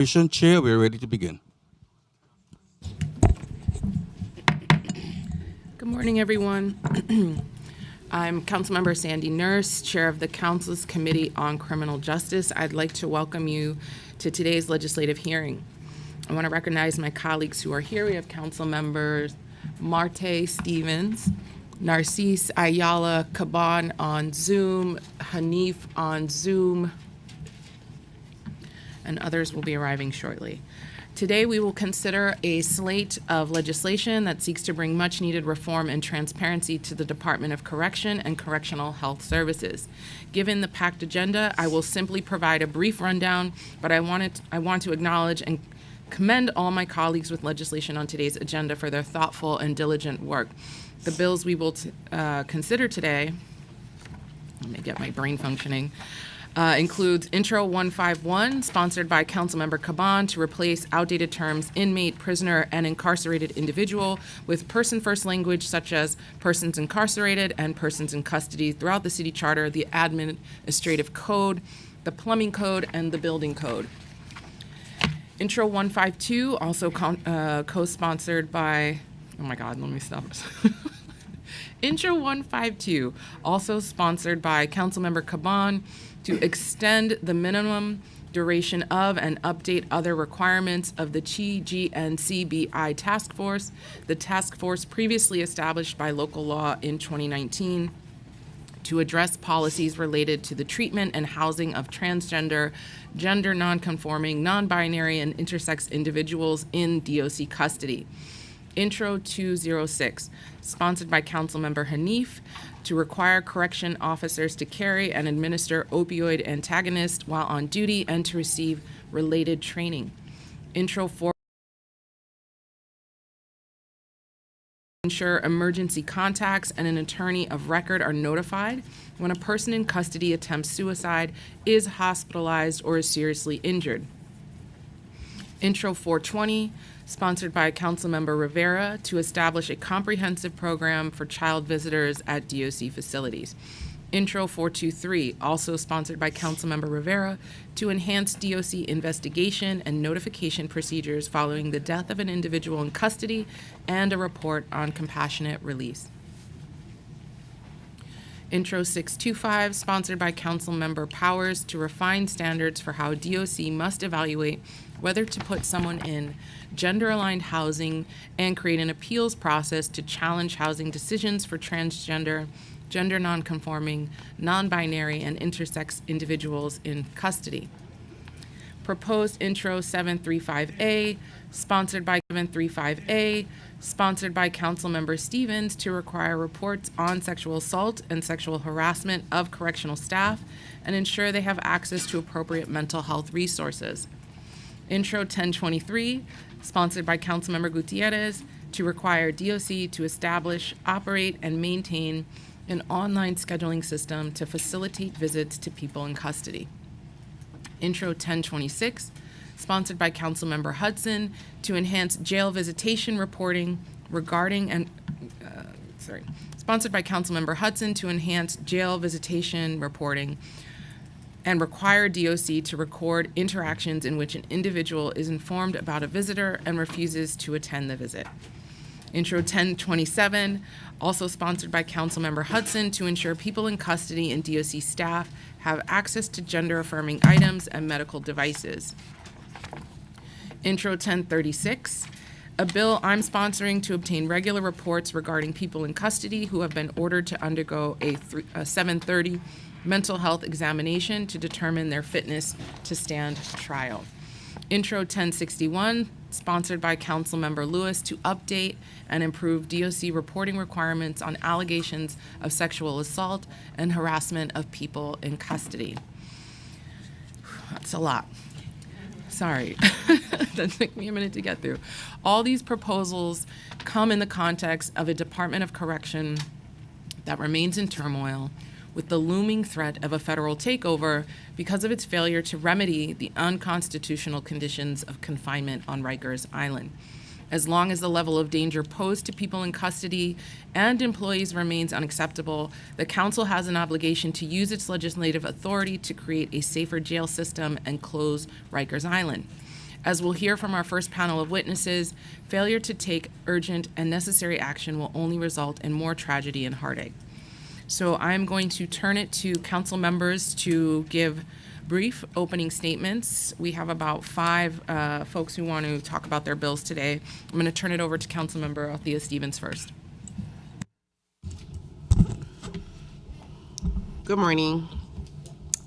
Chair, we are ready to begin. Good morning, everyone. I'm Councilmember Sandy Nurse, Chair of the Council's Committee on Criminal Justice. I'd like to welcome you to today's legislative hearing. I want to recognize my colleagues who are here. We have Council Members Marte Stevens, Narcisse Ayala Caban on Zoom, Hanif on Zoom, and others will be arriving shortly. Today, we will consider a slate of legislation that seeks to bring much-needed reform and transparency to the Department of Correction and Correctional Health Services. Given the packed agenda, I will simply provide a brief rundown, but I want to acknowledge and commend all my colleagues with legislation on today's agenda for their thoughtful and diligent work. The bills we will consider today, let me get my brain functioning, includes Intro 151, sponsored by Councilmember Caban, to replace outdated terms inmate, prisoner, and incarcerated individual with person-first language such as persons incarcerated and persons in custody throughout the city charter, the administrative code, the plumbing code, and the building code. Intro 152, also co-sponsored by, oh my God, let me stop. Intro 152, also sponsored by Councilmember Caban, to extend the minimum duration of and update other requirements of the GNCBI Task Force, the task force previously established by local law in 2019 to address policies related to the treatment and housing of transgender, gender nonconforming, non-binary, and intersex individuals in DOC custody. Intro 206, sponsored by Councilmember Hanif, to require correction officers to carry and administer opioid antagonists while on duty and to receive related training. Intro 4, ensure emergency contacts and an attorney of record are notified when a person in custody attempts suicide, is hospitalized, or is seriously injured. Intro 420, sponsored by Councilmember Rivera, to establish a comprehensive program for child visitors at DOC facilities. Intro 423, also sponsored by Councilmember Rivera, to enhance DOC investigation and notification procedures following the death of an individual in custody and a report on compassionate release. Intro 625, sponsored by Councilmember Powers, to refine standards for how DOC must evaluate whether to put someone in gender-aligned housing and create an appeals process to challenge housing decisions for transgender, gender nonconforming, non-binary, and intersex individuals in custody. Proposed Intro 735A, sponsored by Councilmember Stevens, to require reports on sexual assault and sexual harassment of correctional staff and ensure they have access to appropriate mental health resources. Intro 1023, sponsored by Councilmember Gutierrez, to require DOC to establish, operate, and maintain an online scheduling system to facilitate visits to people in custody. Intro 1026, sponsored by Councilmember Hudson, to enhance jail visitation reporting regarding and, sponsored by Councilmember Hudson to enhance jail visitation reporting and require DOC to record interactions in which an individual is informed about a visitor and refuses to attend the visit. Intro 1027, also sponsored by Councilmember Hudson, to ensure people in custody and DOC staff have access to gender-affirming items and medical devices. Intro 1036, a bill I'm sponsoring to obtain regular reports regarding people in custody who have been ordered to undergo a 730 mental health examination to determine their fitness to stand trial. Intro 1061, sponsored by Councilmember Lewis, to update and improve DOC reporting requirements on allegations of sexual assault and harassment of people in custody. That's a lot. Sorry, that took me a minute to get through. All these proposals come in the context of a Department of Correction that remains in turmoil, with the looming threat of a federal takeover because of its failure to remedy the unconstitutional conditions of confinement on Rikers Island. As long as the level of danger posed to people in custody and employees remains unacceptable, the Council has an obligation to use its legislative authority to create a safer jail system and close Rikers Island. As we'll hear from our first panel of witnesses, failure to take urgent and necessary action will only result in more tragedy and heartache. So I'm going to turn it to council members to give brief opening statements. We have about 5 folks who want to talk about their bills today. I'm going to turn it over to Councilmember Althea Stevens first. Good morning.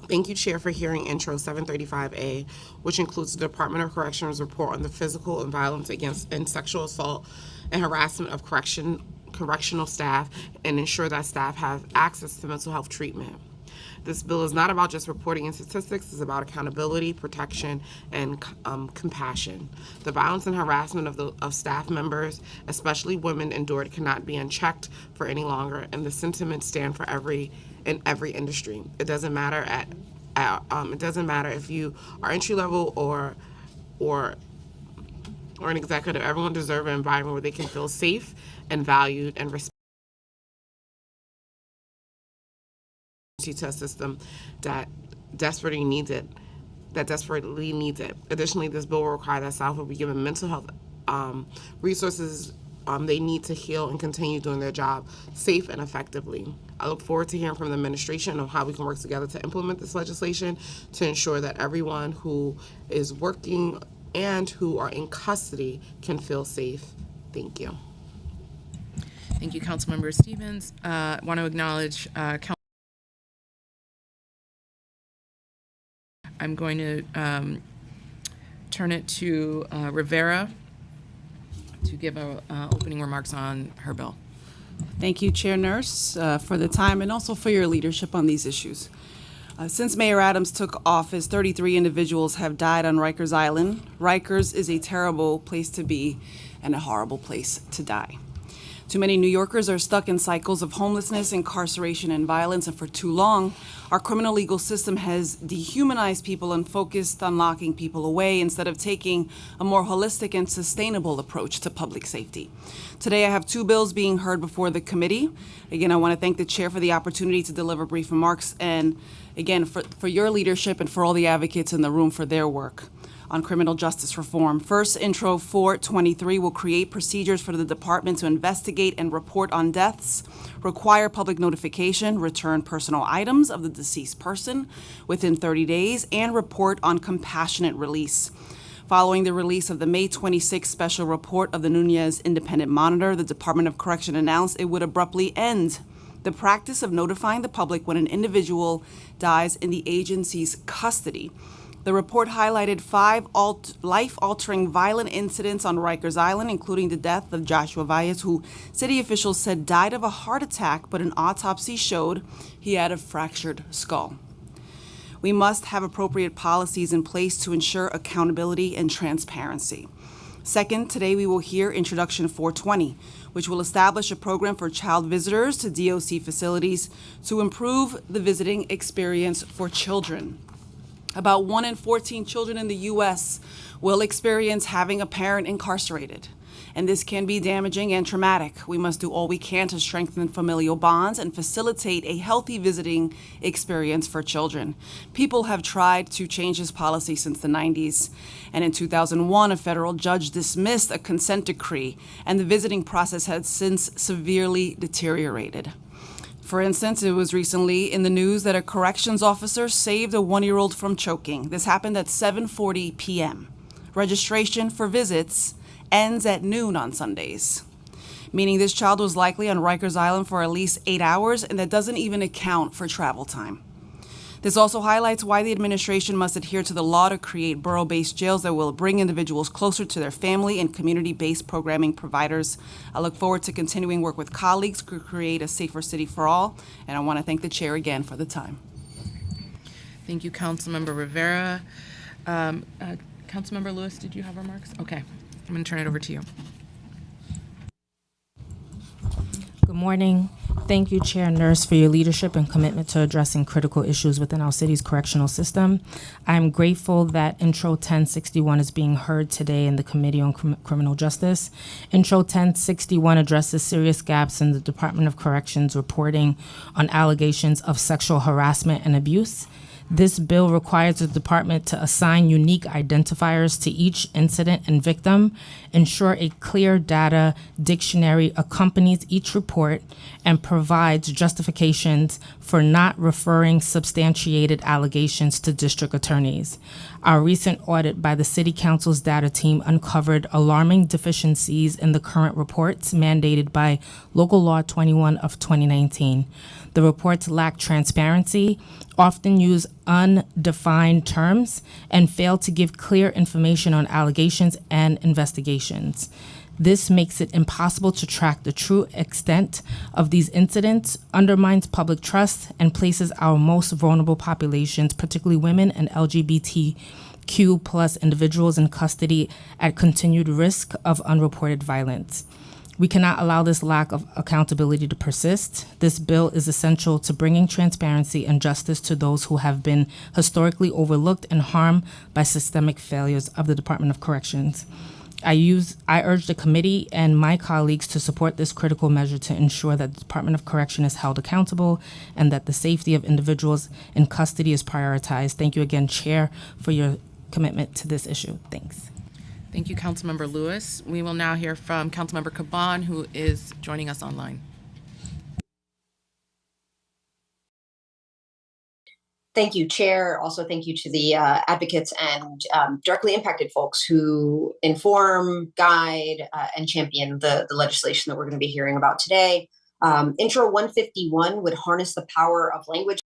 Thank you, Chair, for hearing Intro 735A, which includes the Department of Corrections report on the physical and violence against and sexual assault and harassment of correctional staff, and ensure that staff have access to mental health treatment. This bill is not about just reporting and statistics. It's about accountability, protection, and compassion. The violence and harassment of staff members, especially women, endured cannot be unchecked for any longer, and the sentiments stand for in every industry. It doesn't matter it doesn't matter if you are entry level or an executive. Everyone deserves an environment where they can feel safe and valued and respected. To a system that desperately needs it. Additionally, this bill will require that staff will be given mental health resources they need to heal and continue doing their job safe and effectively. I look forward to hearing from the administration on how we can work together to implement this legislation to ensure that everyone who is working and who are in custody can feel safe. Thank you. Thank you, Councilmember Stevens. I want to acknowledge I'm going to turn it to Rivera to give opening remarks on her bill. Thank you, Chair Nurse, for the time and also for your leadership on these issues. Since Mayor Adams took office, 33 individuals have died on Rikers Island. Rikers is a terrible place to be and a horrible place to die. Too many New Yorkers are stuck in cycles of homelessness, incarceration, and violence, and for too long, our criminal legal system has dehumanized people and focused on locking people away instead of taking a more holistic and sustainable approach to public safety. Today, I have 2 bills being heard before the committee. Again, I want to thank the chair for the opportunity to deliver brief remarks, and again, for your leadership and for all the advocates in the room for their work on criminal justice reform. First, Intro 423 will create procedures for the department to investigate and report on deaths, require public notification, return personal items of the deceased person within 30 days, and report on compassionate release. Following the release of the May 26 special report of the Nunez Independent Monitor, the Department of Correction announced it would abruptly end the practice of notifying the public when an individual dies in the agency's custody. The report highlighted 5 life-altering violent incidents on Rikers Island, including the death of Joshua Valles, who city officials said died of a heart attack, but an autopsy showed he had a fractured skull. We must have appropriate policies in place to ensure accountability and transparency. Second, today we will hear Introduction 420, which will establish a program for child visitors to DOC facilities to improve the visiting experience for children. About 1 in 14 children in the U.S. will experience having a parent incarcerated, and this can be damaging and traumatic. We must do all we can to strengthen familial bonds and facilitate a healthy visiting experience for children. People have tried to change this policy since the 90s, and in 2001, a federal judge dismissed a consent decree, and the visiting process has since severely deteriorated. For instance, it was recently in the news that a corrections officer saved a 1-year-old from choking. This happened at 7:40 p.m. Registration for visits ends at noon on Sundays, meaning this child was likely on Rikers Island for at least 8 hours, and that doesn't even account for travel time. This also highlights why the administration must adhere to the law to create borough-based jails that will bring individuals closer to their family and community-based programming providers. I look forward to continuing work with colleagues to create a safer city for all, and I want to thank the chair again for the time. Thank you, Councilmember Rivera. Councilmember Lewis, did you have remarks? Okay, I'm going to turn it over to you. Good morning. Thank you, Chair Nurse, for your leadership and commitment to addressing critical issues within our city's correctional system. I'm grateful that Intro 1061 is being heard today in the Committee on Criminal Justice. Intro 1061 addresses serious gaps in the Department of Corrections reporting on allegations of sexual harassment and abuse. This bill requires the department to assign unique identifiers to each incident and victim, ensure a clear data dictionary accompanies each report, and provides justifications for not referring substantiated allegations to district attorneys. Our recent audit by the City Council's data team uncovered alarming deficiencies in the current reports mandated by Local Law 21 of 2019. The reports lack transparency, often use undefined terms, and fail to give clear information on allegations and investigations. This makes it impossible to track the true extent of these incidents, undermines public trust, and places our most vulnerable populations, particularly women and LGBTQ plus individuals in custody, at continued risk of unreported violence. We cannot allow this lack of accountability to persist. This bill is essential to bringing transparency and justice to those who have been historically overlooked and harmed by systemic failures of the Department of Corrections. I urge the committee and my colleagues to support this critical measure to ensure that the Department of Correction is held accountable and that the safety of individuals in custody is prioritized. Thank you again, Chair, for your commitment to this issue. Thanks. Thank you, Councilmember Lewis. We will now hear from Councilmember Caban, who is joining us online. Thank you, Chair. Also, thank you to the advocates and directly impacted folks who inform, guide, and champion the legislation that we're going to be hearing about today. Intro 151 would harness the power of language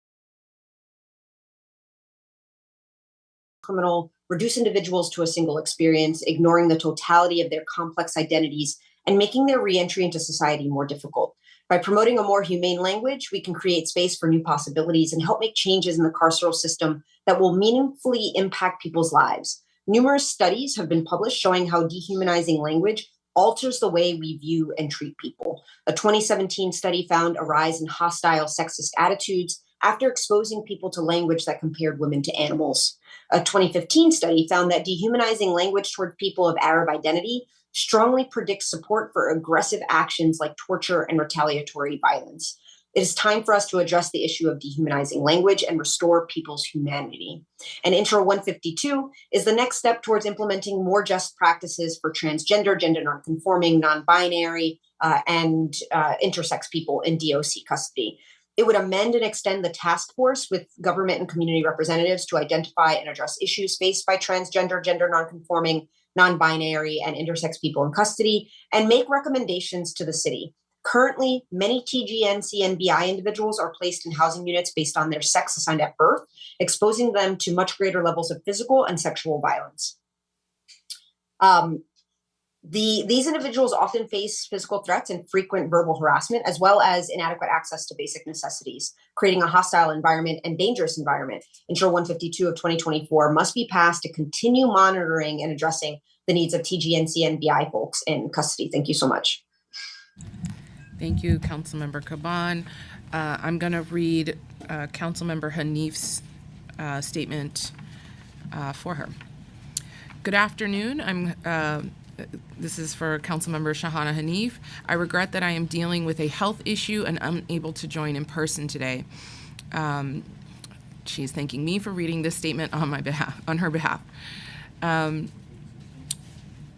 criminal, reduce individuals to a single experience, ignoring the totality of their complex identities, and making their reentry into society more difficult. By promoting a more humane language, we can create space for new possibilities and help make changes in the carceral system that will meaningfully impact people's lives. Numerous studies have been published showing how dehumanizing language alters the way we view and treat people. A 2017 study found a rise in hostile sexist attitudes after exposing people to language that compared women to animals. A 2015 study found that dehumanizing language toward people of Arab identity strongly predicts support for aggressive actions like torture and retaliatory violence. It is time for us to address the issue of dehumanizing language and restore people's humanity. And Intro 152 is the next step towards implementing more just practices for transgender, gender nonconforming, non-binary, and intersex people in DOC custody. It would amend and extend the task force with government and community representatives to identify and address issues faced by transgender, gender nonconforming, non-binary, and intersex people in custody, and make recommendations to the city. Currently, many TGNCNBI individuals are placed in housing units based on their sex assigned at birth, exposing them to much greater levels of physical and sexual violence. These individuals often face physical threats and frequent verbal harassment, as well as inadequate access to basic necessities, creating a hostile environment and dangerous environment. Intro 152 of 2024 must be passed to continue monitoring and addressing the needs of TGNCNBI folks in custody. Thank you so much. Thank you, Councilmember Caban. I'm going to read Councilmember Hanif's statement for her. Good afternoon. This is for Councilmember Shahana Hanif. I regret that I am dealing with a health issue and unable to join in person today. She's thanking me for reading this statement on her behalf.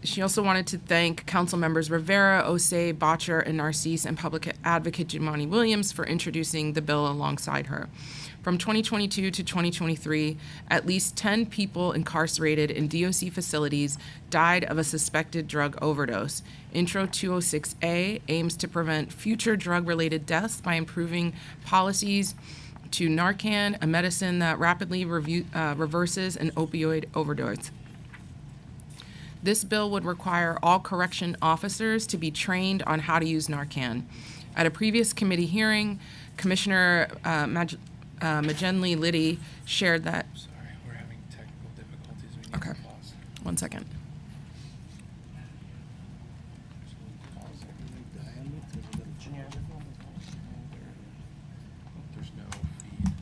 She also wanted to thank Council members Rivera, Osei, Botcher, and Narcisse, and Public Advocate Jimani Williams for introducing the bill alongside her. From 2022 to 2023, at least 10 people incarcerated in DOC facilities died of a suspected drug overdose. Intro 206A aims to prevent future drug-related deaths by improving policies to Narcan, a medicine that rapidly reverses an opioid overdose. This bill would require all correction officers to be trained on how to use Narcan. At a previous committee hearing, Commissioner Majenli Liddy shared that. Sorry, we're having technical difficulties. We need Okay. to pause. 1 second. There's no feed.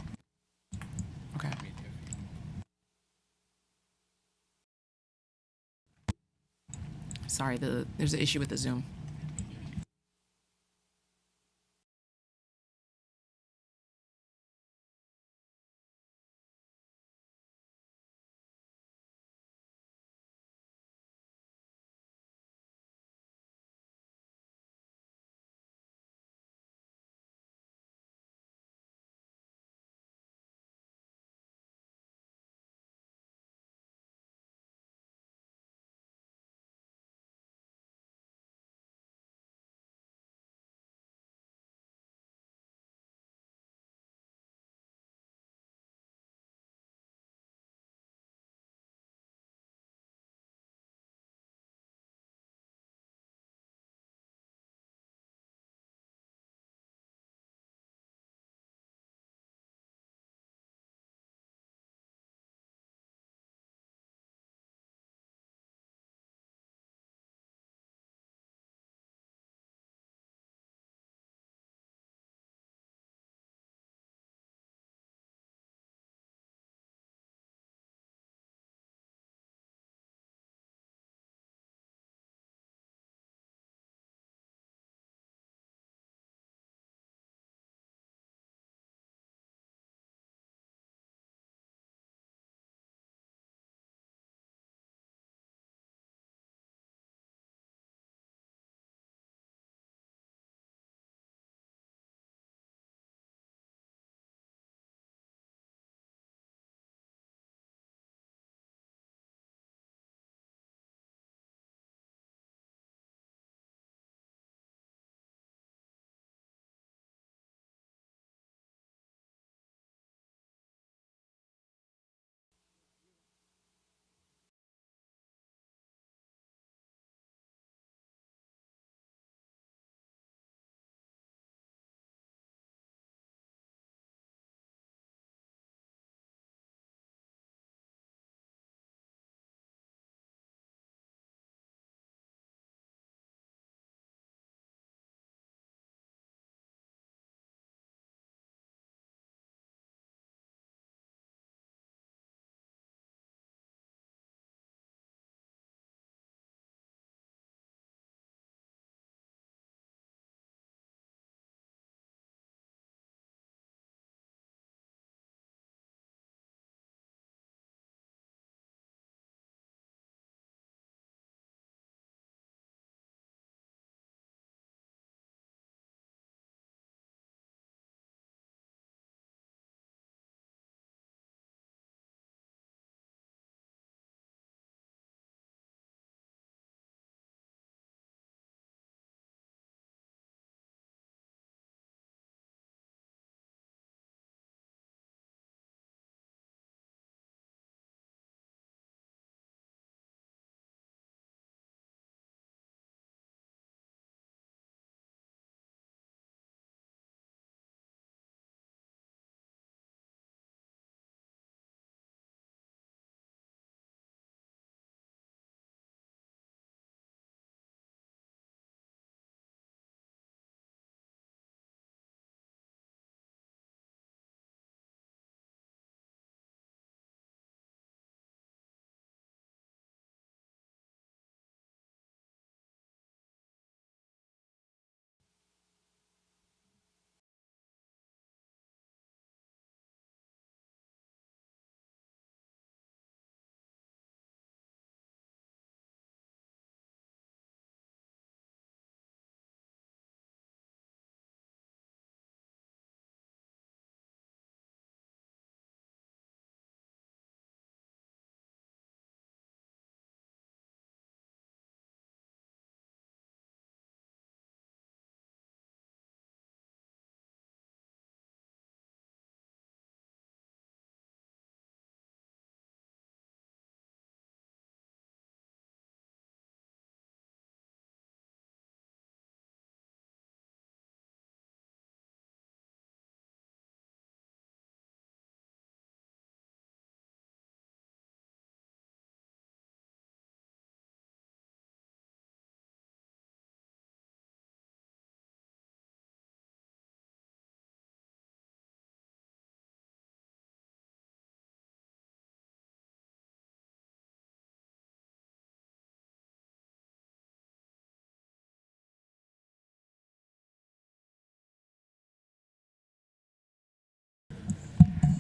Okay. Media feed. Sorry, there's an issue with the Zoom.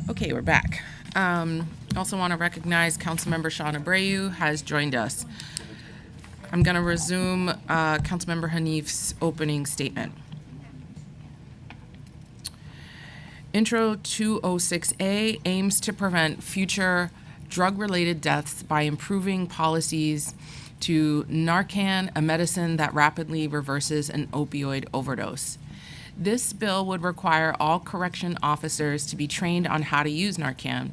Okay, we're back. Also want to recognize Councilmember Sean Abreu has joined us. I'm going to resume Councilmember Hanif's opening statement. Intro 206A aims to prevent future drug-related deaths by improving policies to Narcan, a medicine that rapidly reverses an opioid overdose. This bill would require all correction officers to be trained on how to use Narcan.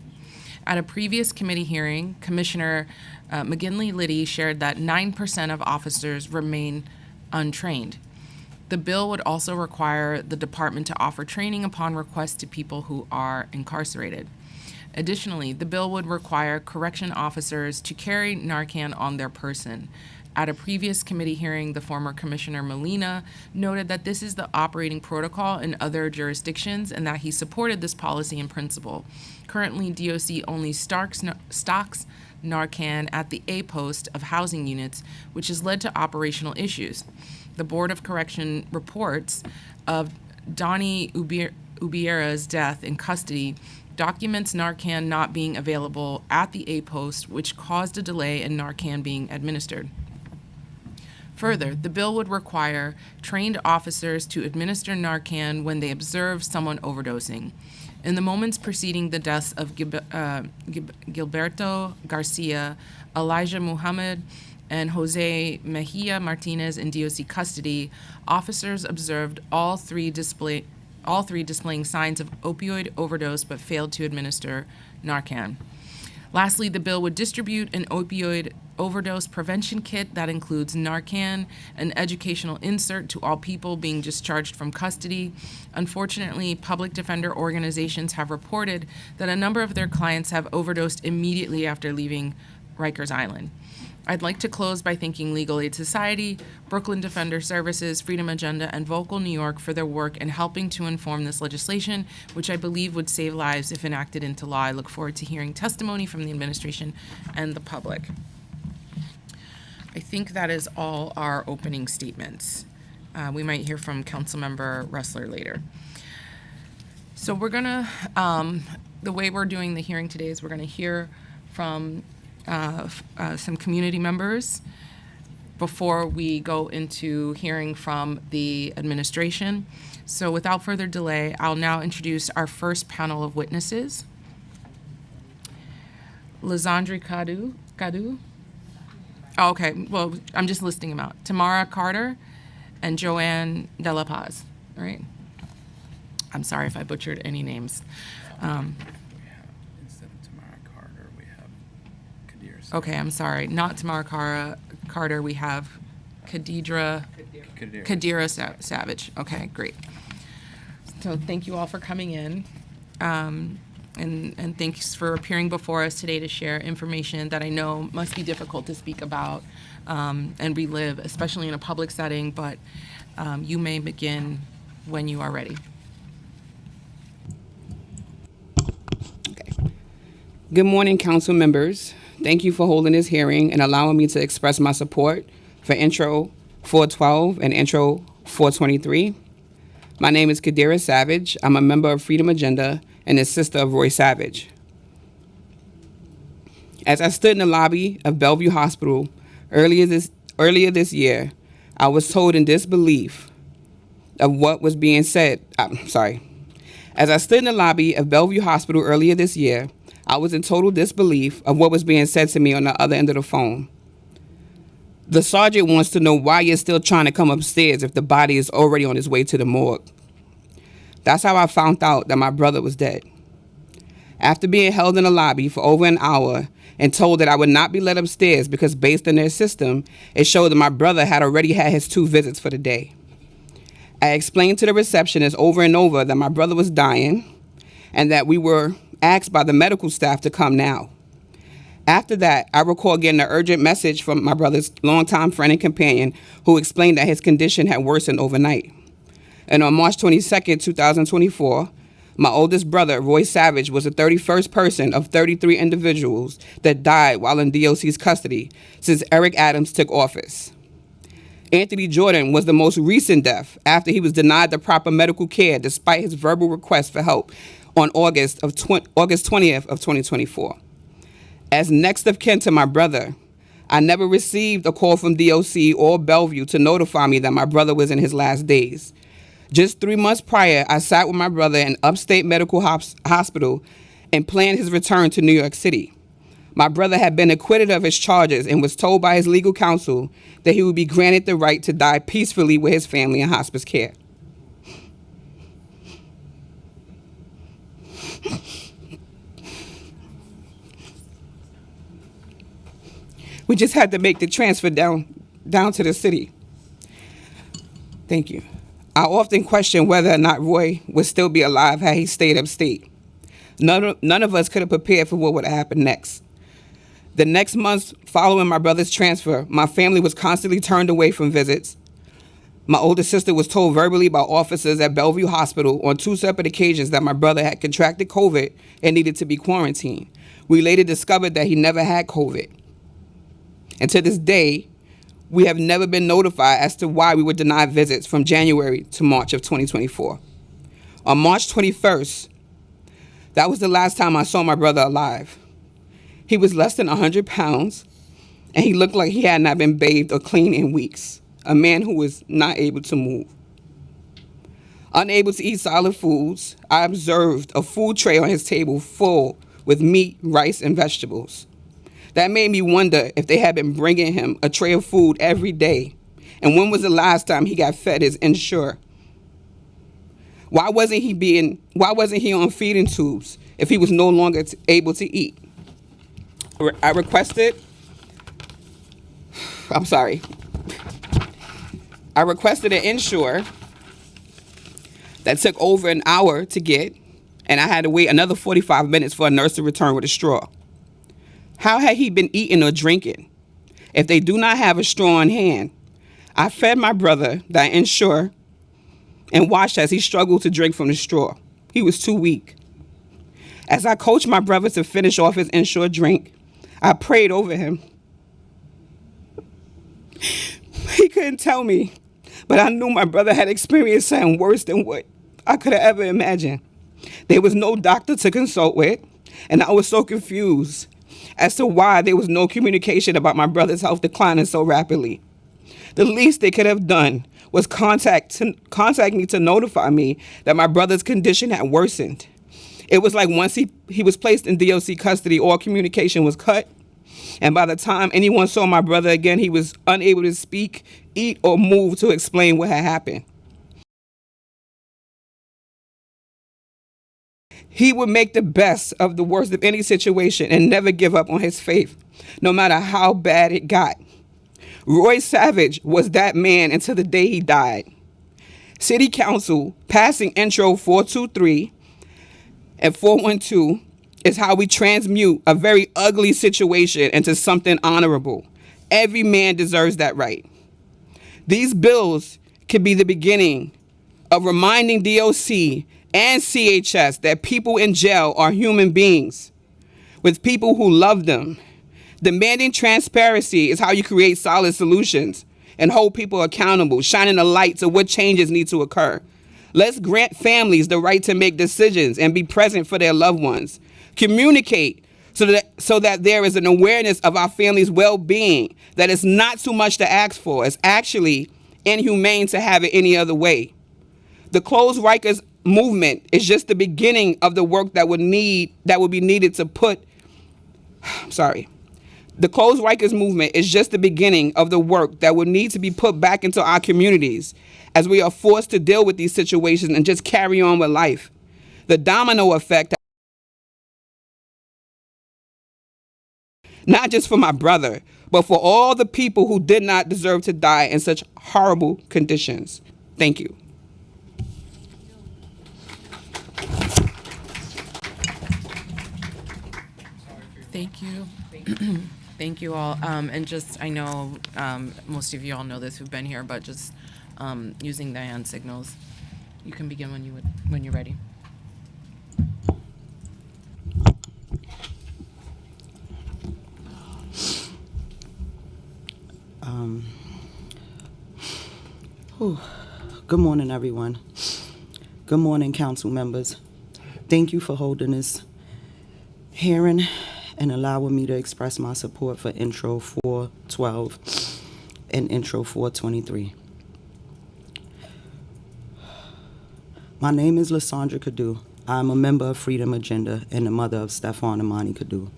At a previous committee hearing, Commissioner McGinley Liddy shared that 9% of officers remain untrained. The bill would also require the department to offer training upon request to people who are incarcerated. Additionally, the bill would require correction officers to carry Narcan on their person. At a previous committee hearing, the former Commissioner Molina noted that this is the operating protocol in other jurisdictions and that he supported this policy in principle. Currently, DOC only stocks Narcan at the A post of housing units, which has led to operational issues. The Board of Correction reports of Donnie Ubiera's death in custody documents Narcan not being available at the A post, which caused a delay in Narcan being administered. Further, the bill would require trained officers to administer Narcan when they observe someone overdosing. In the moments preceding the deaths of Gilberto Garcia, Elijah Muhammad, and Jose Mejia Martinez in DOC custody, officers observed all three displaying signs of opioid overdose but failed to administer Narcan. Lastly, the bill would distribute an opioid overdose prevention kit that includes Narcan, an educational insert to all people being discharged from custody. Unfortunately, public defender organizations have reported that a number of their clients have overdosed immediately after leaving Rikers Island. I'd like to close by thanking Legal Aid Society, Brooklyn Defender Services, Freedom Agenda, and Vocal New York for their work in helping to inform this legislation, which I believe would save lives if enacted into law. I look forward to hearing testimony from the administration and the public. I think that is all our opening statements. We might hear from Councilmember Ressler later. So we're gonna, the way we're doing the hearing today is we're gonna hear from some community members before we go into hearing from the administration. So without further delay, I'll now introduce our first panel of witnesses. Lizandre Cadu. Oh, okay, well, I'm just listing them out. Tamara Carter and Joanne De La Paz, all right? I'm sorry if I butchered any names. We have, instead of Tamara Carter, we have Kadir. Okay, I'm sorry, not Tamara Carter, we have Kadira Savage. Okay, great. So thank you all for coming in. And thanks for appearing before us today to share information that I know must be difficult to speak about and relive, especially in a public setting, but you may begin when you are ready. Good morning, council members. Thank you for holding this hearing and allowing me to express my support for Intro 412 and Intro 423. My name is Kadira Savage. I'm a member of Freedom Agenda and a sister of Roy Savage. As I stood in the lobby of Bellevue Hospital earlier this year, I was told in disbelief of what was being said. As I stood in the lobby of Bellevue Hospital earlier this year, I was in total disbelief of what was being said to me on the other end of the phone. The sergeant wants to know why you're still trying to come upstairs if the body is already on its way to the morgue. That's how I found out that my brother was dead. After being held in the lobby for over an hour and told that I would not be let upstairs because based on their system, it showed that my brother had already had his 2 visits for the day. I explained to the receptionist over and over that my brother was dying and that we were asked by the medical staff to come now. After that, I recall getting an urgent message from my brother's longtime friend and companion who explained that his condition had worsened overnight. And on March 22nd, 2024, my oldest brother, Roy Savage, was the 31st person of 33 individuals that died while in DOC's custody since Eric Adams took office. Anthony Jordan was the most recent death after he was denied the proper medical care despite his verbal request for help on August 20th of 2024. As next of kin to my brother, I never received a call from DOC or Bellevue to notify me that my brother was in his last days. Just 3 months prior, I sat with my brother in Upstate Medical Hospital and planned his return to New York City. My brother had been acquitted of his charges and was told by his legal counsel that he would be granted the right to die peacefully with his family in hospice care. We just had to make the transfer down to the city. Thank you. I often question whether or not Roy would still be alive had he stayed upstate. None of us could have prepared for what would happen next. The next months following my brother's transfer, my family was constantly turned away from visits. My older sister was told verbally by officers at Bellevue Hospital on 2 separate occasions that my brother had contracted COVID and needed to be quarantined. We later discovered that he never had COVID. And to this day, we have never been notified as to why we were denied visits from January to March of 2024. On March 21st, that was the last time I saw my brother alive. He was less than 100 pounds, and he looked like he had not been bathed or cleaned in weeks, a man who was not able to move. Unable to eat solid foods, I observed a food tray on his table full with meat, rice, and vegetables. That made me wonder if they had been bringing him a tray of food every day, and when was the last time he got fed his Ensure? Why wasn't he on feeding tubes if he was no longer able to eat? I requested an Ensure that took over an hour to get, and I had to wait another 45 minutes for a nurse to return with a straw. How had he been eating or drinking? If they do not have a straw in hand, I fed my brother that Ensure and watched as he struggled to drink from the straw. He was too weak. As I coached my brother to finish off his Ensure drink, I prayed over him. He couldn't tell me, but I knew my brother had experienced something worse than what I could have ever imagined. There was no doctor to consult with, and I was so confused as to why there was no communication about my brother's health declining so rapidly. The least they could have done was contact me to notify me that my brother's condition had worsened. It was like once he was placed in DOC custody, all communication was cut, and by the time anyone saw my brother again, he was unable to speak, eat, or move to explain what had happened. He would make the best of the worst of any situation and never give up on his faith, no matter how bad it got. Roy Savage was that man until the day he died. City Council passing Intro 423 and 412 is how we transmute a very ugly situation into something honorable. Every man deserves that right. These bills could be the beginning of reminding DOC and CHS that people in jail are human beings with people who love them. Demanding transparency is how you create solid solutions and hold people accountable, shining a light to what changes need to occur. Let's grant families the right to make decisions and be present for their loved ones. Communicate so that there is an awareness of our family's well-being, that it's not too much to ask for. It's actually inhumane to have it any other way. The Close Rikers movement is just the beginning of the work that would be needed to put. The Close Rikers movement is just the beginning of the work that would need to be put back into our communities as we are forced to deal with these situations and just carry on with life. The domino effect, not just for my brother, but for all the people who did not deserve to die in such horrible conditions. Thank you. Thank you. Thank you all. And just, I know most of you all know this who've been here, but just using the hand signals. You can begin when you're ready. Good morning, everyone. Good morning, council members. Thank you for holding this hearing and allowing me to express my support for Intro 412 and Intro 423. My name is Lysandra Cadu. I'm a member of Freedom Agenda and the mother of Stephon Amani Cadu.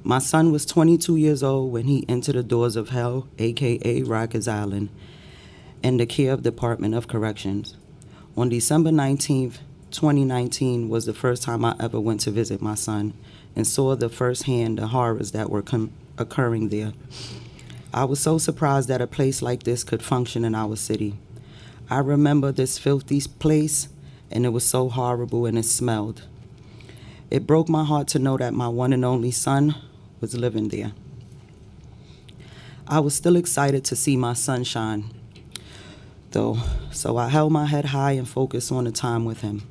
My son was 22 years old when he entered the doors of hell, aka Rikers Island, and the care of Department of Corrections. On December 19th, 2019 was the first time I ever went to visit my son and saw the firsthand the horrors that were occurring there. I was so surprised that a place like this could function in our city. I remember this filthy place, and it was so horrible and it smelled. It broke my heart to know that my one and only son was living there. I was still excited to see my sunshine, though, so I held my head high and focused on the time with him.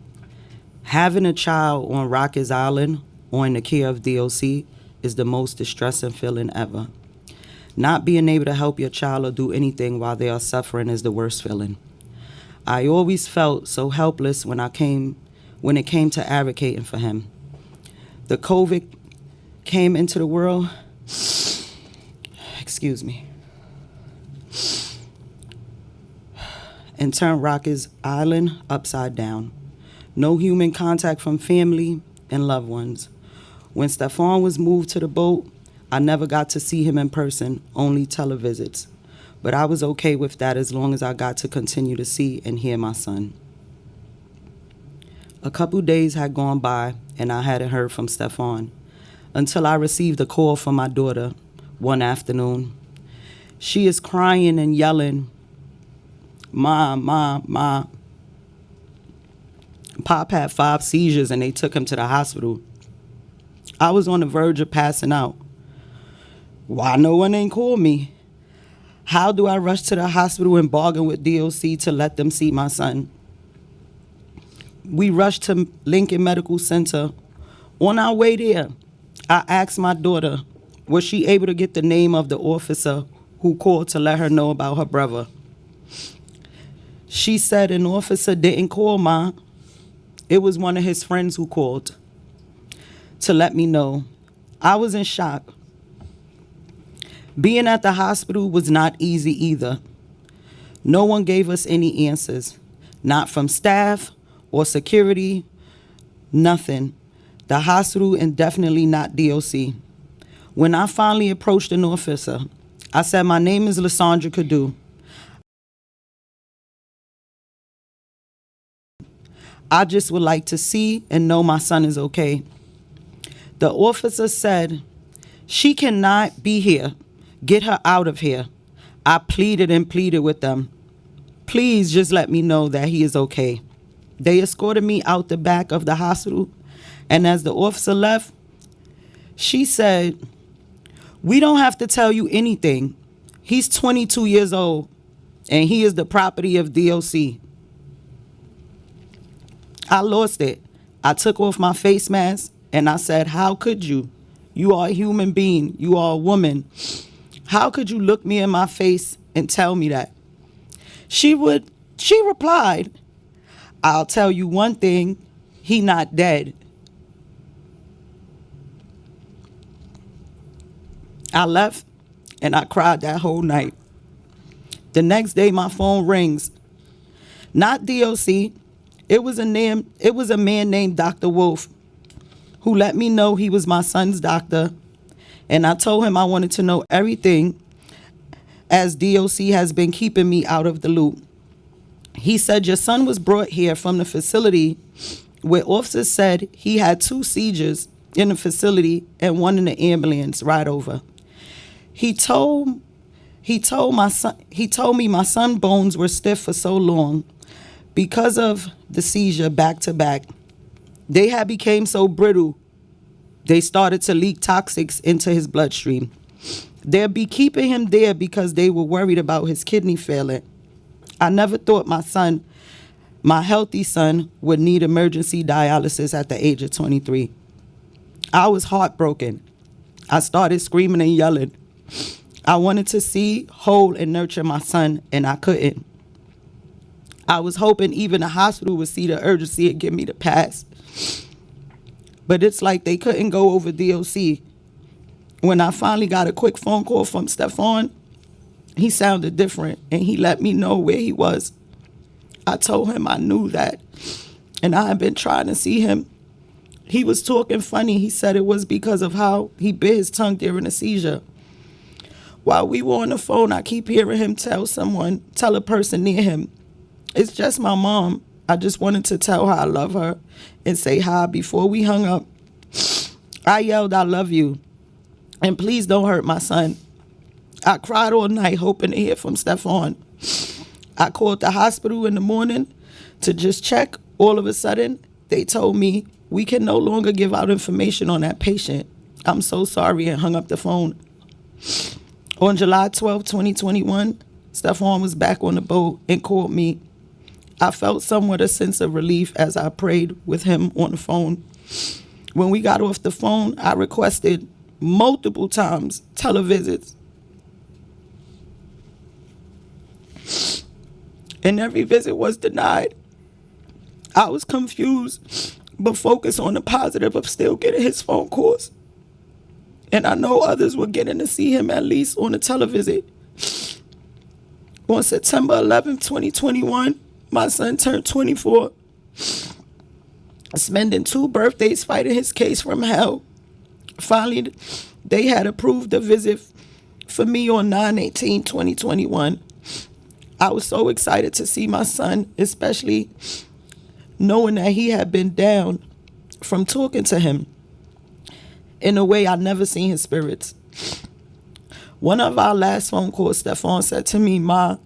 Having a child on Rikers Island or in the care of DOC is the most distressing feeling ever. Not being able to help your child or do anything while they are suffering is the worst feeling. I always felt so helpless when it came to advocating for him. The COVID came into the world, excuse me, and turned Rikers Island upside down. No human contact from family and loved ones. When Stephon was moved to the boat, I never got to see him in person, only televisits. But I was okay with that as long as I got to continue to see and hear my son. A couple days had gone by and I hadn't heard from Stephon until I received a call from my daughter one afternoon. She is crying and yelling, "Mom, Mom, Mom." Pop had 5 seizures and they took him to the hospital. I was on the verge of passing out. Why no one ain't called me? How do I rush to the hospital and bargain with DOC to let them see my son? We rushed to Lincoln Medical Center. On our way there, I asked my daughter, was she able to get the name of the officer who called to let her know about her brother? She said an officer didn't call, Ma. It was one of his friends who called to let me know. I was in shock. Being at the hospital was not easy either. No one gave us any answers, not from staff or security, nothing. The hospital and definitely not DOC. When I finally approached an officer, I said, my name is Lysandra Cadu. I just would like to see and know my son is okay. The officer said, she cannot be here. Get her out of here. I pleaded and pleaded with them. Please just let me know that he is okay. They escorted me out the back of the hospital, and as the officer left, she said, we don't have to tell you anything. He's 22 years old, and he is the property of DOC. I lost it. I took off my face mask, and I said, how could you? You are a human being. You are a woman. How could you look me in my face and tell me that? She replied, I'll tell you one thing, he not dead. I left and I cried that whole night. The next day my phone rings. Not DOC. It was a man named Dr. Wolf who let me know he was my son's doctor, and I told him I wanted to know everything as DOC has been keeping me out of the loop. He said, your son was brought here from the facility where officers said he had 2 seizures in the facility and 1 in the ambulance right over. He told me my son's bones were stiff for so long because of the seizure back to back. They had became so brittle, they started to leak toxics into his bloodstream. They'll be keeping him there because they were worried about his kidney failing. I never thought my healthy son, would need emergency dialysis at the age of 23. I was heartbroken. I started screaming and yelling. I wanted to see, hold, and nurture my son, and I couldn't. I was hoping even the hospital would see the urgency and give me the pass. but it's like they couldn't go over DOC. When I finally got a quick phone call from Stephon, he sounded different, and he let me know where he was. I told him I knew that, and I had been trying to see him. He was talking funny. He said it was because of how he bit his tongue during a seizure. While we were on the phone, I keep hearing him tell a person near him, "It's just my mom. I just wanted to tell her I love her and say hi." Before we hung up, I yelled, "I love you, and please don't hurt my son." I cried all night hoping to hear from Stephon. I called the hospital in the morning to just check. All of a sudden, they told me, "We can no longer give out information on that patient. I'm so sorry," and hung up the phone. On July 12, 2021, Stephon was back on the boat and called me. I felt somewhat a sense of relief as I prayed with him on the phone. When we got off the phone, I requested multiple times televisits. And every visit was denied. I was confused, but focused on the positive of still getting his phone calls. And I know others were getting to see him at least on a televisit. On September 11, 2021, my son turned 24, spending 2 birthdays fighting his case from hell. Finally, they had approved a visit for me on 9/18/2021. I was so excited to see my son, especially knowing that he had been down from talking to him in a way I never seen his spirits. One of our last phone calls, Stephon said to me, "Ma,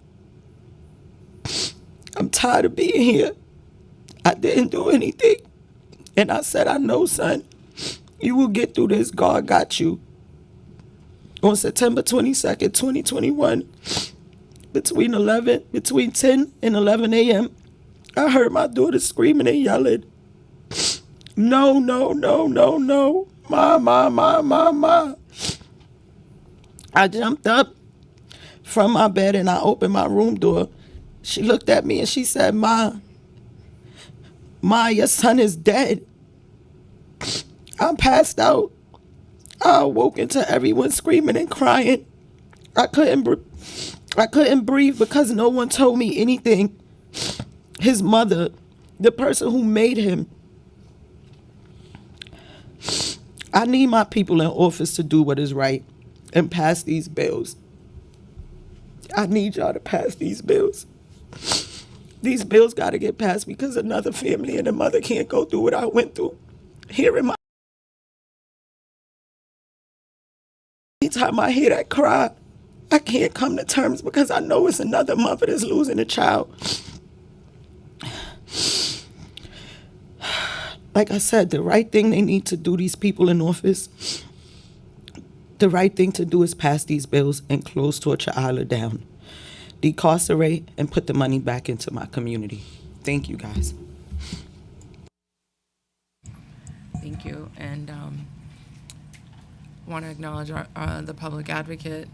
I'm tired of being here. I didn't do anything." And I said, "I know, son. You will get through this. God got you." On September 22nd, 2021, between 10 and 11 a.m., I heard my daughter screaming and yelling, "No, no, no, no, no. Ma, ma, ma, ma, ma." I jumped up from my bed and I opened my room door. She looked at me and she said, Ma, your son is dead." I passed out. I awoke into everyone screaming and crying. I couldn't breathe because no one told me anything. His mother, the person who made him. I need my people in office to do what is right and pass these bills. I need y'all to pass these bills. These bills got to get passed because another family and a mother can't go through what I went through. Hearing my Anytime I hear that cry, I can't come to terms because I know it's another mother that's losing a child. Like I said, the right thing they need to do, these people in office, the right thing to do is pass these bills and close Torture Island down. Decarcerate and put the money back into my community. Thank you, guys. Thank you. And want to acknowledge the public advocate.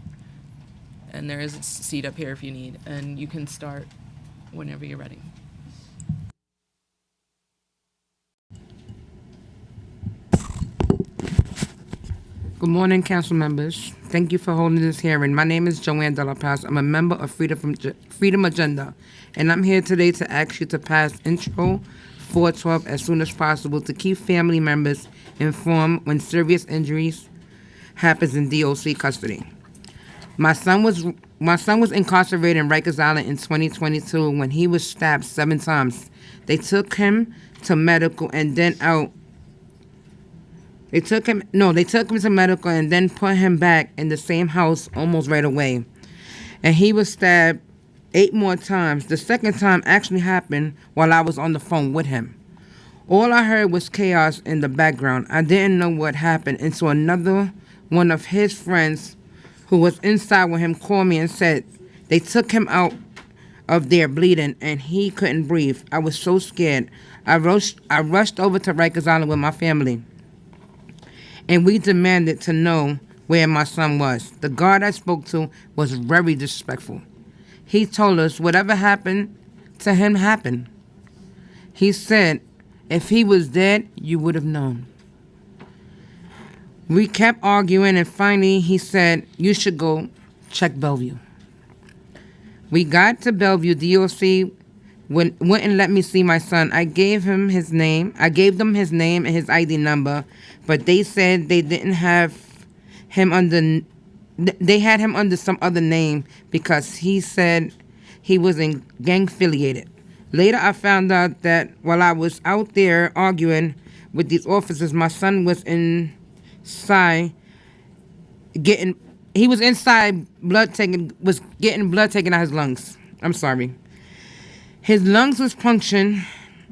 And there is a seat up here if you need. And you can start whenever you're ready. Good morning, council members. Thank you for holding this hearing. My name is Joanne De La Paz. I'm a member of Freedom Agenda, and I'm here today to ask you to pass Intro 412 as soon as possible to keep family members informed when serious injuries happens in DOC custody. My son was incarcerated in Rikers Island in 2022 when he was stabbed 7 times. They took him to medical and then out. They took him to medical and then put him back in the same house almost right away. And he was stabbed 8 more times. The second time actually happened while I was on the phone with him. All I heard was chaos in the background. I didn't know what happened until another one of his friends who was inside with him called me and said they took him out of there bleeding and he couldn't breathe. I was so scared. I rushed over to Rikers Island with my family. And we demanded to know where my son was. The guard I spoke to was very disrespectful. He told us whatever happened to him happened. He said, if he was dead, you would have known. We kept arguing, and finally he said, "You should go check Bellevue." We got to Bellevue. DOC wouldn't let me see my son. I gave him his name. I gave them his name and his ID number, but they said they didn't have him under. They had him under some other name because he said he was in gang affiliated. Later, I found out that while I was out there arguing with these officers, my son was inside getting. He was inside getting blood taken out his lungs. I'm sorry. His lungs was punctured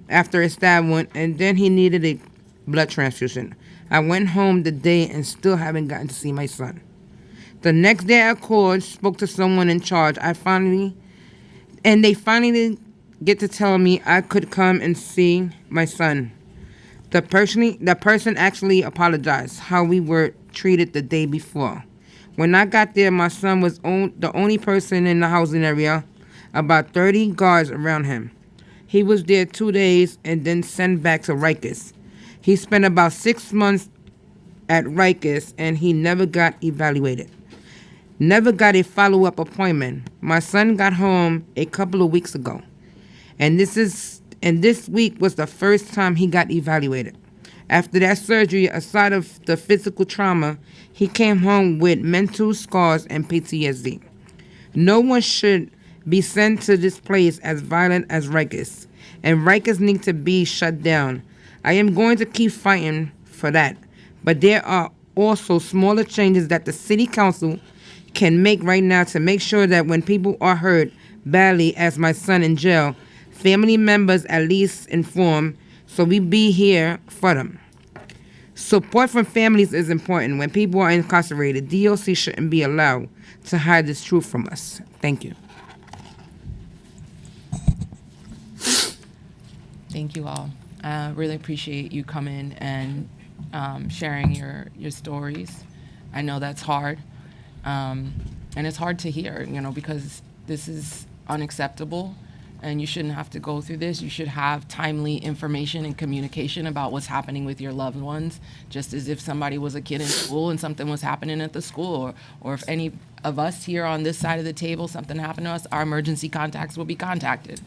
after a stab wound, and then he needed a blood transfusion. I went home the day and still haven't gotten to see my son. The next day I called, spoke to someone in charge. They finally get to tell me I could come and see my son. The person actually apologized how we were treated the day before. When I got there, my son was the only person in the housing area, about 30 guards around him. He was there 2 days and then sent back to Rikers. He spent about 6 months at Rikers and he never got evaluated. Never got a follow-up appointment. My son got home a couple of weeks ago. And this week was the first time he got evaluated. After that surgery, aside of the physical trauma, he came home with mental scars and PTSD. No one should be sent to this place as violent as Rikers, and Rikers need to be shut down. I am going to keep fighting for that, but there are also smaller changes that the city council can make right now to make sure that when people are hurt badly, as my son in jail, family members at least informed, so we be here for them. Support from families is important. When people are incarcerated, DOC shouldn't be allowed to hide this truth from us. Thank you. Thank you all. I really appreciate you coming and sharing your stories. I know that's hard. And it's hard to hear, because this is unacceptable and you shouldn't have to go through this. You should have timely information and communication about what's happening with your loved ones, just as if somebody was a kid in school and something was happening at the school, or if any of us here on this side of the table, something happened to us, our emergency contacts will be contacted.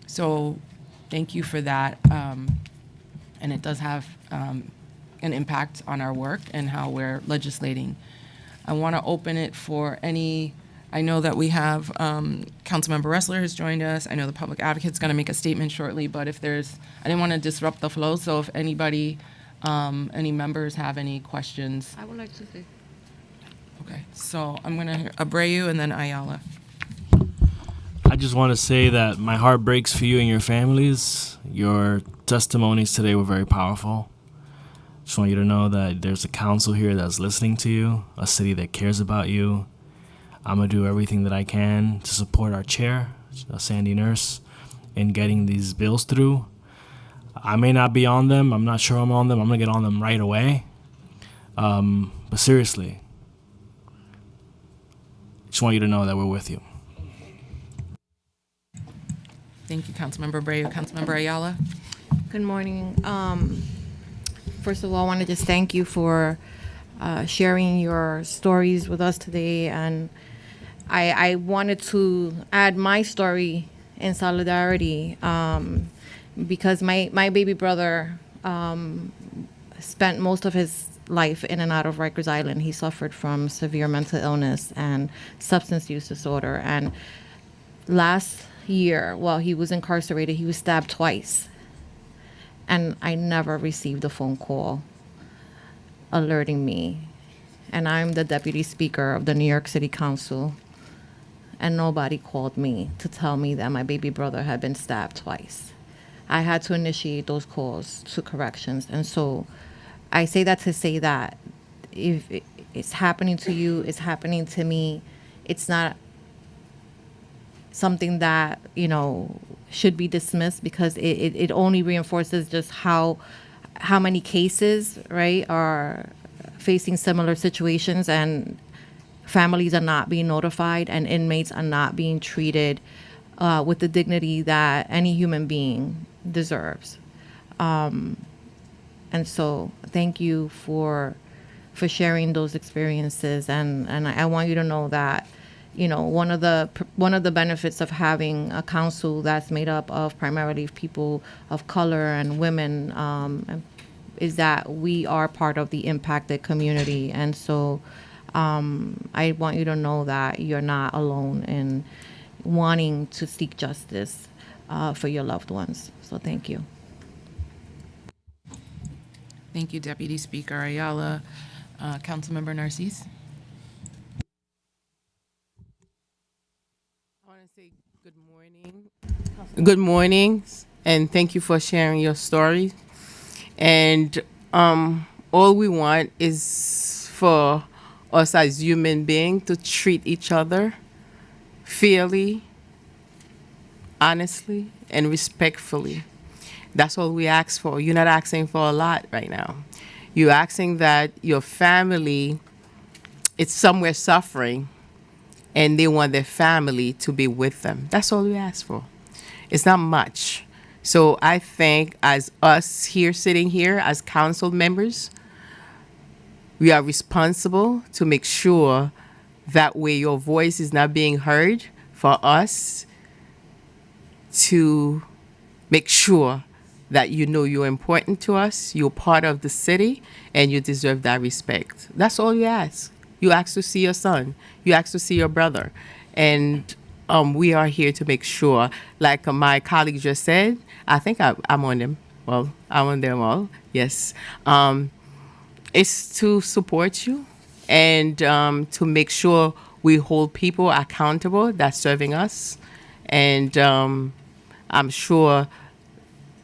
So thank you for that. And it does have an impact on our work and how we're legislating. I want to open it for any. I know that we have Councilmember Ressler has joined us. I know the public advocate's going to make a statement shortly, but I didn't want to disrupt the flow, so if anybody, any members have any questions. I would like to say. Okay, so I'm going to hear Abreu and then Ayala. I just want to say that my heart breaks for you and your families. Your testimonies today were very powerful. Just want you to know that there's a council here that's listening to you, a city that cares about you. I'm going to do everything that I can to support our chair, Sandy Nurse, in getting these bills through. I may not be on them. I'm not sure I'm on them. I'm going to get on them right away. But seriously, just want you to know that we're with you. Thank you, Councilmember Abreu. Councilmember Ayala. Good morning. First of all, I want to just thank you for sharing your stories with us today. And I wanted to add my story in solidarity because my baby brother spent most of his life in and out of Rikers Island. He suffered from severe mental illness and substance use disorder. And last year, while he was incarcerated, he was stabbed twice. And I never received a phone call alerting me. And I'm the deputy speaker of the New York City Council. And nobody called me to tell me that my baby brother had been stabbed twice. I had to initiate those calls to corrections. And so I say that to say that if it's happening to you, it's happening to me. It's not something that, should be dismissed, because it only reinforces just how many cases, right, are facing similar situations, and families are not being notified, and inmates are not being treated with the dignity that any human being deserves. And so thank you for sharing those experiences. And I want you to know that, you know, one of the benefits of having a council that's made up of primarily people of color and women is that we are part of the impacted community. And so I want you to know that you're not alone in wanting to seek justice for your loved ones. So thank you. Thank you, Deputy Speaker Ayala. Councilmember Narcisse. I want to say good morning. Good morning, and thank you for sharing your story. And all we want is for us as human beings to treat each other fairly, honestly, and respectfully. That's all we ask for. You're not asking for a lot right now. You're asking that your family is somewhere suffering and they want their family to be with them. That's all we ask for. It's not much. So I think as us here sitting here as council members, we are responsible to make sure that way your voice is not being heard, for us to make sure that you know you're important to us, you're part of the city, and you deserve that respect. That's all you ask. You ask to see your son. You ask to see your brother. And we are here to make sure, like my colleague just said, I think I'm on them. Well, I'm on them all, yes. It's to support you and to make sure we hold people accountable that's serving us. And I'm sure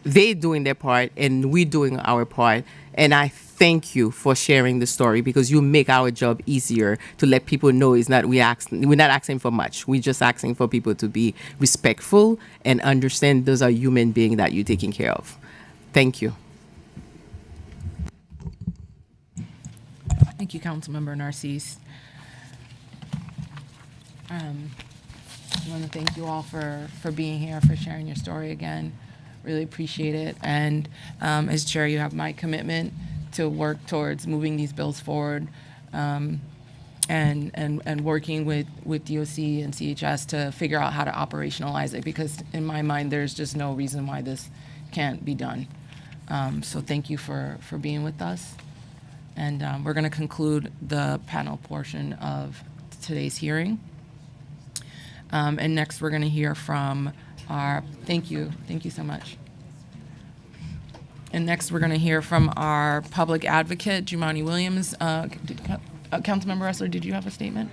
they doing their part and we doing our part. And I thank you for sharing the story, because you make our job easier to let people know it's not we're not asking for much. We're just asking for people to be respectful and understand those are human beings that you're taking care of. Thank you. Thank you, Councilmember Narcisse. I want to thank you all for being here, for sharing your story again. Really appreciate it. And as chair, you have my commitment to work towards moving these bills forward and working with DOC and CHS to figure out how to operationalize it, because in my mind, there's just no reason why this can't be done. So thank you for being with us. And we're going to conclude the panel portion of today's hearing. And next, we're going to hear from thank you so much. And next, we're going to hear from our public advocate, Jumani Williams. Councilmember Ressler, did you have a statement?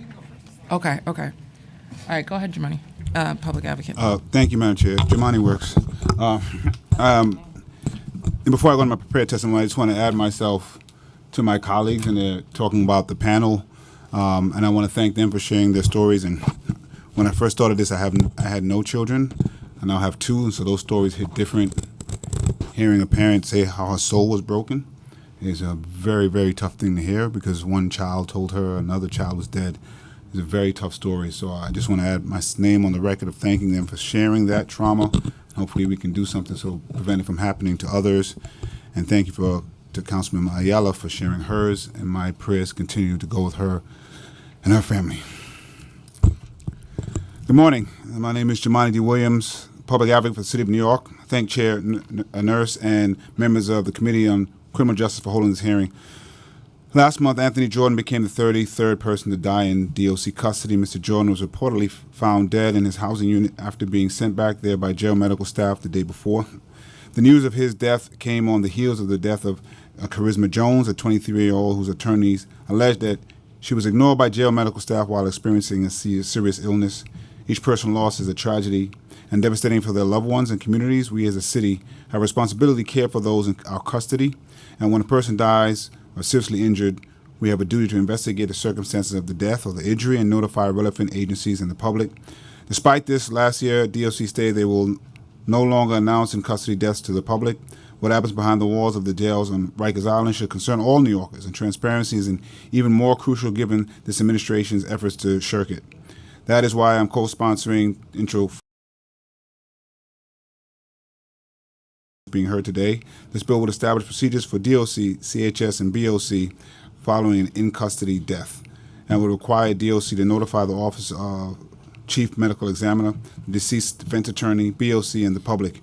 Okay. All right, go ahead, Jumani, public advocate. Thank you, Madam Chair. Jumani works. And before I go to my prepared testimony, I just want to add myself to my colleagues, and they're talking about the panel, and I want to thank them for sharing their stories. And when I first started this, I had no children. I now have two, and so those stories hit different. Hearing a parent say how her soul was broken is a very, very tough thing to hear, because one child told her another child was dead. It's a very tough story. So I just want to add my name on the record of thanking them for sharing that trauma. Hopefully we can do something so prevent it from happening to others. And thank you to Councilman Ayala for sharing hers, and my prayers continue to go with her and her family. Good morning. My name is Jumani D. Williams, public advocate for the City of New York. I thank Chair Nurse and members of the Committee on Criminal Justice for holding this hearing. Last month, Anthony Jordan became the 33rd person to die in DOC custody. Mr. Jordan was reportedly found dead in his housing unit after being sent back there by jail medical staff the day before. The news of his death came on the heels of the death of Charisma Jones, a 23-year-old whose attorneys alleged that she was ignored by jail medical staff while experiencing a serious illness. Each personal loss is a tragedy and devastating for their loved ones and communities. We as a city have a responsibility to care for those in our custody. And when a person dies or seriously injured, we have a duty to investigate the circumstances of the death or the injury and notify relevant agencies and the public. Despite this, last year, DOC stated they will no longer announce in custody deaths to the public. What happens behind the walls of the jails on Rikers Island should concern all New Yorkers, and transparency is even more crucial given this administration's efforts to shirk it. That is why I'm co-sponsoring intro being heard today. This bill would establish procedures for DOC, CHS, and BOC following an in-custody death, and would require DOC to notify the Office of Chief Medical Examiner, the deceased defense attorney, BOC, and the public.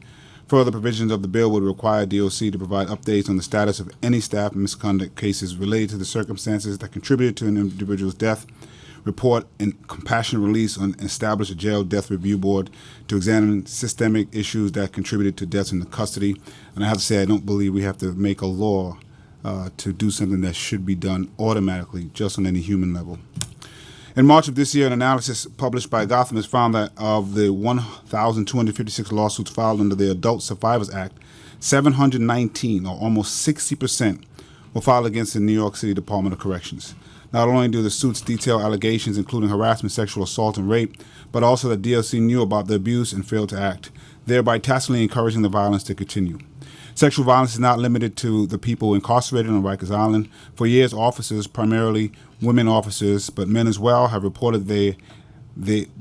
Further provisions of the bill would require DOC to provide updates on the status of any staff misconduct cases related to the circumstances that contributed to an individual's death, report and compassionate release, and establish a jail death review board to examine systemic issues that contributed to deaths in the custody. And I have to say, I don't believe we have to make a law to do something that should be done automatically, just on any human level. In March of this year, an analysis published by Gotham has found that of the 1,256 lawsuits filed under the Adult Survivors Act, 719, or almost 60%, were filed against the New York City Department of Corrections. Not only do the suits detail allegations including harassment, sexual assault, and rape, but also that DOC knew about the abuse and failed to act, thereby tacitly encouraging the violence to continue. Sexual violence is not limited to the people incarcerated on Rikers Island. For years, officers, primarily women officers, but men as well, have reported they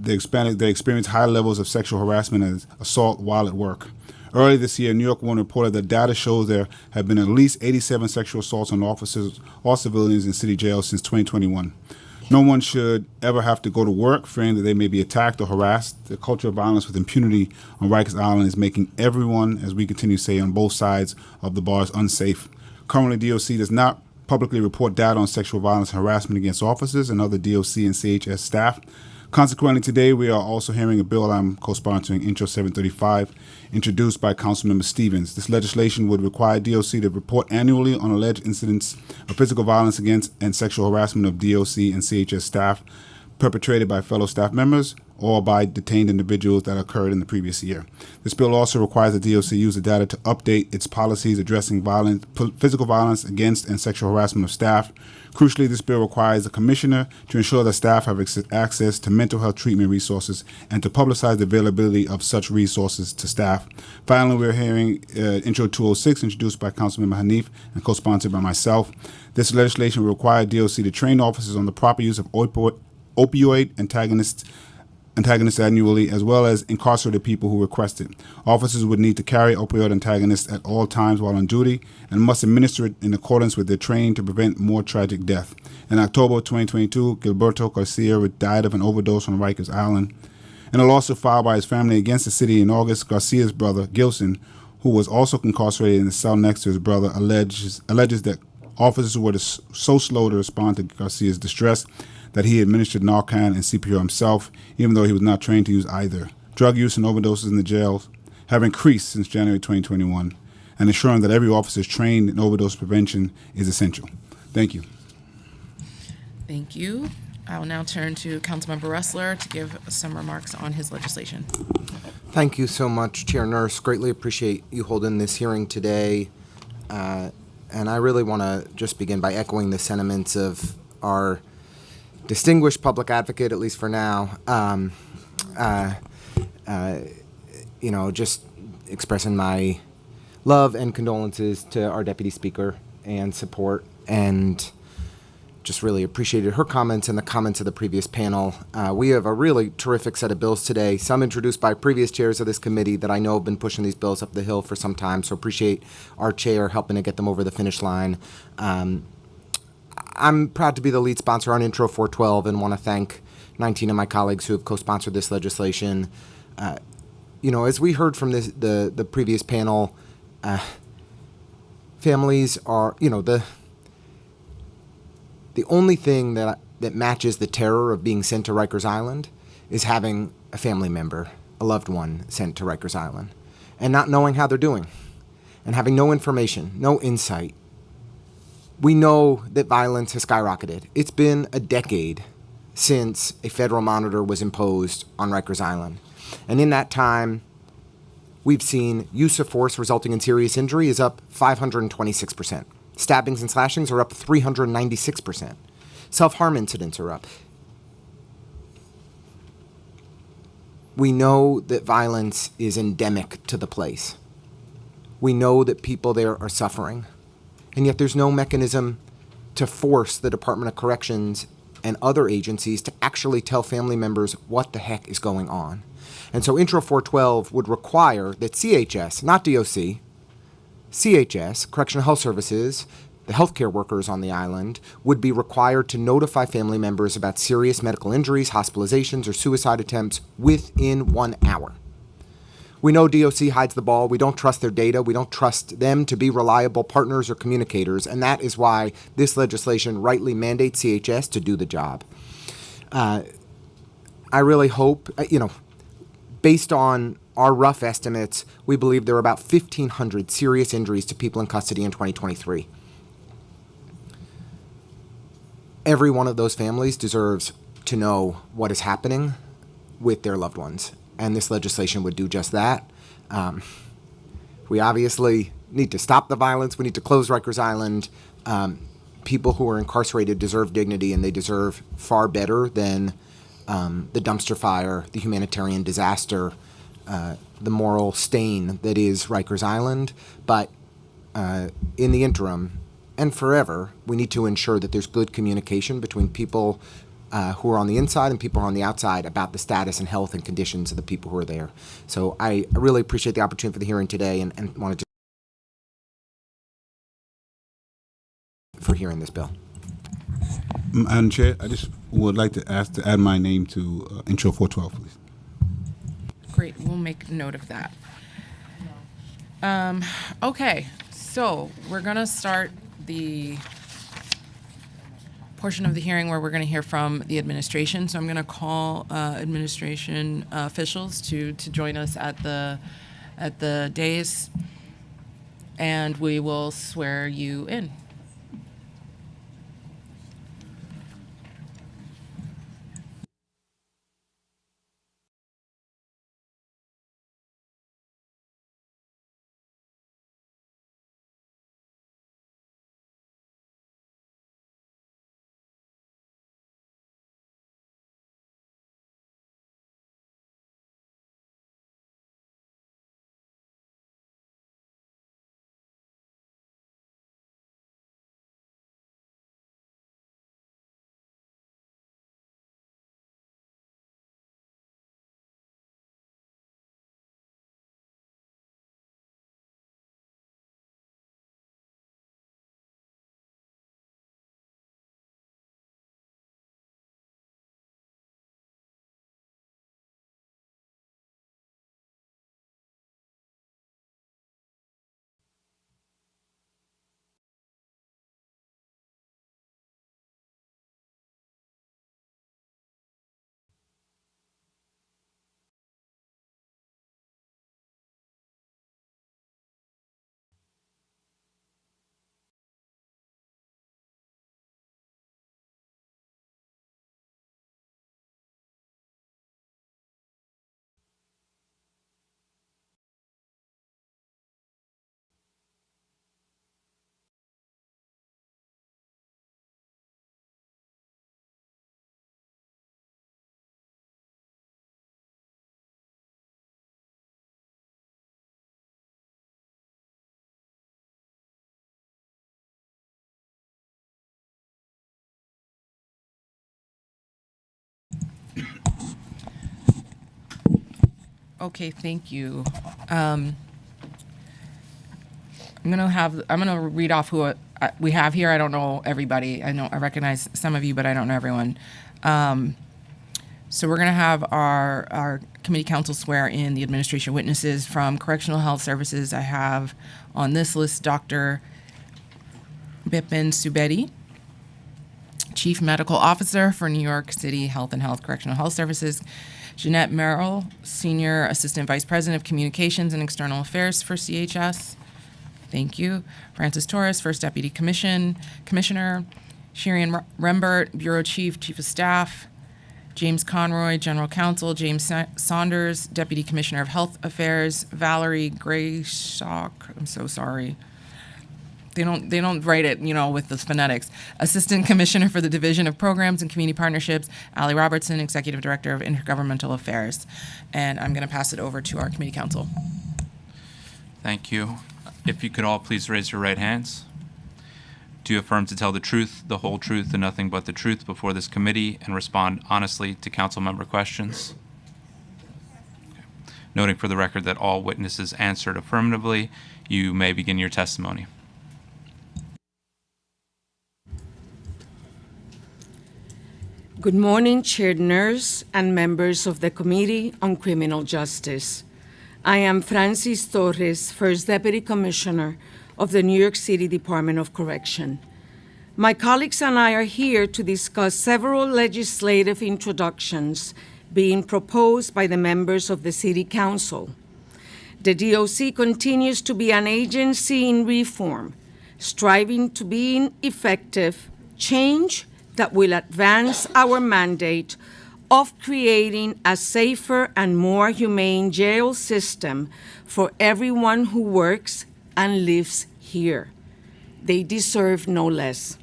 experience high levels of sexual harassment and assault while at work. Earlier this year, New York One reported that data shows there have been at least 87 sexual assaults on officers or civilians in city jails since 2021. No one should ever have to go to work fearing that they may be attacked or harassed. The culture of violence with impunity on Rikers Island is making everyone, as we continue to say, on both sides of the bars unsafe. Currently, DOC does not publicly report data on sexual violence and harassment against officers and other DOC and CHS staff. Consequently, today we are also hearing a bill I'm co-sponsoring, Intro 735, introduced by Councilmember Stevens. This legislation would require DOC to report annually on alleged incidents of physical violence against and sexual harassment of DOC and CHS staff perpetrated by fellow staff members or by detained individuals that occurred in the previous year. This bill also requires the DOC use the data to update its policies addressing physical violence against and sexual harassment of staff. Crucially, this bill requires the commissioner to ensure that staff have access to mental health treatment resources and to publicize the availability of such resources to staff. Finally, we're hearing Intro 206, introduced by Councilmember Hanif and co-sponsored by myself. This legislation will require DOC to train officers on the proper use of opioid antagonists annually, as well as incarcerated people who request it. Officers would need to carry opioid antagonists at all times while on duty and must administer it in accordance with their training to prevent more tragic death. In October 2022, Gilberto Garcia died of an overdose on Rikers Island. In a lawsuit filed by his family against the city in August, Garcia's brother, Gilson, who was also incarcerated in the cell next to his brother, alleges that officers were so slow to respond to Garcia's distress that he administered Narcan and CPR himself, even though he was not trained to use either. Drug use and overdoses in the jails have increased since January 2021, and ensuring that every officer is trained in overdose prevention is essential. Thank you. Thank you. I will now turn to Councilmember Ressler to give some remarks on his legislation. Thank you so much, Chair Nurse. Greatly appreciate you holding this hearing today. And I really want to just begin by echoing the sentiments of our distinguished public advocate, at least for now, just expressing my love and condolences to our Deputy Speaker and support, and just really appreciated her comments and the comments of the previous panel. We have a really terrific set of bills today, some introduced by previous chairs of this committee that I know have been pushing these bills up the hill for some time, so appreciate our chair helping to get them over the finish line. I'm proud to be the lead sponsor on Intro 412 and want to thank 19 of my colleagues who have co-sponsored this legislation. As we heard from the previous panel, families are, the only thing that matches the terror of being sent to Rikers Island is having a family member, a loved one, sent to Rikers Island, and not knowing how they're doing, and having no information, no insight. We know that violence has skyrocketed. It's been a decade since a federal monitor was imposed on Rikers Island. And in that time, we've seen use of force resulting in serious injury is up 526%. Stabbings and slashings are up 396%. Self-harm incidents are up. We know that violence is endemic to the place. We know that people there are suffering. And yet there's no mechanism to force the Department of Corrections and other agencies to actually tell family members what the heck is going on. And so Intro 412 would require that CHS, not DOC, CHS, Correctional Health Services, the healthcare workers on the island, would be required to notify family members about serious medical injuries, hospitalizations, or suicide attempts within 1 hour. We know DOC hides the ball. We don't trust their data. We don't trust them to be reliable partners or communicators, and that is why this legislation rightly mandates CHS to do the job. I really hope, based on our rough estimates, we believe there are about 1,500 serious injuries to people in custody in 2023. Every one of those families deserves to know what is happening with their loved ones, and this legislation would do just that. We obviously need to stop the violence. We need to close Rikers Island. People who are incarcerated deserve dignity, and they deserve far better than the dumpster fire, the humanitarian disaster, the moral stain that is Rikers Island. But in the interim and forever, we need to ensure that there's good communication between people who are on the inside and people who are on the outside about the status and health and conditions of the people who are there. So I really appreciate the opportunity for the hearing today, and wanted to for hearing this bill. Madam Chair, I just would like to ask to add my name to Intro 412, please. Great, we'll make note of that. Okay, so we're gonna start the portion of the hearing where we're gonna hear from the administration. So I'm gonna call administration officials to join us at the dais, and we will swear you in. Okay, thank you. I'm gonna read off who we have here. I don't know everybody. I recognize some of you, but I don't know everyone. So we're gonna have our committee counsel swear in the administration witnesses from Correctional Health Services. I have on this list Dr. Bipin Subedi, Chief Medical Officer for New York City Health and Health Correctional Health Services. Jeanette Merrill, Senior Assistant Vice President of Communications and External Affairs for CHS. Thank you. Francis Torres, First Deputy Commissioner. Shirian Rembert, Bureau Chief, Chief of Staff. James Conroy, General Counsel. James Saunders, Deputy Commissioner of Health Affairs. Valerie Grayshock, I'm so sorry. They don't write it, with the phonetics. Assistant Commissioner for the Division of Programs and Community Partnerships, Allie Robertson, Executive Director of Intergovernmental Affairs. And I'm going to pass it over to our committee counsel. Thank you. If you could all please raise your right hands. Do you affirm to tell the truth, the whole truth, and nothing but the truth before this committee and respond honestly to council member questions? Okay. Noting for the record that all witnesses answered affirmatively, you may begin your testimony. Good morning, Chair Nurse and members of the Committee on Criminal Justice. I am Francis Torres, First Deputy Commissioner of the New York City Department of Correction. My colleagues and I are here to discuss several legislative introductions being proposed by the members of the City Council. The DOC continues to be an agency in reform, striving to be an effective change that will advance our mandate of creating a safer and more humane jail system for everyone who works and lives here. They deserve no less.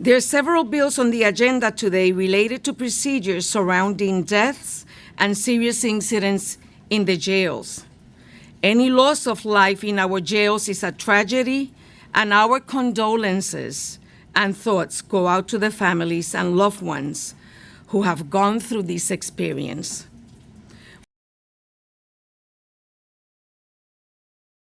There are several bills on the agenda today related to procedures surrounding deaths and serious incidents in the jails. Any loss of life in our jails is a tragedy, and our condolences and thoughts go out to the families and loved ones who have gone through this experience.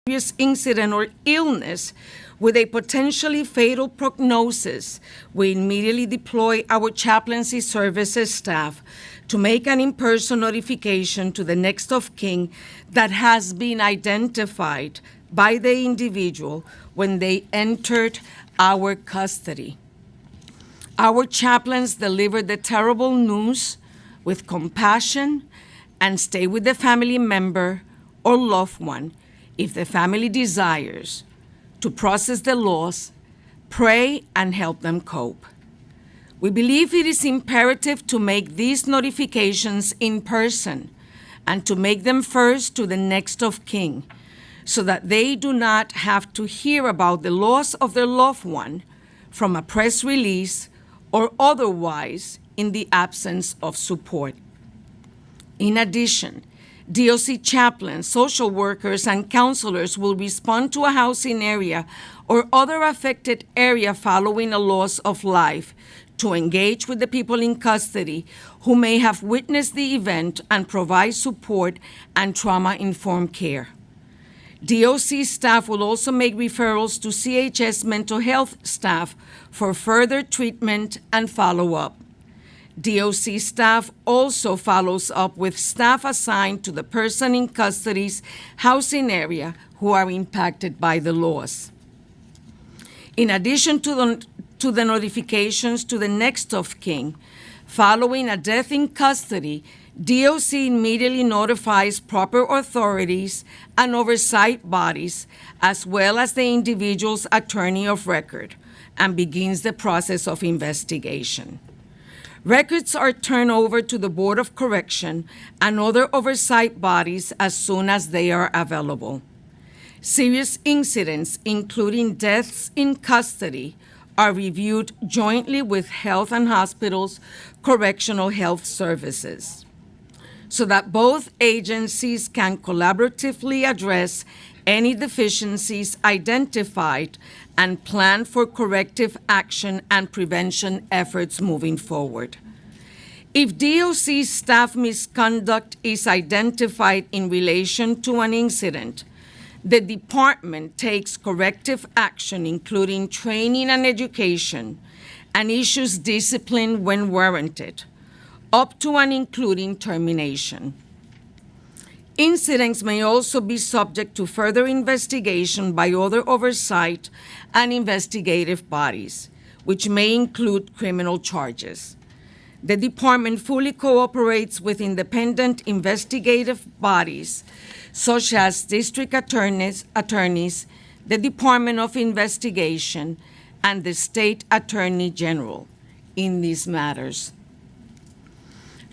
Serious incident or illness with a potentially fatal prognosis, we immediately deploy our chaplaincy services staff to make an in-person notification to the next of kin that has been identified by the individual when they entered our custody. Our chaplains deliver the terrible news with compassion and stay with the family member or loved one if the family desires to process the loss, pray, and help them cope. We believe it is imperative to make these notifications in person and to make them first to the next of kin, so that they do not have to hear about the loss of their loved one from a press release or otherwise in the absence of support. In addition, DOC chaplains, social workers, and counselors will respond to a housing area or other affected area following a loss of life to engage with the people in custody who may have witnessed the event and provide support and trauma-informed care. DOC staff will also make referrals to CHS mental health staff for further treatment and follow-up. DOC staff also follows up with staff assigned to the person in custody's housing area who are impacted by the loss. In addition to the notifications to the next of kin, following a death in custody, DOC immediately notifies proper authorities and oversight bodies, as well as the individual's attorney of record, and begins the process of investigation. Records are turned over to the Board of Correction and other oversight bodies as soon as they are available. Serious incidents, including deaths in custody, are reviewed jointly with Health and Hospitals Correctional Health Services, so that both agencies can collaboratively address any deficiencies identified and plan for corrective action and prevention efforts moving forward. If DOC staff misconduct is identified in relation to an incident, the department takes corrective action, including training and education, and issues discipline when warranted, up to and including termination. Incidents may also be subject to further investigation by other oversight and investigative bodies, which may include criminal charges. The department fully cooperates with independent investigative bodies, such as district attorneys, the Department of Investigation, and the State Attorney General in these matters.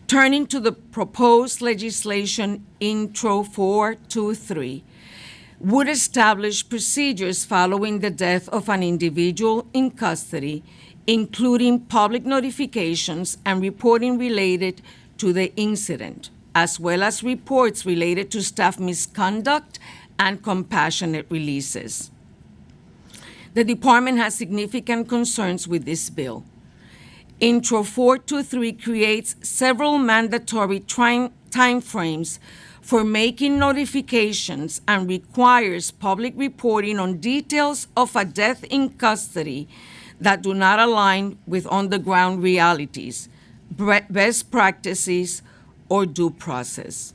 Turning to the proposed legislation, Intro 423 would establish procedures following the death of an individual in custody, including public notifications and reporting related to the incident, as well as reports related to staff misconduct and compassionate releases. The department has significant concerns with this bill. Intro 423 creates several mandatory timeframes for making notifications and requires public reporting on details of a death in custody that do not align with on-the-ground realities, best practices, or due process.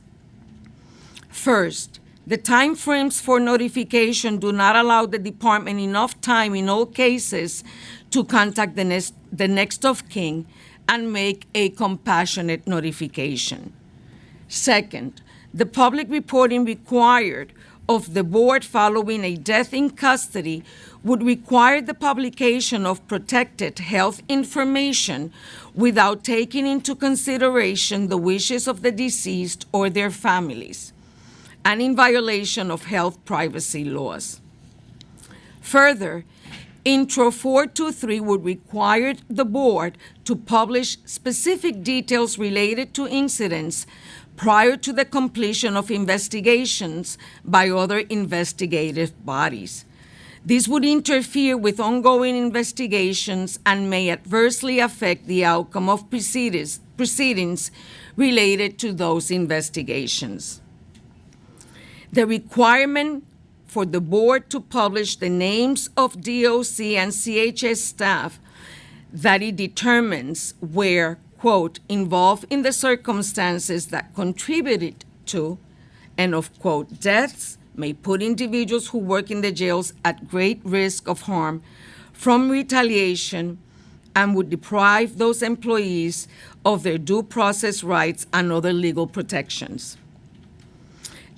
First, the timeframes for notification do not allow the department enough time in all cases to contact the next of kin and make a compassionate notification. Second, the public reporting required of the board following a death in custody would require the publication of protected health information without taking into consideration the wishes of the deceased or their families, and in violation of health privacy laws. Further, Intro 423 would require the board to publish specific details related to incidents prior to the completion of investigations by other investigative bodies. This would interfere with ongoing investigations and may adversely affect the outcome of proceedings related to those investigations. The requirement for the board to publish the names of DOC and CHS staff that it determines were, quote, involved in the circumstances that contributed to, end of quote, deaths may put individuals who work in the jails at great risk of harm from retaliation and would deprive those employees of their due process rights and other legal protections.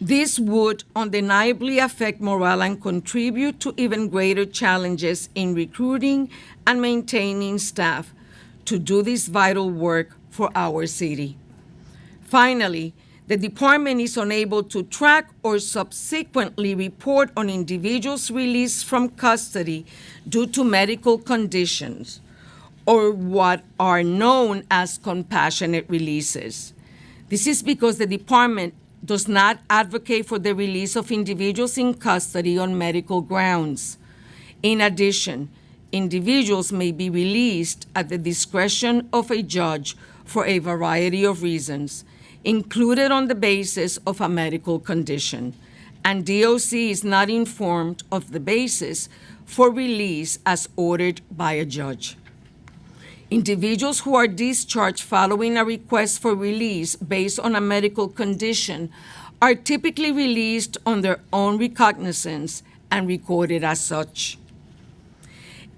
This would undeniably affect morale and contribute to even greater challenges in recruiting and maintaining staff to do this vital work for our city. Finally, the department is unable to track or subsequently report on individuals released from custody due to medical conditions or what are known as compassionate releases. This is because the department does not advocate for the release of individuals in custody on medical grounds. In addition, individuals may be released at the discretion of a judge for a variety of reasons, included on the basis of a medical condition, and DOC is not informed of the basis for release as ordered by a judge. Individuals who are discharged following a request for release based on a medical condition are typically released on their own recognizance and recorded as such.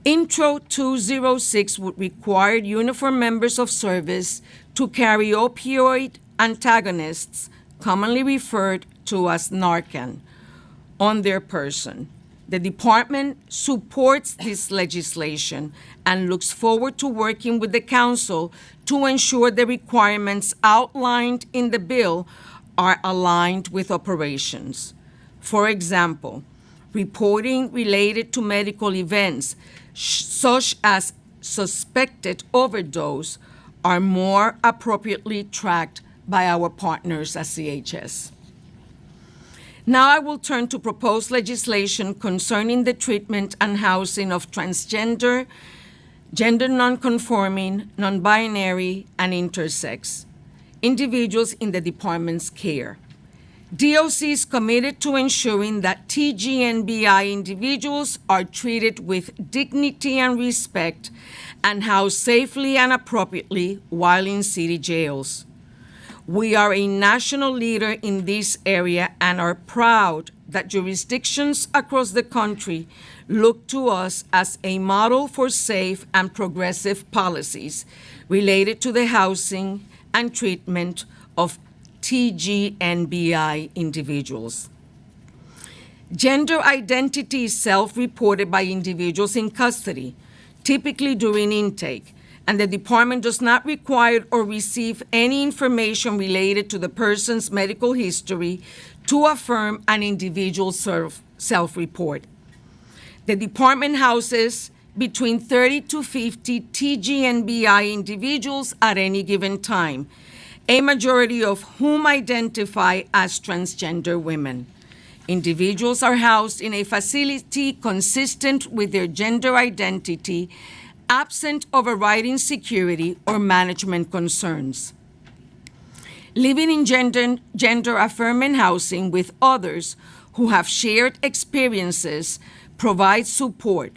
Intro 206 would require uniformed members of service to carry opioid antagonists, commonly referred to as Narcan, on their person. The department supports this legislation and looks forward to working with the council to ensure the requirements outlined in the bill are aligned with operations. For example, reporting related to medical events such as suspected overdose are more appropriately tracked by our partners at CHS. Now I will turn to proposed legislation concerning the treatment and housing of transgender, gender nonconforming, non-binary, and intersex individuals in the department's care. DOC is committed to ensuring that TGNBI individuals are treated with dignity and respect and housed safely and appropriately while in city jails. We are a national leader in this area and are proud that jurisdictions across the country look to us as a model for safe and progressive policies related to the housing and treatment of TGNBI individuals. Gender identity is self-reported by individuals in custody, typically during intake, and the department does not require or receive any information related to the person's medical history to affirm an individual self-report. The department houses between 30 to 50 TGNBI individuals at any given time, a majority of whom identify as transgender women. Individuals are housed in a facility consistent with their gender identity, absent overriding security or management concerns. Living in gender-affirming housing with others who have shared experiences provides support,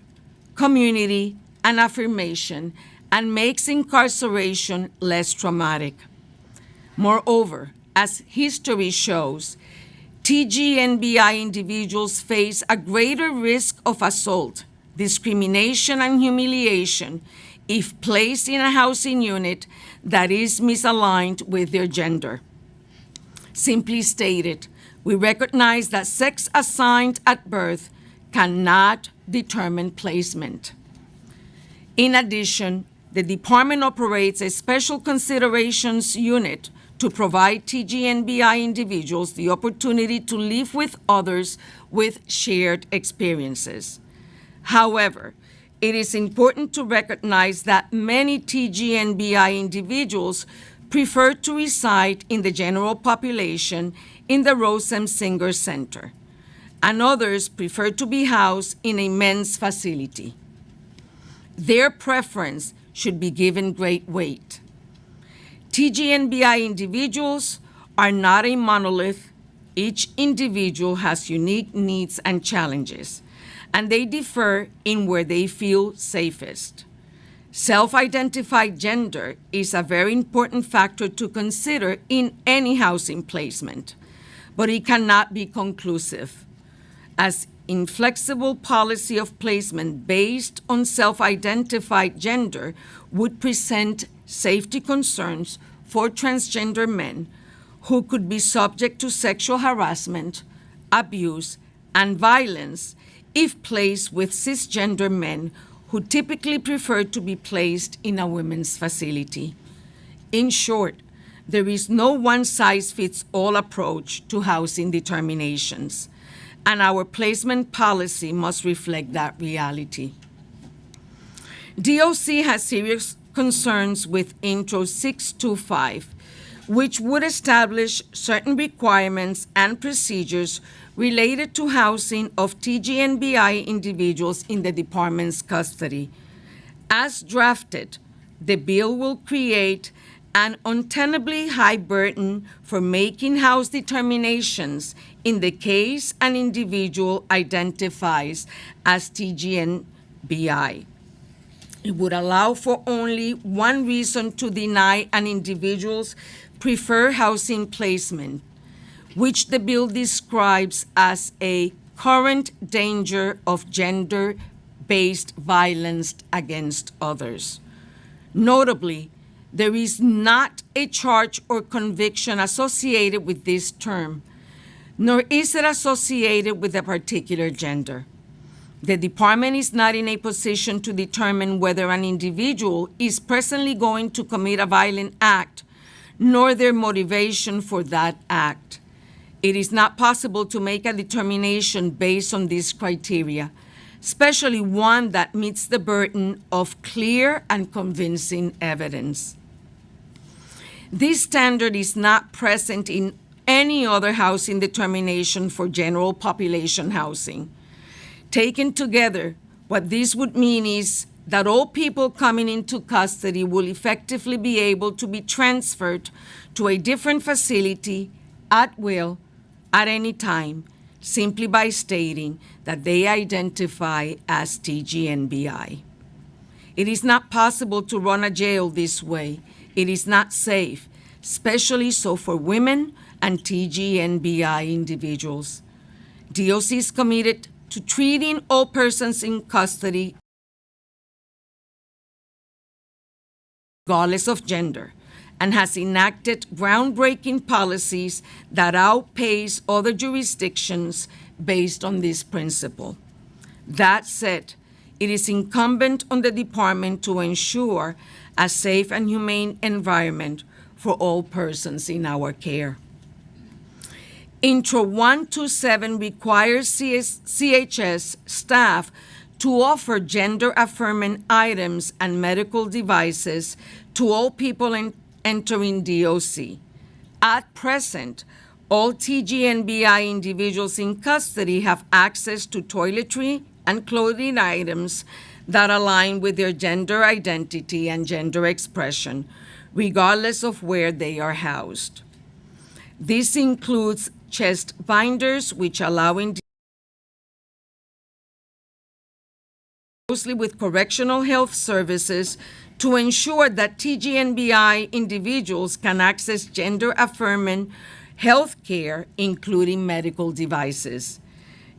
community, and affirmation, and makes incarceration less traumatic. Moreover, as history shows, TGNBI individuals face a greater risk of assault, discrimination, and humiliation if placed in a housing unit that is misaligned with their gender. Simply stated, we recognize that sex assigned at birth cannot determine placement. In addition, the department operates a special considerations unit to provide TGNBI individuals the opportunity to live with others with shared experiences. However, it is important to recognize that many TGNBI individuals prefer to reside in the general population in the Rose M. Singer Center, and others prefer to be housed in a men's facility. Their preference should be given great weight. TGNBI individuals are not a monolith. Each individual has unique needs and challenges, and they differ in where they feel safest. Self-identified gender is a very important factor to consider in any housing placement, but it cannot be conclusive, as inflexible policy of placement based on self-identified gender would present safety concerns for transgender men who could be subject to sexual harassment, abuse, and violence if placed with cisgender men who typically prefer to be placed in a women's facility. In short, there is no one-size-fits-all approach to housing determinations, and our placement policy must reflect that reality. DOC has serious concerns with Intro 625, which would establish certain requirements and procedures related to housing of TGNBI individuals in the department's custody. As drafted, the bill will create an untenably high burden for making house determinations in the case an individual identifies as TGNBI. It would allow for only one reason to deny an individual's preferred housing placement, which the bill describes as a current danger of gender-based violence against others. Notably, there is not a charge or conviction associated with this term, nor is it associated with a particular gender. The department is not in a position to determine whether an individual is presently going to commit a violent act, nor their motivation for that act. It is not possible to make a determination based on these criteria, especially one that meets the burden of clear and convincing evidence. This standard is not present in any other housing determination for general population housing. Taken together, what this would mean is that all people coming into custody will effectively be able to be transferred to a different facility at will at any time, simply by stating that they identify as TGNBI. It is not possible to run a jail this way. It is not safe, especially so for women and TGNBI individuals. DOC is committed to treating all persons in custody regardless of gender, and has enacted groundbreaking policies that outpace other jurisdictions based on this principle. That said, it is incumbent on the department to ensure a safe and humane environment for all persons in our care. Intro 127 requires CHS staff to offer gender-affirming items and medical devices to all people entering DOC. At present, all TGNBI individuals in custody have access to toiletry and clothing items that align with their gender identity and gender expression, regardless of where they are housed. This includes chest binders, which allow closely with correctional health services to ensure that TGNBI individuals can access gender-affirming health care, including medical devices.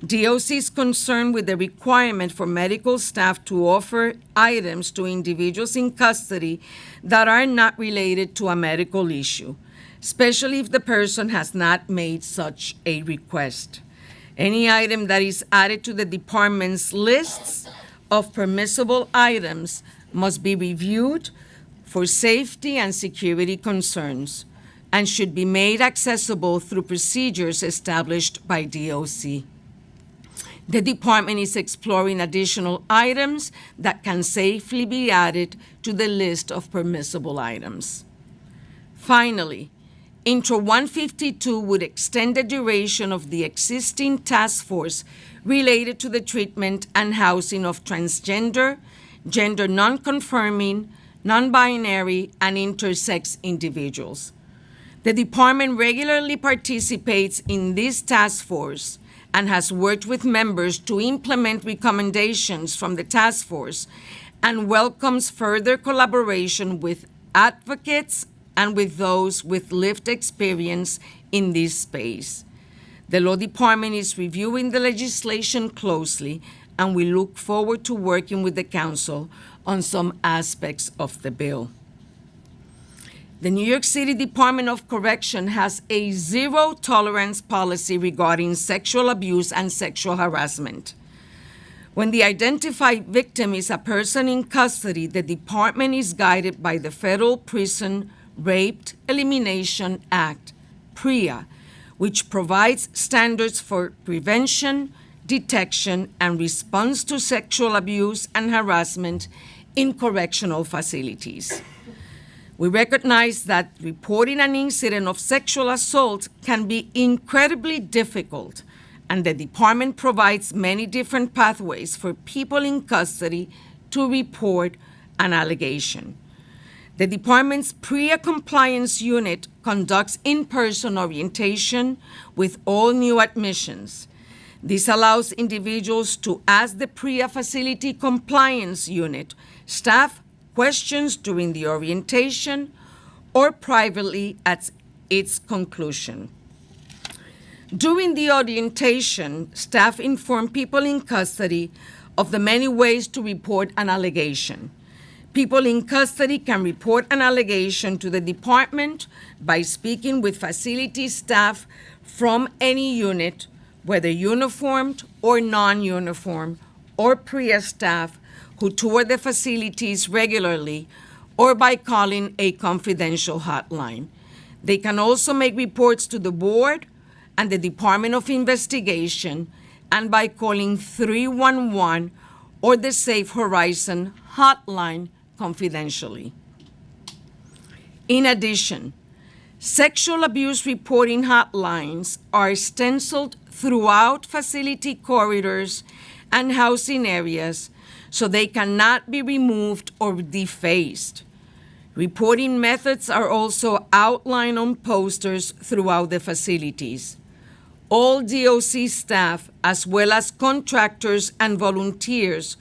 DOC is concerned with the requirement for medical staff to offer items to individuals in custody that are not related to a medical issue, especially if the person has not made such a request. Any item that is added to the department's lists of permissible items must be reviewed for safety and security concerns and should be made accessible through procedures established by DOC. The department is exploring additional items that can safely be added to the list of permissible items. Finally, Intro 152 would extend the duration of the existing task force related to the treatment and housing of transgender, gender non-conforming, non-binary, and intersex individuals. The department regularly participates in this task force and has worked with members to implement recommendations from the task force and welcomes further collaboration with advocates and with those with lived experience in this space. The Law Department is reviewing the legislation closely, and we look forward to working with the Council on some aspects of the bill. The New York City Department of Correction has a zero-tolerance policy regarding sexual abuse and sexual harassment. When the identified victim is a person in custody, the department is guided by the Federal Prison Rape Elimination Act, PREA, which provides standards for prevention, detection, and response to sexual abuse and harassment in correctional facilities. We recognize that reporting an incident of sexual assault can be incredibly difficult, and the department provides many different pathways for people in custody to report an allegation. The department's PREA compliance unit conducts in-person orientation with all new admissions. This allows individuals to ask the PREA facility compliance unit staff questions during the orientation or privately at its conclusion. During the orientation, staff inform people in custody of the many ways to report an allegation. People in custody can report an allegation to the department by speaking with facility staff from any unit, whether uniformed or non-uniformed, or PREA staff who tour the facilities regularly, or by calling a confidential hotline. They can also make reports to the board and the Department of Investigation, and by calling 311 or the Safe Horizon hotline confidentially. In addition, sexual abuse reporting hotlines are stenciled throughout facility corridors and housing areas so they cannot be removed or defaced. Reporting methods are also outlined on posters throughout the facilities. All DOC staff, as well as contractors and volunteers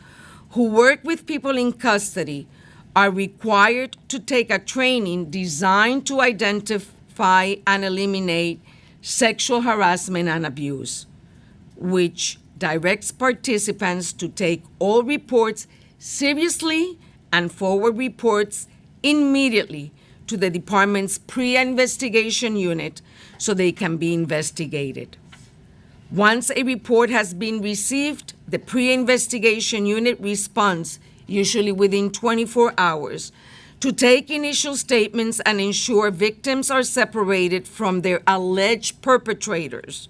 who work with people in custody, are required to take a training designed to identify and eliminate sexual harassment and abuse, which directs participants to take all reports seriously and forward reports immediately to the department's pre-investigation unit so they can be investigated. Once a report has been received, the pre-investigation unit responds, usually within 24 hours, to take initial statements and ensure victims are separated from their alleged perpetrators,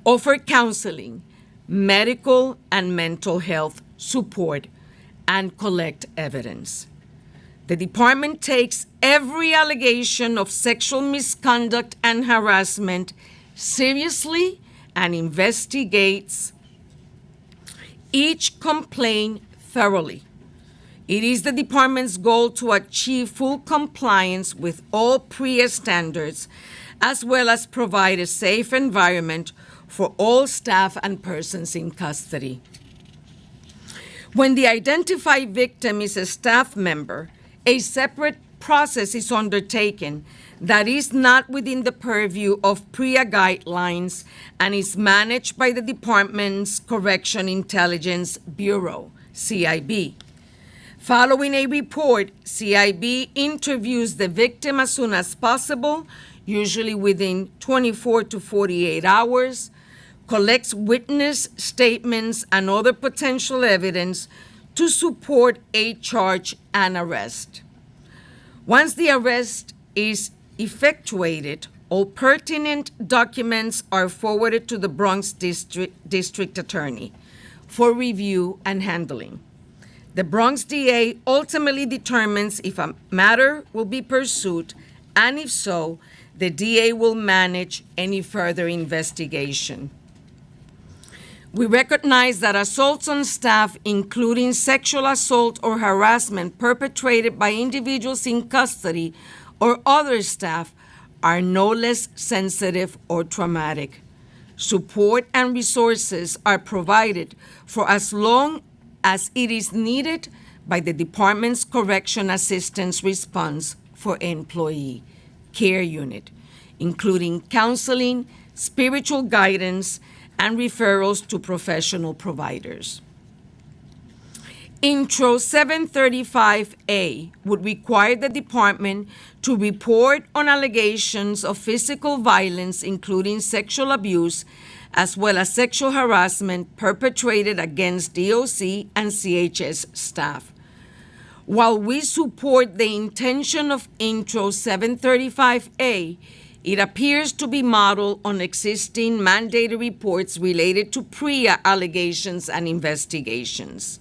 offer counseling, medical and mental health support, and collect evidence. The department takes every allegation of sexual misconduct and harassment seriously and investigates each complaint thoroughly. It is the department's goal to achieve full compliance with all PREA standards as well as provide a safe environment for all staff and persons in custody. When the identified victim is a staff member, a separate process is undertaken that is not within the purview of PREA guidelines and is managed by the Department's Correction Intelligence Bureau, CIB. Following a report, CIB interviews the victim as soon as possible, usually within 24 to 48 hours, collects witness statements and other potential evidence to support a charge and arrest. Once the arrest is effectuated, all pertinent documents are forwarded to the Bronx District Attorney for review and handling. The Bronx DA ultimately determines if a matter will be pursued, and if so, the DA will manage any further investigation. We recognize that assaults on staff, including sexual assault or harassment perpetrated by individuals in custody or other staff, are no less sensitive or traumatic. Support and resources are provided for as long as it is needed by the Department's Correction Assistance Response for Employee Care Unit, including counseling, spiritual guidance, and referrals to professional providers. Intro 735A would require the department to report on allegations of physical violence, including sexual abuse, as well as sexual harassment perpetrated against DOC and CHS staff. While we support the intention of Intro 735A, it appears to be modeled on existing mandated reports related to PREA allegations and investigations.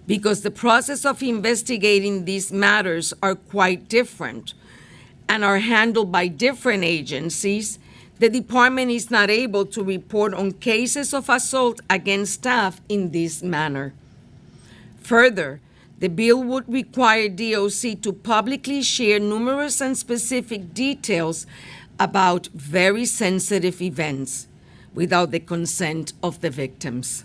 Because the process of investigating these matters are quite different and are handled by different agencies, the department is not able to report on cases of assault against staff in this manner. Further, the bill would require DOC to publicly share numerous and specific details about very sensitive events without the consent of the victims.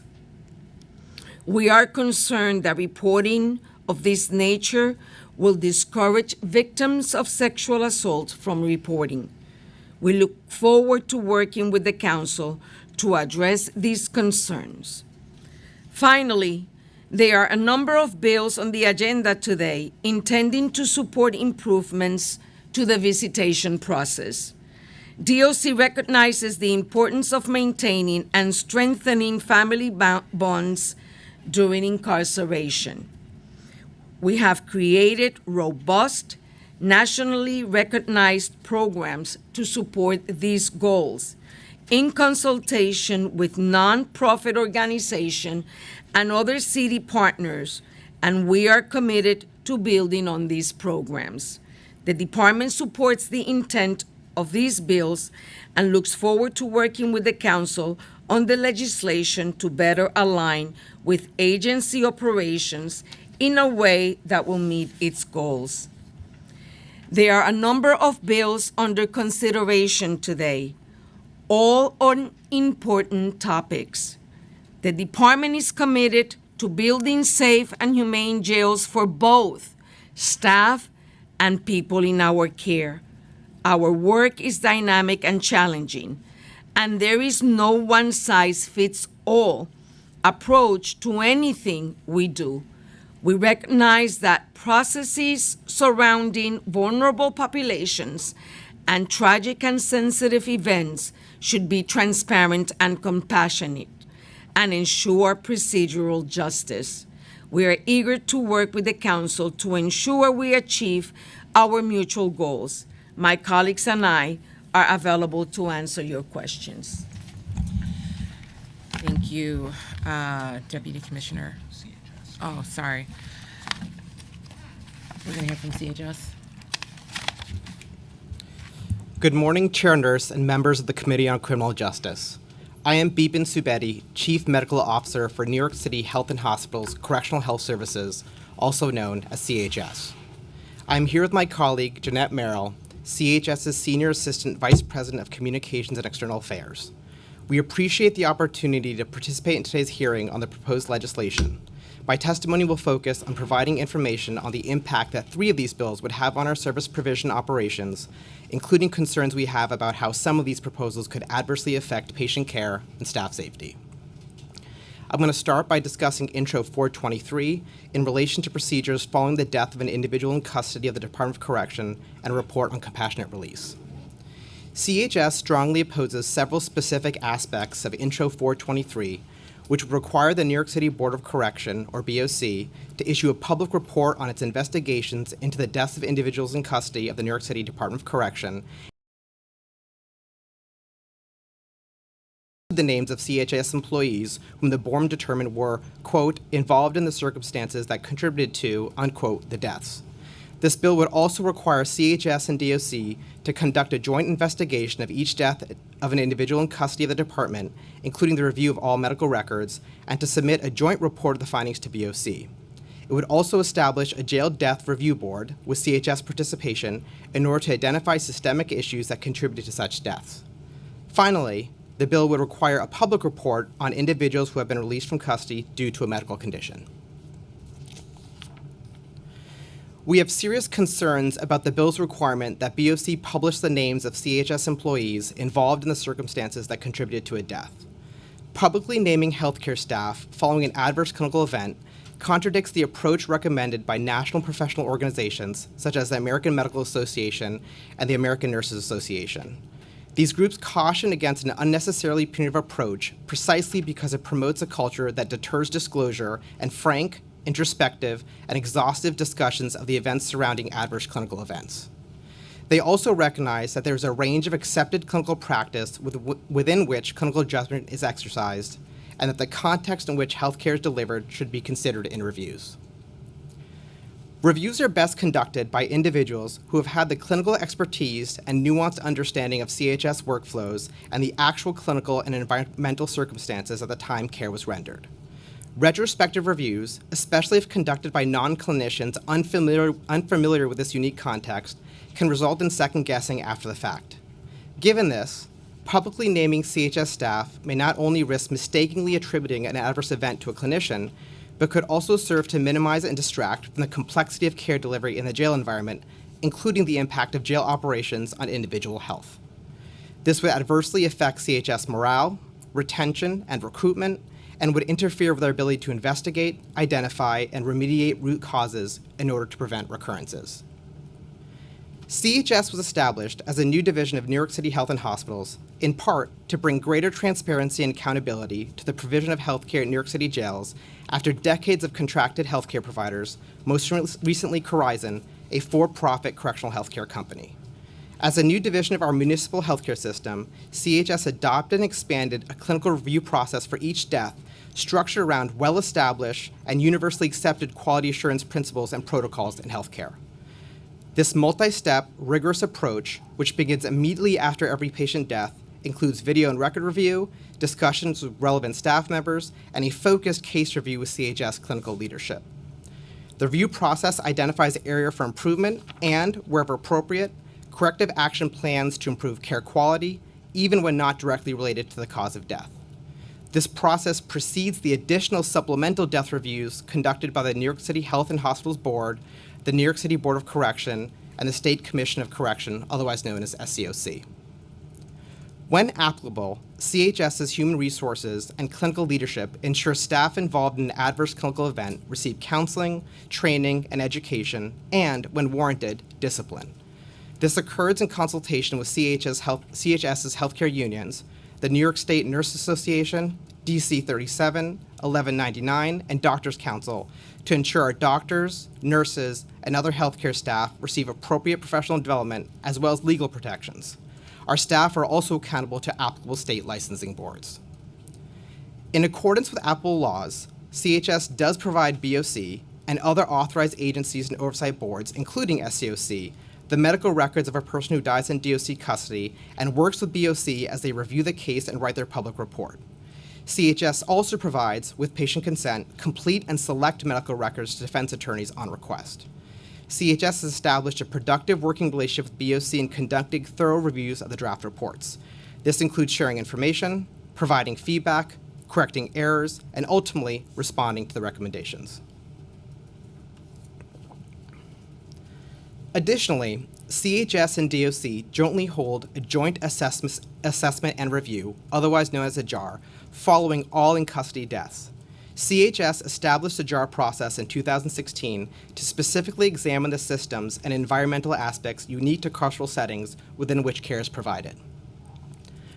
We are concerned that reporting of this nature will discourage victims of sexual assault from reporting. We look forward to working with the Council to address these concerns. Finally, there are a number of bills on the agenda today intending to support improvements to the visitation process. DOC recognizes the importance of maintaining and strengthening family bonds during incarceration. We have created robust, nationally recognized programs to support these goals in consultation with nonprofit organizations and other city partners, and we are committed to building on these programs. The department supports the intent of these bills and looks forward to working with the Council on the legislation to better align with agency operations in a way that will meet its goals. There are a number of bills under consideration today, all on important topics. The department is committed to building safe and humane jails for both staff and people in our care. Our work is dynamic and challenging, and there is no one-size-fits-all approach to anything we do. We recognize that processes surrounding vulnerable populations and tragic and sensitive events should be transparent and compassionate and ensure procedural justice. We are eager to work with the Council to ensure we achieve our mutual goals. My colleagues and I are available to answer your questions. Thank you, Deputy Commissioner. Oh, sorry. We're going to hear from CHS. Good morning, Chair Nurse and members of the Committee on Criminal Justice. I am Bipin Subedi, Chief Medical Officer for New York City Health and Hospitals Correctional Health Services, also known as CHS. I am here with my colleague, Jeanette Merrill, CHS's Senior Assistant Vice President of Communications and External Affairs. We appreciate the opportunity to participate in today's hearing on the proposed legislation. My testimony will focus on providing information on the impact that 3 of these bills would have on our service provision operations, including concerns we have about how some of these proposals could adversely affect patient care and staff safety. I'm going to start by discussing Intro 423 in relation to procedures following the death of an individual in custody of the Department of Correction and a report on compassionate release. CHS strongly opposes several specific aspects of Intro 423, which would require the New York City Board of Correction, or BOC, to issue a public report on its investigations into the deaths of individuals in custody of the New York City Department of Correction, the names of CHS employees whom the board determined were, quote, involved in the circumstances that contributed to, unquote, the deaths. This bill would also require CHS and DOC to conduct a joint investigation of each death of an individual in custody of the department, including the review of all medical records, and to submit a joint report of the findings to BOC. It would also establish a jail death review board with CHS participation in order to identify systemic issues that contributed to such deaths. Finally, the bill would require a public report on individuals who have been released from custody due to a medical condition. We have serious concerns about the bill's requirement that BOC publish the names of CHS employees involved in the circumstances that contributed to a death. Publicly naming healthcare staff following an adverse clinical event contradicts the approach recommended by national professional organizations such as the American Medical Association and the American Nurses Association. These groups caution against an unnecessarily punitive approach precisely because it promotes a culture that deters disclosure and frank, introspective, and exhaustive discussions of the events surrounding adverse clinical events. They also recognize that there is a range of accepted clinical practice within which clinical judgment is exercised, and that the context in which healthcare is delivered should be considered in reviews. Reviews are best conducted by individuals who have had the clinical expertise and nuanced understanding of CHS workflows and the actual clinical and environmental circumstances at the time care was rendered. Retrospective reviews, especially if conducted by non-clinicians unfamiliar with this unique context, can result in second-guessing after the fact. Given this, publicly naming CHS staff may not only risk mistakenly attributing an adverse event to a clinician, but could also serve to minimize and distract from the complexity of care delivery in the jail environment, including the impact of jail operations on individual health. This would adversely affect CHS morale, retention, and recruitment, and would interfere with our ability to investigate, identify, and remediate root causes in order to prevent recurrences. CHS was established as a new division of New York City Health and Hospitals, in part to bring greater transparency and accountability to the provision of healthcare in New York City jails after decades of contracted healthcare providers, most recently Corizon, a for-profit correctional healthcare company. As a new division of our municipal healthcare system, CHS adopted and expanded a clinical review process for each death structured around well-established and universally accepted quality assurance principles and protocols in healthcare. This multi-step, rigorous approach, which begins immediately after every patient death, includes video and record review, discussions with relevant staff members, and a focused case review with CHS clinical leadership. The review process identifies area for improvement and, wherever appropriate, corrective action plans to improve care quality, even when not directly related to the cause of death. This process precedes the additional supplemental death reviews conducted by the New York City Health and Hospitals Board, the New York City Board of Correction, and the State Commission of Correction, otherwise known as SCOC. When applicable, CHS's human resources and clinical leadership ensure staff involved in an adverse clinical event receive counseling, training, and education, and, when warranted, discipline. This occurs in consultation with CHS's healthcare unions, the New York State Nurses Association, DC 37, 1199, and Doctors Council, to ensure our doctors, nurses, and other healthcare staff receive appropriate professional development as well as legal protections. Our staff are also accountable to applicable state licensing boards. In accordance with applicable laws, CHS does provide BOC and other authorized agencies and oversight boards, including SCOC, the medical records of a person who dies in DOC custody and works with BOC as they review the case and write their public report. CHS also provides, with patient consent, complete and select medical records to defense attorneys on request. CHS has established a productive working relationship with BOC in conducting thorough reviews of the draft reports. This includes sharing information, providing feedback, correcting errors, and ultimately responding to the recommendations. Additionally, CHS and DOC jointly hold a joint assessment and review, otherwise known as a JAR, following all in-custody deaths. CHS established the JAR process in 2016 to specifically examine the systems and environmental aspects unique to carceral settings within which care is provided.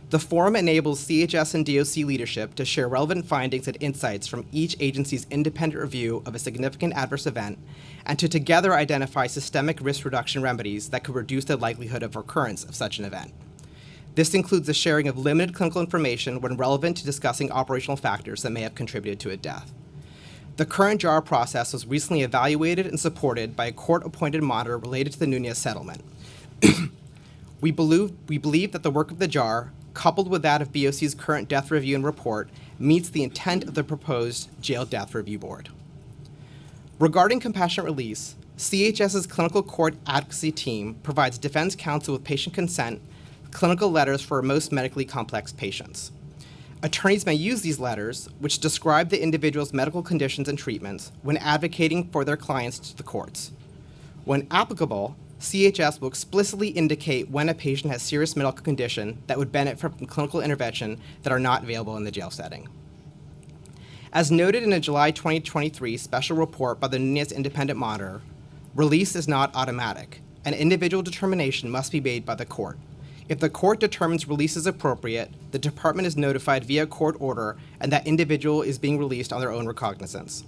The forum enables CHS and DOC leadership to share relevant findings and insights from each agency's independent review of a significant adverse event, and to together identify systemic risk reduction remedies that could reduce the likelihood of recurrence of such an event. This includes the sharing of limited clinical information when relevant to discussing operational factors that may have contributed to a death. The current JAR process was recently evaluated and supported by a court-appointed monitor related to the Nunez settlement. We believe that the work of the JAR, coupled with that of BOC's current death review and report, meets the intent of the proposed Jail Death Review Board. Regarding compassionate release, CHS's clinical court advocacy team provides defense counsel with patient consent, clinical letters for most medically complex patients. Attorneys may use these letters, which describe the individual's medical conditions and treatments, when advocating for their clients to the courts. When applicable, CHS will explicitly indicate when a patient has serious medical condition that would benefit from clinical intervention that are not available in the jail setting. As noted in a July 2023 special report by the Nunez Independent Monitor, release is not automatic. An individual determination must be made by the court. If the court determines release is appropriate, the department is notified via court order and that individual is being released on their own recognizance.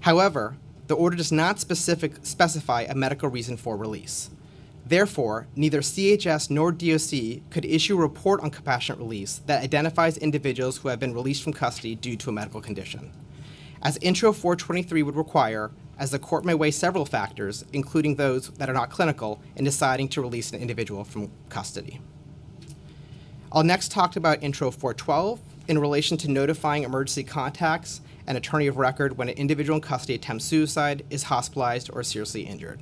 However, the order does not specify a medical reason for release. Therefore, neither CHS nor DOC could issue a report on compassionate release that identifies individuals who have been released from custody due to a medical condition. As Intro 423 would require, as the court may weigh several factors, including those that are not clinical, in deciding to release an individual from custody. I'll next talk about Intro 412 in relation to notifying emergency contacts and attorney of record when an individual in custody attempts suicide, is hospitalized, or seriously injured.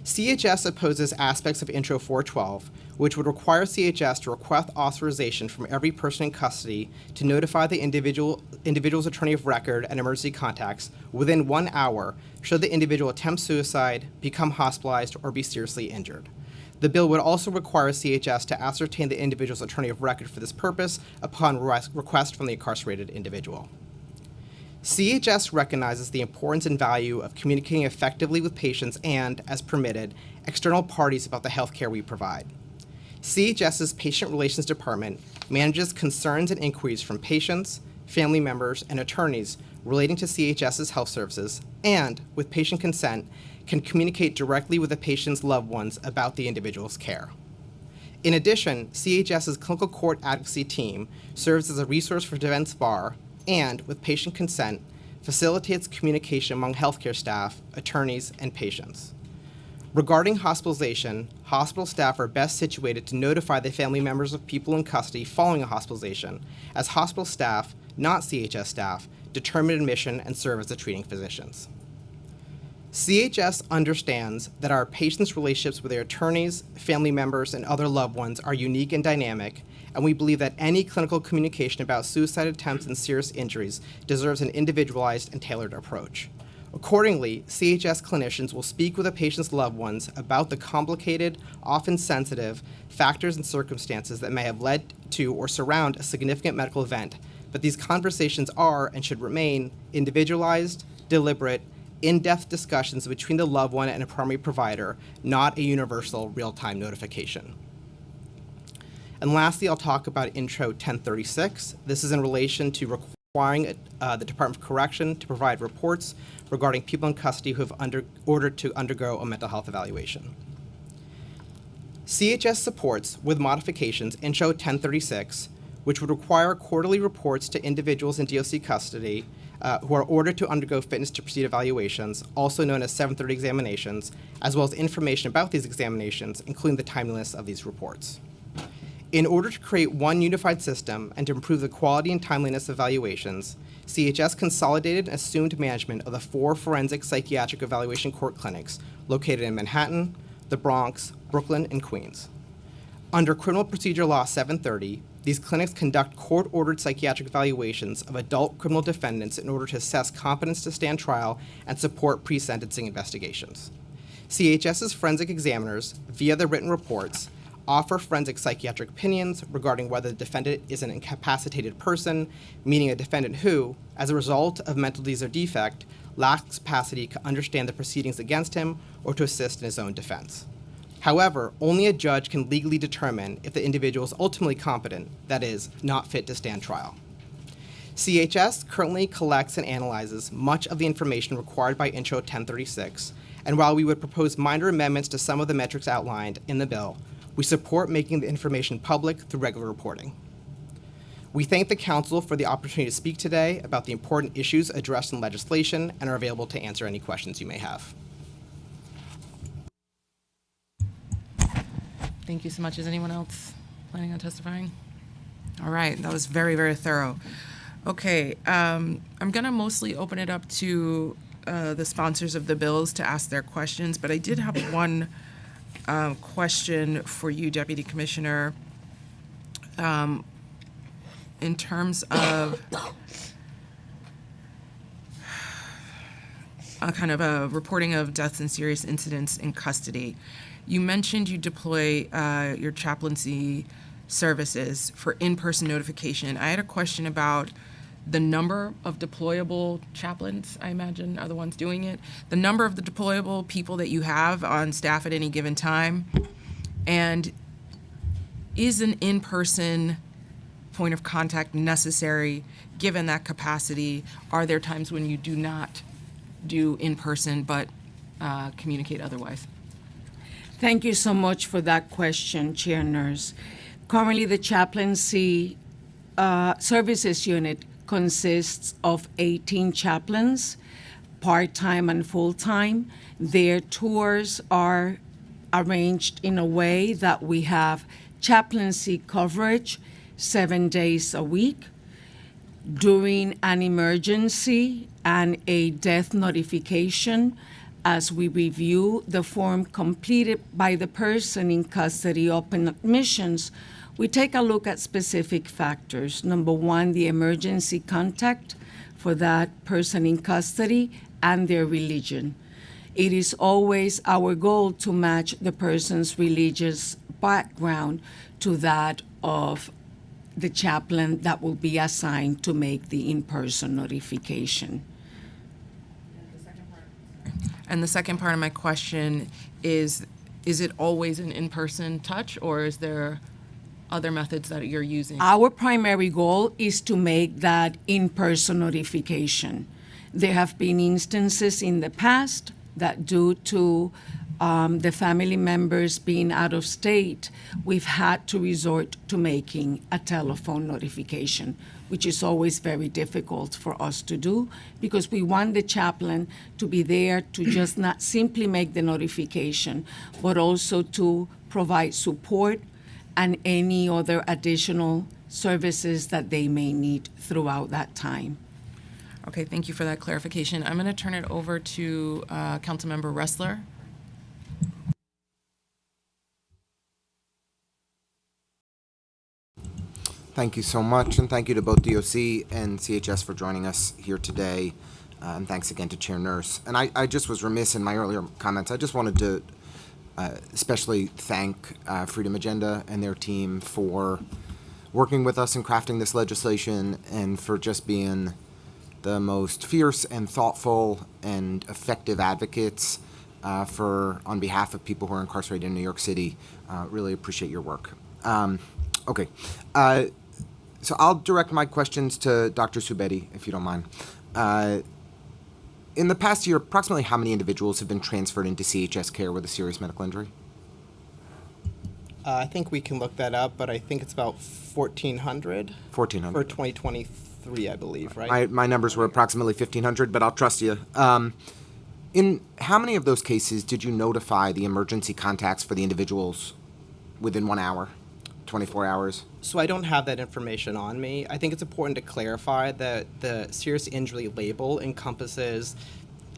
CHS opposes aspects of Intro 412, which would require CHS to request authorization from every person in custody to notify the individual's attorney of record and emergency contacts within 1 hour should the individual attempt suicide, become hospitalized, or be seriously injured. The bill would also require CHS to ascertain the individual's attorney of record for this purpose upon request from the incarcerated individual. CHS recognizes the importance and value of communicating effectively with patients and, as permitted, external parties about the health care we provide. CHS's Patient Relations Department manages concerns and inquiries from patients, family members, and attorneys relating to CHS's health services and, with patient consent, can communicate directly with the patient's loved ones about the individual's care. In addition, CHS's clinical court advocacy team serves as a resource for defense bar and, with patient consent, facilitates communication among healthcare staff, attorneys, and patients. Regarding hospitalization, hospital staff are best situated to notify the family members of people in custody following a hospitalization, as hospital staff, not CHS staff, determine admission and serve as the treating physicians. CHS understands that our patients' relationships with their attorneys, family members, and other loved ones are unique and dynamic, and we believe that any clinical communication about suicide attempts and serious injuries deserves an individualized and tailored approach. Accordingly, CHS clinicians will speak with a patient's loved ones about the complicated, often sensitive, factors and circumstances that may have led to or surround a significant medical event, but these conversations are and should remain individualized, deliberate, in-depth discussions between the loved one and a primary provider, not a universal real-time notification. And lastly, I'll talk about Intro 1036. This is in relation to requiring the Department of Correction to provide reports regarding people in custody who have ordered to undergo a mental health evaluation. CHS supports, with modifications, Intro 1036, which would require quarterly reports to individuals in DOC custody who are ordered to undergo fitness to proceed evaluations, also known as 730 examinations, as well as information about these examinations, including the timeliness of these reports. In order to create one unified system and to improve the quality and timeliness of evaluations, CHS consolidated and assumed management of the 4 forensic psychiatric evaluation court clinics located in Manhattan, the Bronx, Brooklyn, and Queens. Under Criminal Procedure Law 730, these clinics conduct court-ordered psychiatric evaluations of adult criminal defendants in order to assess competence to stand trial and support pre-sentencing investigations. CHS's forensic examiners, via their written reports, offer forensic psychiatric opinions regarding whether the defendant is an incapacitated person, meaning a defendant who, as a result of mental disease or defect, lacks capacity to understand the proceedings against him or to assist in his own defense. However, only a judge can legally determine if the individual is ultimately competent, that is, not fit to stand trial. CHS currently collects and analyzes much of the information required by Intro 1036, and while we would propose minor amendments to some of the metrics outlined in the bill, we support making the information public through regular reporting. We thank the Council for the opportunity to speak today about the important issues addressed in legislation and are available to answer any questions you may have. Thank you so much. Is anyone else planning on testifying? All right, that was very, very thorough. Okay, I'm going to mostly open it up to the sponsors of the bills to ask their questions, but I did have one question for you, Deputy Commissioner, in terms of kind of a reporting of deaths and serious incidents in custody. You mentioned you deploy your chaplaincy services for in-person notification. I had a question about the number of deployable chaplains, I imagine, are the ones doing it, the number of the deployable people that you have on staff at any given time, and is an in-person point of contact necessary given that capacity? Are there times when you do not do in-person but communicate otherwise? Thank you so much for that question, Chair Nurse. Currently, the chaplaincy services unit consists of 18 chaplains, part-time and full-time. Their tours are arranged in a way that we have chaplaincy coverage 7 days a week. During an emergency and a death notification, as we review the form completed by the person in custody upon admissions, we take a look at specific factors. Number one, the emergency contact for that person in custody and their religion. It is always our goal to match the person's religious background to that of the chaplain that will be assigned to make the in-person notification. And the second part of my question is it always an in-person touch, or is there other methods that you're using? Our primary goal is to make that in-person notification. There have been instances in the past that due to the family members being out of state, we've had to resort to making a telephone notification, which is always very difficult for us to do because we want the chaplain to be there to just not simply make the notification, but also to provide support and any other additional services that they may need throughout that time. Okay, thank you for that clarification. I'm going to turn it over to Councilmember Ressler. Thank you so much, and thank you to both DOC and CHS for joining us here today. And thanks again to Chair Nurse. And I just was remiss in my earlier comments. I just wanted to especially thank Freedom Agenda and their team for working with us in crafting this legislation and for just being the most fierce and thoughtful and effective advocates on behalf of people who are incarcerated in New York City. Really appreciate your work. Okay. So I'll direct my questions to Dr. Subedi, if you don't mind. In the past year, approximately how many individuals have been transferred into CHS care with a serious medical injury? I think we can look that up, but I think it's about 1,400. 1,400. For 2023, I believe, right? My numbers were approximately 1,500, but I'll trust you. In how many of those cases did you notify the emergency contacts for the individuals within 1 hour? 24 hours? So I don't have that information on me. I think it's important to clarify that the serious injury label encompasses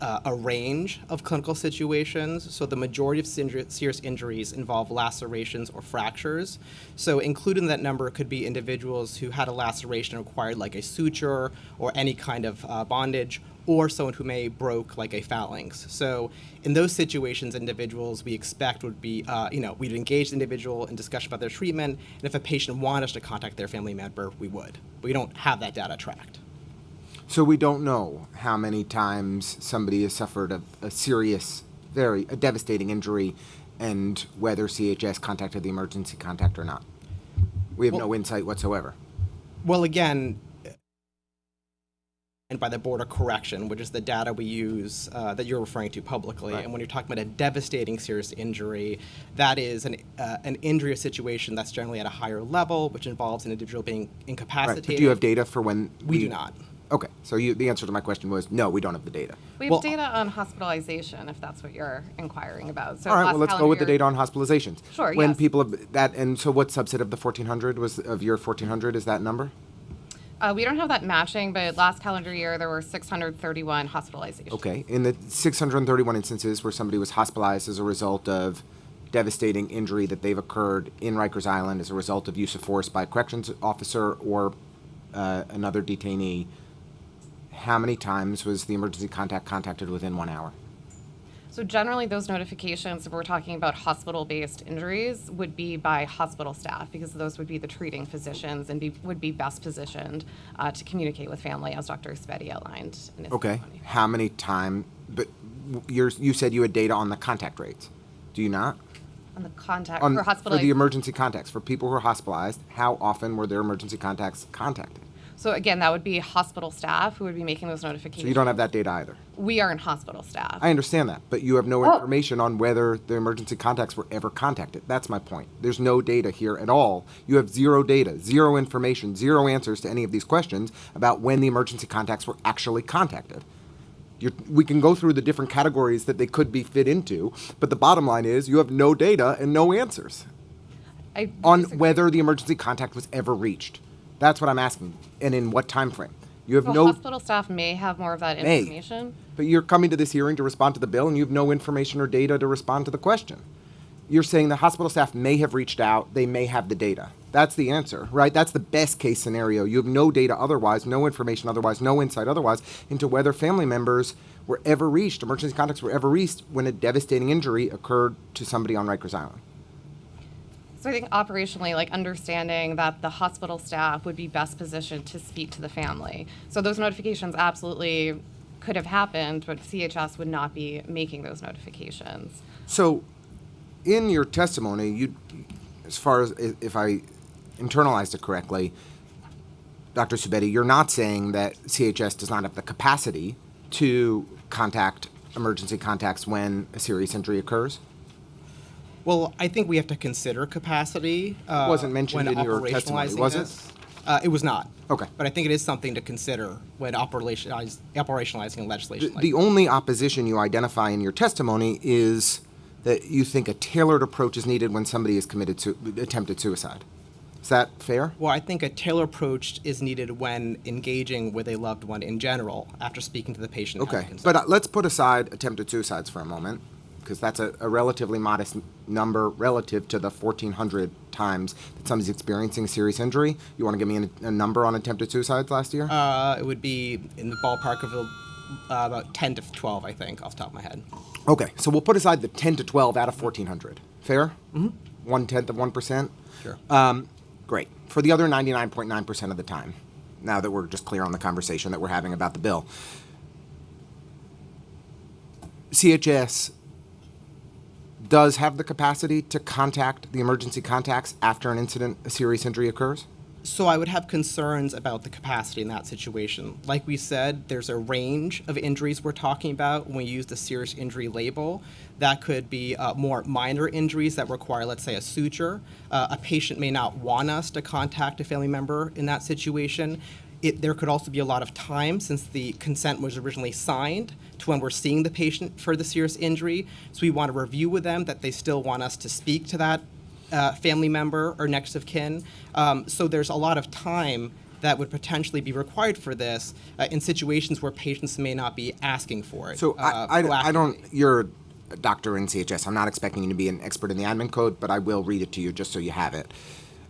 a range of clinical situations. So the majority of serious injuries involve lacerations or fractures. So included in that number could be individuals who had a laceration required like a suture or any kind of bondage, or someone who may broke like a phalanx. So in those situations, individuals we expect would be, we'd engage the individual in discussion about their treatment, and if a patient wanted us to contact their family member, we would. But we don't have that data tracked. So we don't know how many times somebody has suffered a serious, a devastating injury, and whether CHS contacted the emergency contact or not. We have no insight whatsoever. Well, again, and by the Board of Correction, which is the data we use that you're referring to publicly. Right. And when you're talking about a devastating serious injury, that is an injury or situation that's generally at a higher level, which involves an individual being incapacitated. Right. But do you have data for when we do not? Okay, so the answer to my question was no, we don't have the data. We have data on hospitalization, if that's what you're inquiring about. So all right, well, let's go with the data on hospitalizations. Sure, when yes. people have that, and so what subset of the 1,400 of your 1,400 is that number? We don't have that matching, but last calendar year there were 631 hospitalizations. Okay, in the 631 instances where somebody was hospitalized as a result of devastating injury that they've occurred in Rikers Island as a result of use of force by a corrections officer or another detainee, how many times was the emergency contact contacted within 1 hour? So generally those notifications, if we're talking about hospital-based injuries, would be by hospital staff because those would be the treating physicians and would be best positioned to communicate with family, as Dr. Spetti outlined in his testimony. How many times, but you said you had data on the contact rates. Do you not? On the contact, for hospitalized. For the emergency contacts, for people who are hospitalized, how often were their emergency contacts contacted? So again, that would be hospital staff who would be making those notifications. So you don't have that data either? We are in hospital staff. I understand that, but you have no information on whether the emergency contacts were ever contacted. That's my point. There's no data here at all. You have zero data, zero information, zero answers to any of these questions about when the emergency contacts were actually contacted. We can go through the different categories that they could be fit into, but the bottom line is you have no data and no answers on whether the emergency contact was ever reached. That's what I'm asking, and in what time frame. You have no hospital staff may have more of that information. But you're coming to this hearing to respond to the bill, and you have no information or data to respond to the question. You're saying the hospital staff may have reached out, they may have the data. That's the answer, right? That's the best case scenario. You have no data otherwise, no information otherwise, no insight otherwise into whether family members were ever reached, emergency contacts were ever reached when a devastating injury occurred to somebody on Rikers Island. So I think operationally, like understanding that the hospital staff would be best positioned to speak to the family. So those notifications absolutely could have happened, but CHS would not be making those notifications. So in your testimony, you, as far as if I internalized it correctly, Dr. Subetti, you're not saying that CHS does not have the capacity to contact emergency contacts when a serious injury occurs? Well, I think we have to consider capacity. It wasn't mentioned in your testimony, was it? It was not. Okay. But I think it is something to consider when operationalizing legislation. The only opposition you identify in your testimony is that you think a tailored approach is needed when somebody is committed to attempted suicide. Is that fair? Well, I think a tailored approach is needed when engaging with a loved one in general after speaking to the patient. Okay, but let's put aside attempted suicides for a moment, because that's a relatively modest number relative to the 1,400 times that somebody's experiencing serious injury. You want to give me a number on attempted suicides last year? It would be in the ballpark of about 10 to 12, I think, off the top of my head. Okay, so we'll put aside the 10 to 12 out of 1,400. Fair? Mm-hmm. 1/10 of 1%? Sure. Great. For the other 99.9% of the time, now that we're just clear on the conversation that we're having about the bill, CHS does have the capacity to contact the emergency contacts after an incident, a serious injury occurs? So I would have concerns about the capacity in that situation. Like we said, there's a range of injuries we're talking about when we use the serious injury label. That could be more minor injuries that require, let's say, a suture. A patient may not want us to contact a family member in that situation. There could also be a lot of time since the consent was originally signed to when we're seeing the patient for the serious injury. So we want to review with them that they still want us to speak to that family member or next of kin. So there's a lot of time that would potentially be required for this in situations where patients may not be asking for it. So I proactively. don't, you're a doctor in CHS. I'm not expecting you to be an expert in the admin code, but I will read it to you just so you have it.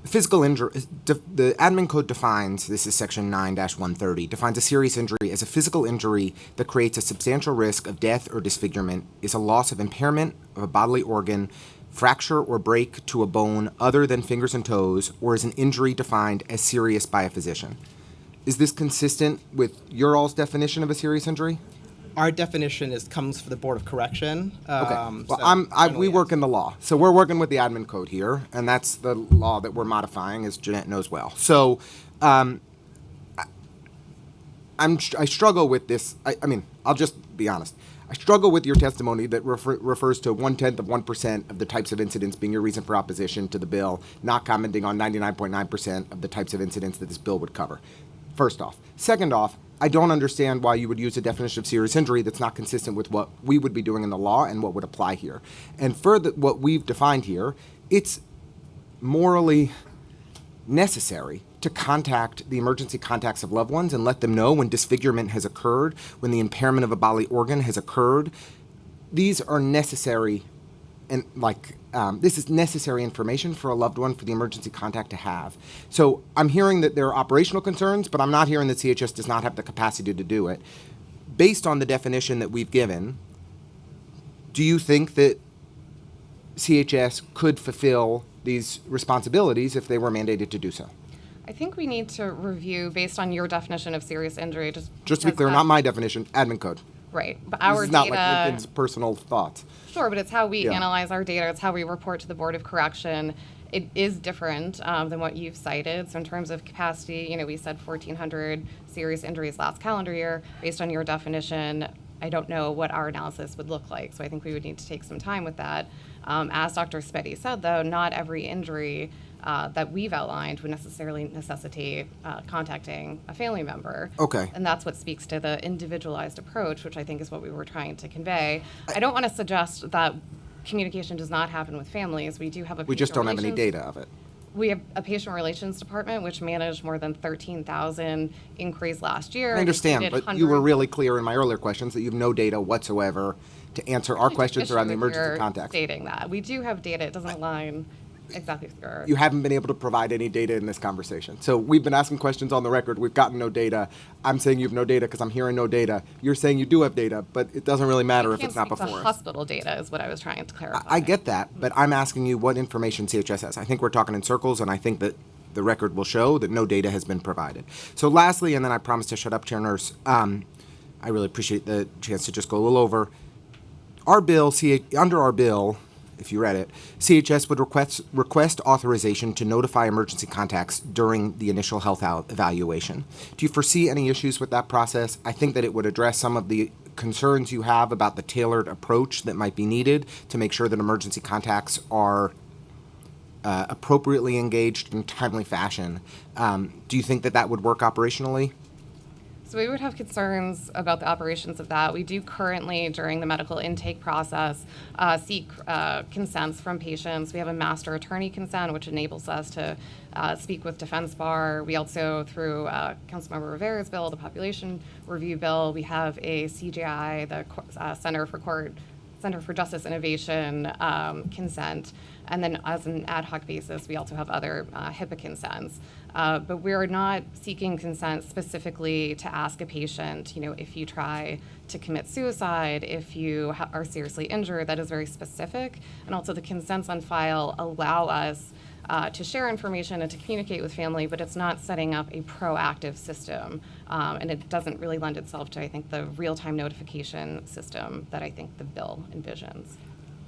Physical injury, the admin code defines, this is section 9-130, defines a serious injury as a physical injury that creates a substantial risk of death or disfigurement, is a loss of impairment of a bodily organ, fracture or break to a bone other than fingers and toes, or is an injury defined as serious by a physician. Is this consistent with your all's definition of a serious injury? Our definition comes from the Board of Correction. Okay. Well, we work in the law, so we're working with the admin code here, and that's the law that we're modifying, as Jeanette knows well. So, I struggle with this. I mean, I'll just be honest. I struggle with your testimony that refers to 0.1% of the types of incidents being your reason for opposition to the bill, not commenting on 99.9% of the types of incidents that this bill would cover. First off. Second off, I don't understand why you would use a definition of serious injury that's not consistent with what we would be doing in the law and what would apply here. And further, what we've defined here, it's morally necessary to contact the emergency contacts of loved ones and let them know when disfigurement has occurred, when the impairment of a bodily organ has occurred. These are necessary, and this is necessary information for a loved one for the emergency contact to have. So I'm hearing that there are operational concerns, but I'm not hearing that CHS does not have the capacity to do it. Based on the definition that we've given, do you think that CHS could fulfill these responsibilities if they were mandated to do so? I think we need to review based on your definition of serious injury. Just to be clear, not my definition, admin code. Right, but our this is not data. like Lincoln's personal thoughts. Sure, but it's how we Yeah. analyze our data. It's how we report to the Board of Correction. It is different than what you've cited. So in terms of capacity, we said 1,400 serious injuries last calendar year. Based on your definition, I don't know what our analysis would look like. So I think we would need to take some time with that. As Dr. Spetty said, though, not every injury that we've outlined would necessarily necessitate contacting a family member. Okay. And that's what speaks to the individualized approach, which I think is what we were trying to convey. I don't want to suggest that communication does not happen with families. We do have a We just don't have any data of it. We have a patient relations department, which managed more than 13,000 inquiries last year. I understand, Included but you were hundreds- really clear in my earlier questions that you have no data whatsoever to answer our questions issue around the with emergency your contacts. Stating that. We do have data. It doesn't align exactly with your... You haven't been able to provide any data in this conversation. So we've been asking questions on the record. We've gotten no data. I'm saying you have no data because I'm hearing no data. You're saying you do have data, but it doesn't really matter if it's not Can't speak to before us. hospital data is what I was trying to clarify. I get that, but I'm asking you what information CHS has. I think we're talking in circles, and I think that the record will show that no data has been provided. So lastly, and then I promise to shut up, Chair Nurse, I really appreciate the chance to just go a little over. Our bill, under our bill, if you read it, CHS would request authorization to notify emergency contacts during the initial health evaluation. Do you foresee any issues with that process? I think that it would address some of the concerns you have about the tailored approach that might be needed to make sure that emergency contacts are appropriately engaged in timely fashion. Do you think that that would work operationally? So we would have concerns about the operations of that. We do currently, during the medical intake process, seek consents from patients. We have a master attorney consent, which enables us to speak with defense bar. We also, through Councilmember Rivera's bill, the population review bill, we have a CJI, the Center for Justice Innovation consent. And then as an ad hoc basis, we also have other HIPAA consents. But we're not seeking consent specifically to ask a patient, if you try to commit suicide, if you are seriously injured. That is very specific. And also the consents on file allow us to share information and to communicate with family, but it's not setting up a proactive system. And it doesn't really lend itself to, I think, the real-time notification system that I think the bill envisions.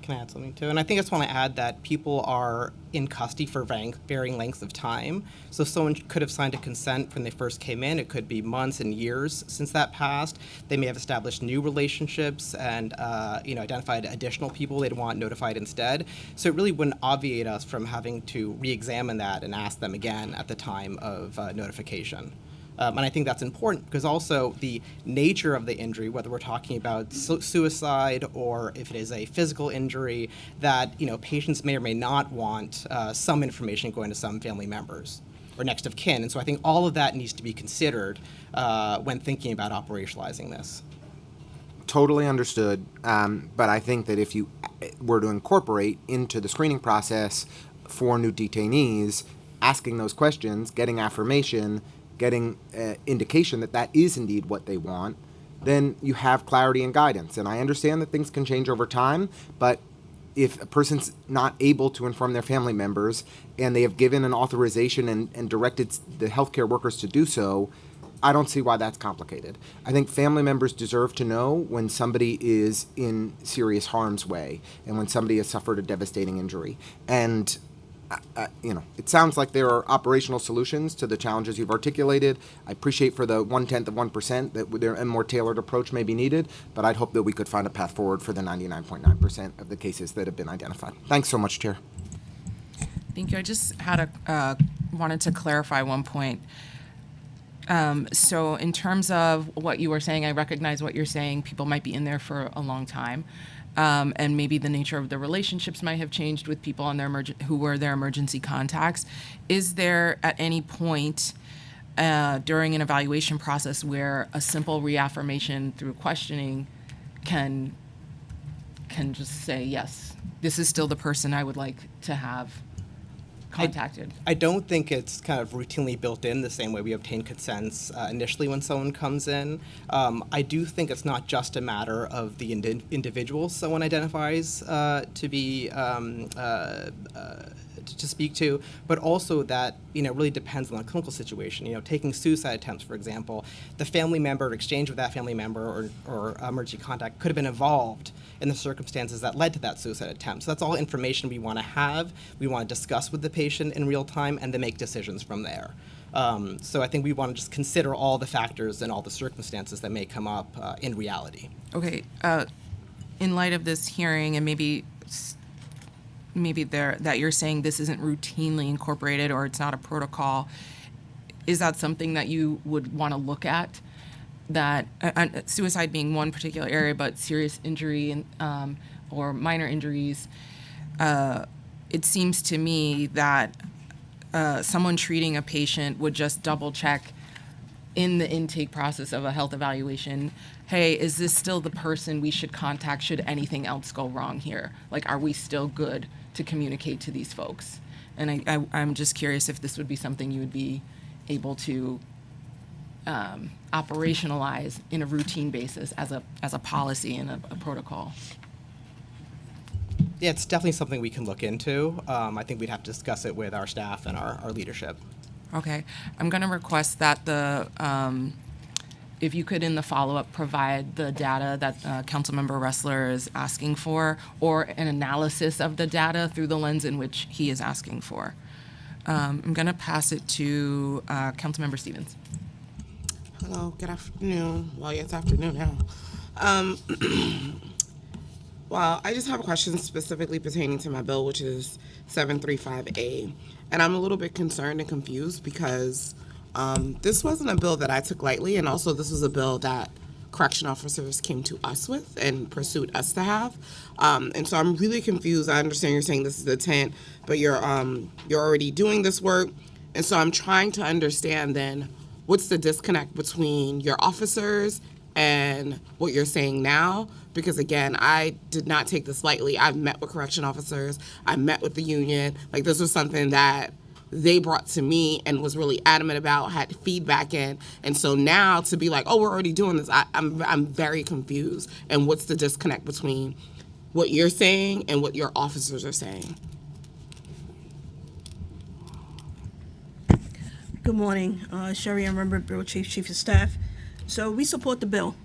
Can I add something too? And I think I just want to add that people are in custody for varying lengths of time. So someone could have signed a consent when they first came in. It could be months and years since that passed. They may have established new relationships and identified additional people they'd want notified instead. So it really wouldn't obviate us from having to re-examine that and ask them again at the time of notification. And I think that's important because also the nature of the injury, whether we're talking about suicide or if it is a physical injury, that patients may or may not want some information going to some family members or next of kin. And so I think all of that needs to be considered when thinking about operationalizing this. Totally understood. But I think that if you were to incorporate into the screening process for new detainees, asking those questions, getting affirmation, getting indication that that is indeed what they want, then you have clarity and guidance. And I understand that things can change over time, but if a person's not able to inform their family members and they have given an authorization and directed the healthcare workers to do so, I don't see why that's complicated. I think family members deserve to know when somebody is in serious harm's way and when somebody has suffered a devastating injury. And it sounds like there are operational solutions to the challenges you've articulated. I appreciate for the 0.1% that there a more tailored approach may be needed, but I'd hope that we could find a path forward for the 99.9% of the cases that have been identified. Thanks so much, Chair. Thank you. I just had wanted to clarify one point. So in terms of what you were saying, I recognize what you're saying. People might be in there for a long time. And maybe the nature of the relationships might have changed with people on their who were their emergency contacts. Is there at any point during an evaluation process where a simple reaffirmation through questioning can just say, yes, this is still the person I would like to have contacted? I don't think it's kind of routinely built in the same way we obtain consents initially when someone comes in. I do think it's not just a matter of the individual someone identifies to be to speak to, but also that really depends on the clinical situation. Taking suicide attempts, for example, the family member, exchange with that family member or emergency contact could have been involved in the circumstances that led to that suicide attempt. So that's all information we want to have. We want to discuss with the patient in real time and then make decisions from there. So I think we want to just consider all the factors and all the circumstances that may come up in reality. Okay. In light of this hearing and maybe that you're saying this isn't routinely incorporated or it's not a protocol, is that something that you would want to look at? That suicide being one particular area, but serious injury and or minor injuries, it seems to me that someone treating a patient would just double check in the intake process of a health evaluation, hey, is this still the person we should contact should anything else go wrong here? Like, are we still good to communicate to these folks? And I'm just curious if this would be something you would be able to operationalize in a routine basis as a policy and a protocol. Yeah, it's definitely something we can look into. I think we'd have to discuss it with our staff and our leadership. Okay. I'm going to request that if you could in the follow-up provide the data that Councilmember Ressler is asking for, or an analysis of the data through the lens in which he is asking for. I'm going to pass it to Councilmember Stevens. Hello, good afternoon. Well, yeah, it's afternoon now. Well, I just have a question specifically pertaining to my bill, which is 735A. And I'm a little bit concerned and confused because this wasn't a bill that I took lightly, and also this was a bill that correction officers came to us with and pursued us to have. And so I'm really confused. I understand you're saying this is the intent, but you're already doing this work. And so I'm trying to understand then what's the disconnect between your officers and what you're saying now? Because again, I did not take this lightly. I've met with correction officers. I met with the union. Like, this was something that they brought to me and was really adamant about, had feedback in. And so now to be like, oh, we're already doing this, I'm very confused. And what's the disconnect between what you're saying and what your officers are saying? Good morning, Sherry and Member, Bureau Chief, Chief of Staff. So we support the bill.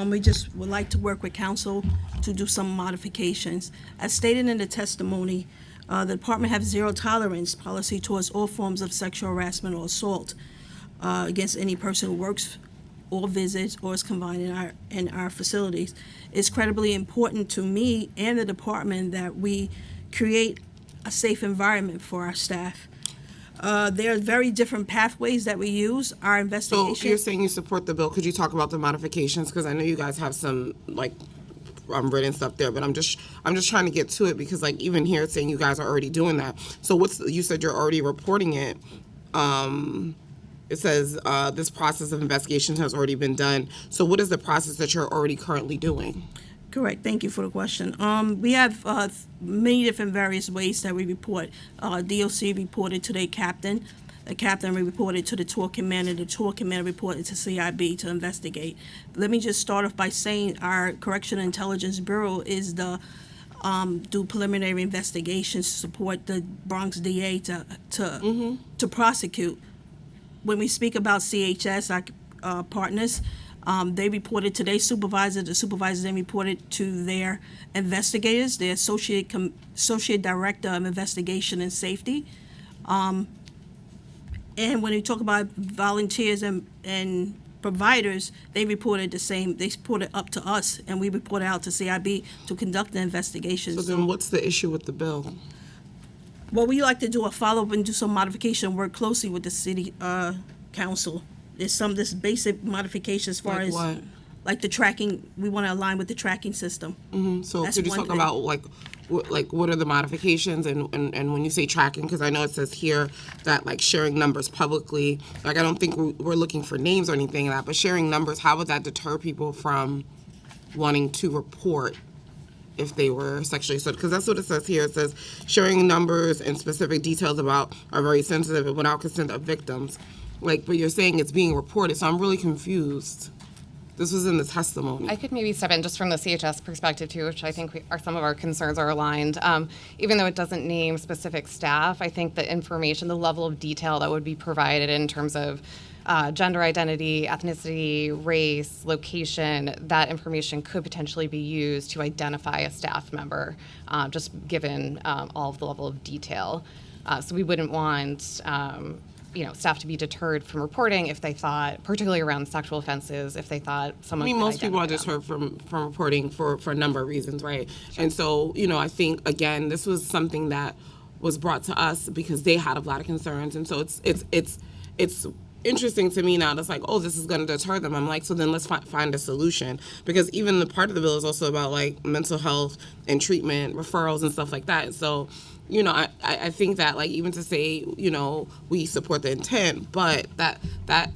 We just would like to work with council to do some modifications. As stated in the testimony, the department has zero tolerance policy towards all forms of sexual harassment or assault against any person who works or visits or is confined in our facilities. It's incredibly important to me and the department that we create a safe environment for our staff. There are very different pathways that we use. Our So investigation. you're saying you support the bill. Could you talk about the modifications? Because I know you guys have some like written stuff there, but I'm just trying to get to it because like even here it's saying you guys are already doing that. So you said you're already reporting it. It says this process of investigation has already been done. So what is the process that you're already currently doing? Correct. Thank you for the question. We have many different various ways that we report. DOC reported to their captain. The captain reported to the tour commander. The tour commander reported to CIB to investigate. Let me just start off by saying our Correctional Intelligence Bureau is the do preliminary investigations to support the Bronx DA to prosecute. When we speak about CHS, our partners, they reported to their supervisor. The supervisors then reported to their investigators, their associate director of investigation and safety. And when we talk about volunteers and providers, they reported the same. They reported up to us, and we reported out to CIB to conduct the investigations. So then what's the issue with the bill? Well, we like to do a follow-up and do some modification, work closely with the city council. There's some this basic modification as far Like as what? like the tracking. We want to align with the tracking system. So That's could you one talk thing. about what are the modifications and when you say tracking, because I know it says here that like sharing numbers publicly, like I don't think we're looking for names or anything like that, but sharing numbers, how would that deter people from wanting to report if they were sexually assaulted? Because that's what it says here. It says sharing numbers and specific details about are very sensitive and without consent of victims. Like, but you're saying it's being reported, so I'm really confused. This was in the testimony. I could maybe step in just from the CHS perspective too, which I think some of our concerns are aligned. Even though it doesn't name specific staff, I think the information, the level of detail that would be provided in terms of gender identity, ethnicity, race, location, that information could potentially be used to identify a staff member, just given all of the level of detail. So we wouldn't want staff to be deterred from reporting if they thought, particularly around sexual offenses, if they thought someone. I mean, could most people are identify them. deterred from reporting for a number of reasons, right? Sure. And so, I think again, this was something that was brought to us because they had a lot of concerns, and so it's interesting to me now. That's like, oh, this is going to deter them. I'm like, so then let's find a solution, because even the part of the bill is also about like mental health and treatment referrals and stuff like that. So. I think that like even to say, we support the intent, but that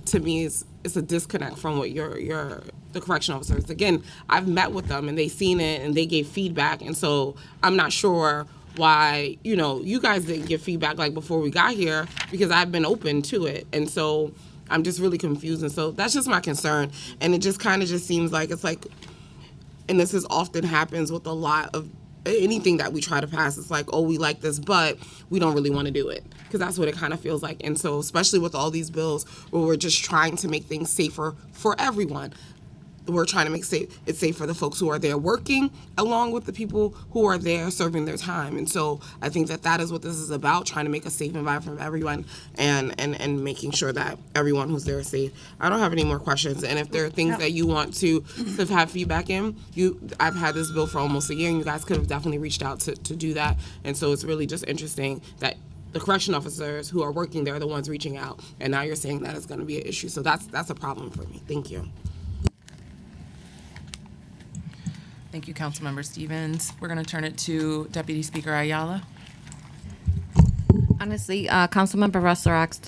to me is a disconnect from what the correction officers. Again, I've met with them and they seen it and they gave feedback, and so I'm not sure why you guys didn't give feedback like before we got here, because I've been open to it, and so I'm just really confused, and so that's just my concern. And it just kind of just seems like it's like, and this is often happens with a lot of anything that we try to pass. It's like, oh, we like this, but we don't really want to do it, because that's what it kind of feels like. And so especially with all these bills where we're just trying to make things safer for everyone, we're trying to make it safe for the folks who are there working along with the people who are there serving their time. And so I think that is what this is about, trying to make a safe environment for everyone and making sure that everyone who's there is safe. I don't have any more questions. And if there are things that you want to have feedback in, I've had this bill for almost a year, and you guys could have definitely reached out to do that. And so it's really just interesting that the correction officers who are working there are the ones reaching out, and now you're saying that it's going to be an issue. So that's a problem for me. Thank you. Thank you, Councilmember Stevens. We're going to turn it to Deputy Speaker Ayala. Honestly, Councilmember Russer asked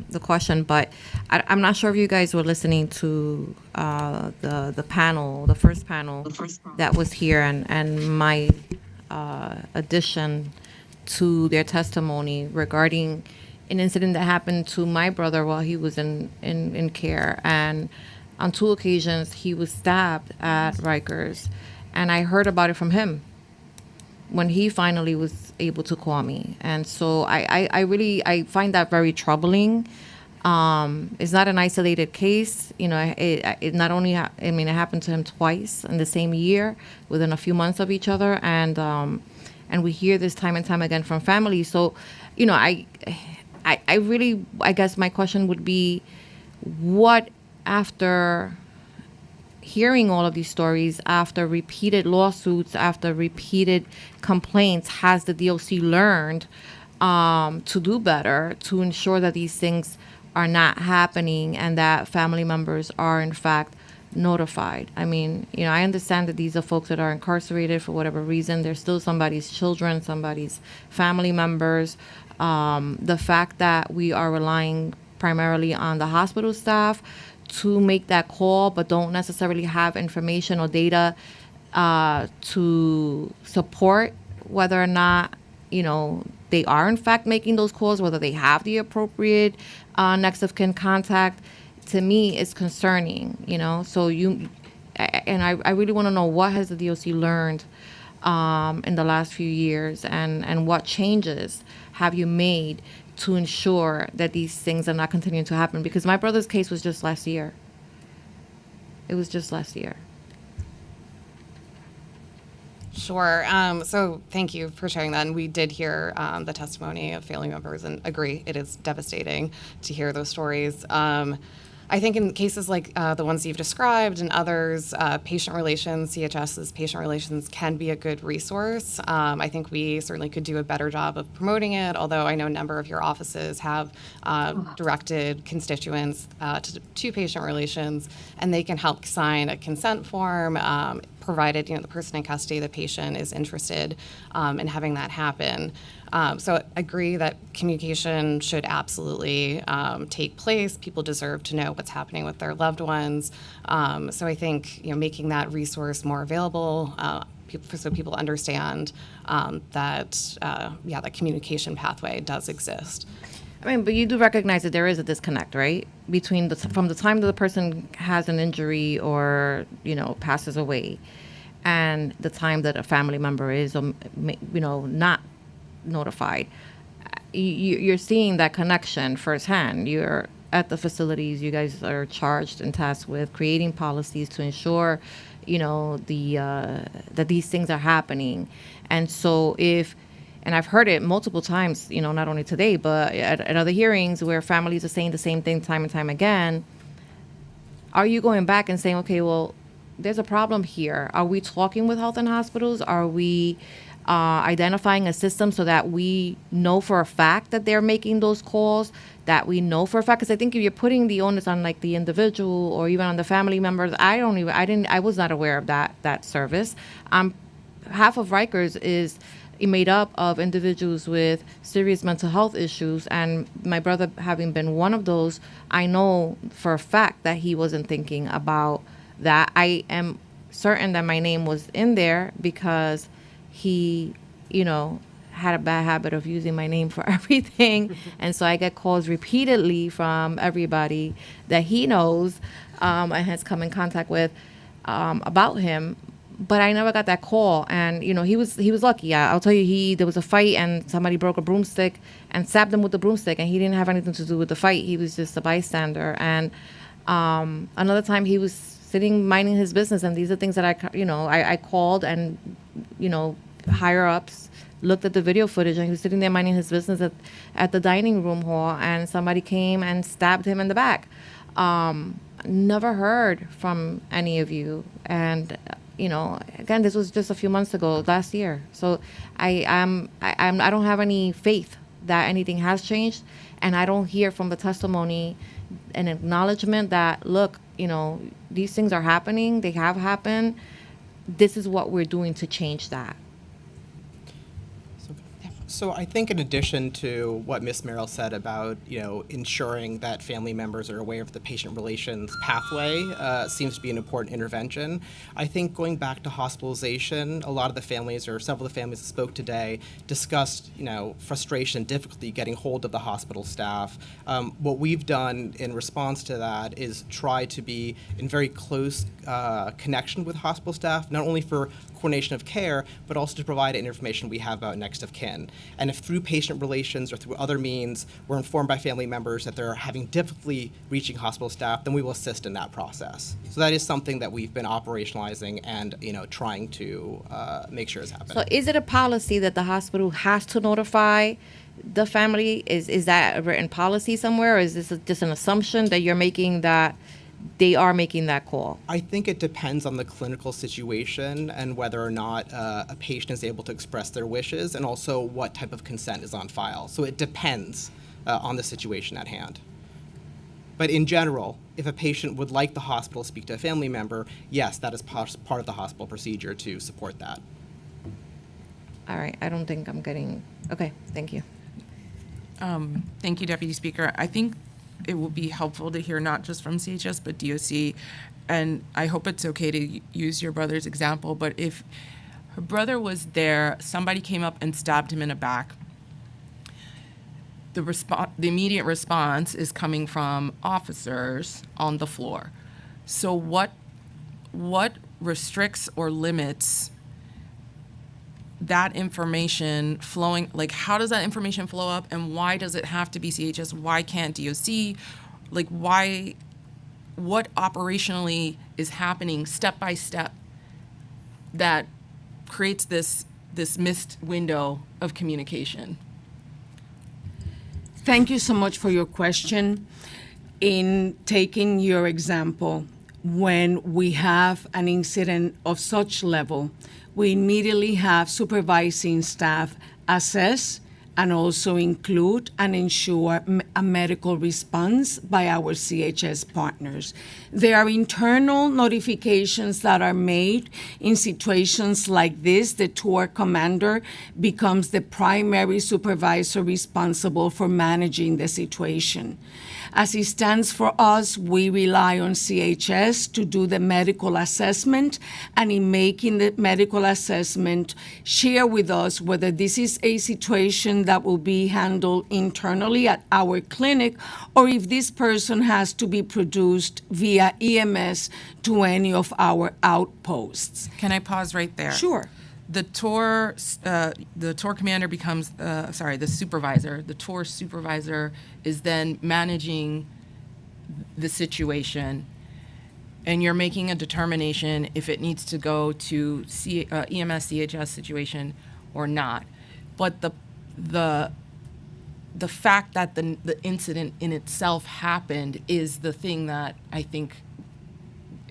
the question, but I'm not sure if you guys were listening to the panel, the first panel that was here, and my addition to their testimony regarding an incident that happened to my brother while he was in care. And on 2 occasions, he was stabbed at Rikers, and I heard about it from him when he finally was able to call me. And so I really find that very troubling. It's not an isolated case. It not only, it happened to him twice in the same year, within a few months of each other. And we hear this time and time again from families. So, I really, I guess my question would be, what, after hearing all of these stories, after repeated lawsuits, after repeated complaints, has the DOC learned to do better, to ensure that these things are not happening and that family members are in fact notified. I mean, I understand that these are folks that are incarcerated for whatever reason. They're still somebody's children, somebody's family members. The fact that we are relying primarily on the hospital staff to make that call, but don't necessarily have information or data to support whether or not, they are in fact making those calls, whether they have the appropriate next of kin contact, to me is concerning, So I really want to know, what has the DOC learned in the last few years, and what changes have you made to ensure that these things are not continuing to happen? Because my brother's case was just last year. It was just last year. Sure. So thank you for sharing that. And we did hear the testimony of family members and agree it is devastating to hear those stories. I think in cases like the ones you've described and others, patient relations, CHS's patient relations can be a good resource. I think we certainly could do a better job of promoting it, although I know a number of your offices have directed constituents to patient relations, and they can help sign a consent form, provided the person in custody, the patient, is interested in having that happen. So agree that communication should absolutely take place. People deserve to know what's happening with their loved ones. So I think making that resource more available, so people understand that that communication pathway does exist. I mean, but you do recognize that there is a disconnect, right? Between from the time that the person has an injury or, passes away, and the time that a family member is, not notified. You're seeing that connection firsthand. You're at the facilities. You guys are charged and tasked with creating policies to ensure, that these things are happening. And so and I've heard it multiple times, not only today, but at other hearings where families are saying the same thing time and time again. Are you going back and saying, okay, well, there's a problem here? Are we talking with health and hospitals? Are we identifying a system so that we know for a fact that they're making those calls, that we know for a fact? Because I think if you're putting the onus on like the individual or even on the family members, I was not aware of that service. Half of Rikers is made up of individuals with serious mental health issues, and my brother having been one of those, I know for a fact that he wasn't thinking about that. I am certain that my name was in there because he, had a bad habit of using my name for everything. And so I get calls repeatedly from everybody that he knows and has come in contact with about him. But I never got that call. And, he was lucky. I'll tell you, there was a fight and somebody broke a broomstick and stabbed him with the broomstick, and he didn't have anything to do with the fight. He was just a bystander. And another time he was sitting minding his business, and these are things that I called, and, higher ups looked at the video footage, and he was sitting there minding his business at the dining room hall, and somebody came and stabbed him in the back. Never heard from any of you. And again, this was just a few months ago, last year. So I don't have any faith that anything has changed, and I don't hear from the testimony an acknowledgement that, look, these things are happening, they have happened. This is what we're doing to change that. So I think in addition to what Ms. Merrill said about, ensuring that family members are aware of the patient relations pathway seems to be an important intervention. I think going back to hospitalization, a lot of the families, or several of the families that spoke today, discussed, frustration, difficulty getting hold of the hospital staff. What we've done in response to that is try to be in very close connection with hospital staff, not only for coordination of care, but also to provide information we have about next of kin. And if through patient relations or through other means we're informed by family members that they're having difficulty reaching hospital staff, then we will assist in that process. So that is something that we've been operationalizing and trying to make sure is happening. So is it a policy that the hospital has to notify the family? Is that a written policy somewhere, or is this just an assumption that you're making that they are making that call? I think it depends on the clinical situation and whether or not a patient is able to express their wishes, and also what type of consent is on file. So it depends on the situation at hand. But in general, if a patient would like the hospital to speak to a family member, yes, that is part of the hospital procedure to support that. All right, I don't think I'm getting, okay, thank you. Thank you, Deputy Speaker. I think it will be helpful to hear not just from CHS, but DOC. And I hope it's okay to use your brother's example, but if her brother was there, somebody came up and stabbed him in the back, the immediate response is coming from officers on the floor. So what restricts or limits that information flowing? Like, how does that information flow up, and why does it have to be CHS? Why can't DOC? Like, why? What operationally is happening step by step that creates this missed window of communication? Thank you so much for your question. In taking your example, when we have an incident of such level, we immediately have supervising staff assess and also include and ensure a medical response by our CHS partners. There are internal notifications that are made in situations like this. The tour commander becomes the primary supervisor responsible for managing the situation. As it stands for us, we rely on CHS to do the medical assessment, and in making the medical assessment, share with us whether this is a situation that will be handled internally at our clinic, or if this person has to be produced via EMS to any of our outposts. Can I pause right there? Sure. The tour commander becomes, the supervisor. The tour supervisor is then managing the situation, and you're making a determination if it needs to go to EMS CHS situation or not. But the fact that the incident in itself happened is the thing that I think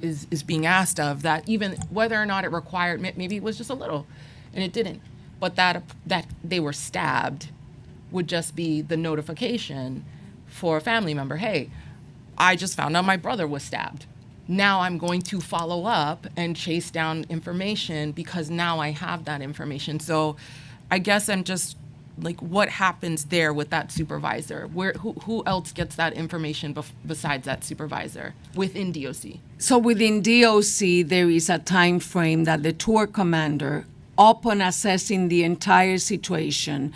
is being asked of, that even whether or not it required, maybe it was just a little and it didn't, but that they were stabbed would just be the notification for a family member. Hey, I just found out my brother was stabbed. Now I'm going to follow up and chase down information because now I have that information. So I guess I'm just like, what happens there with that supervisor? Who else gets that information besides that supervisor within DOC? So within DOC, there is a time frame that the tour commander, upon assessing the entire situation,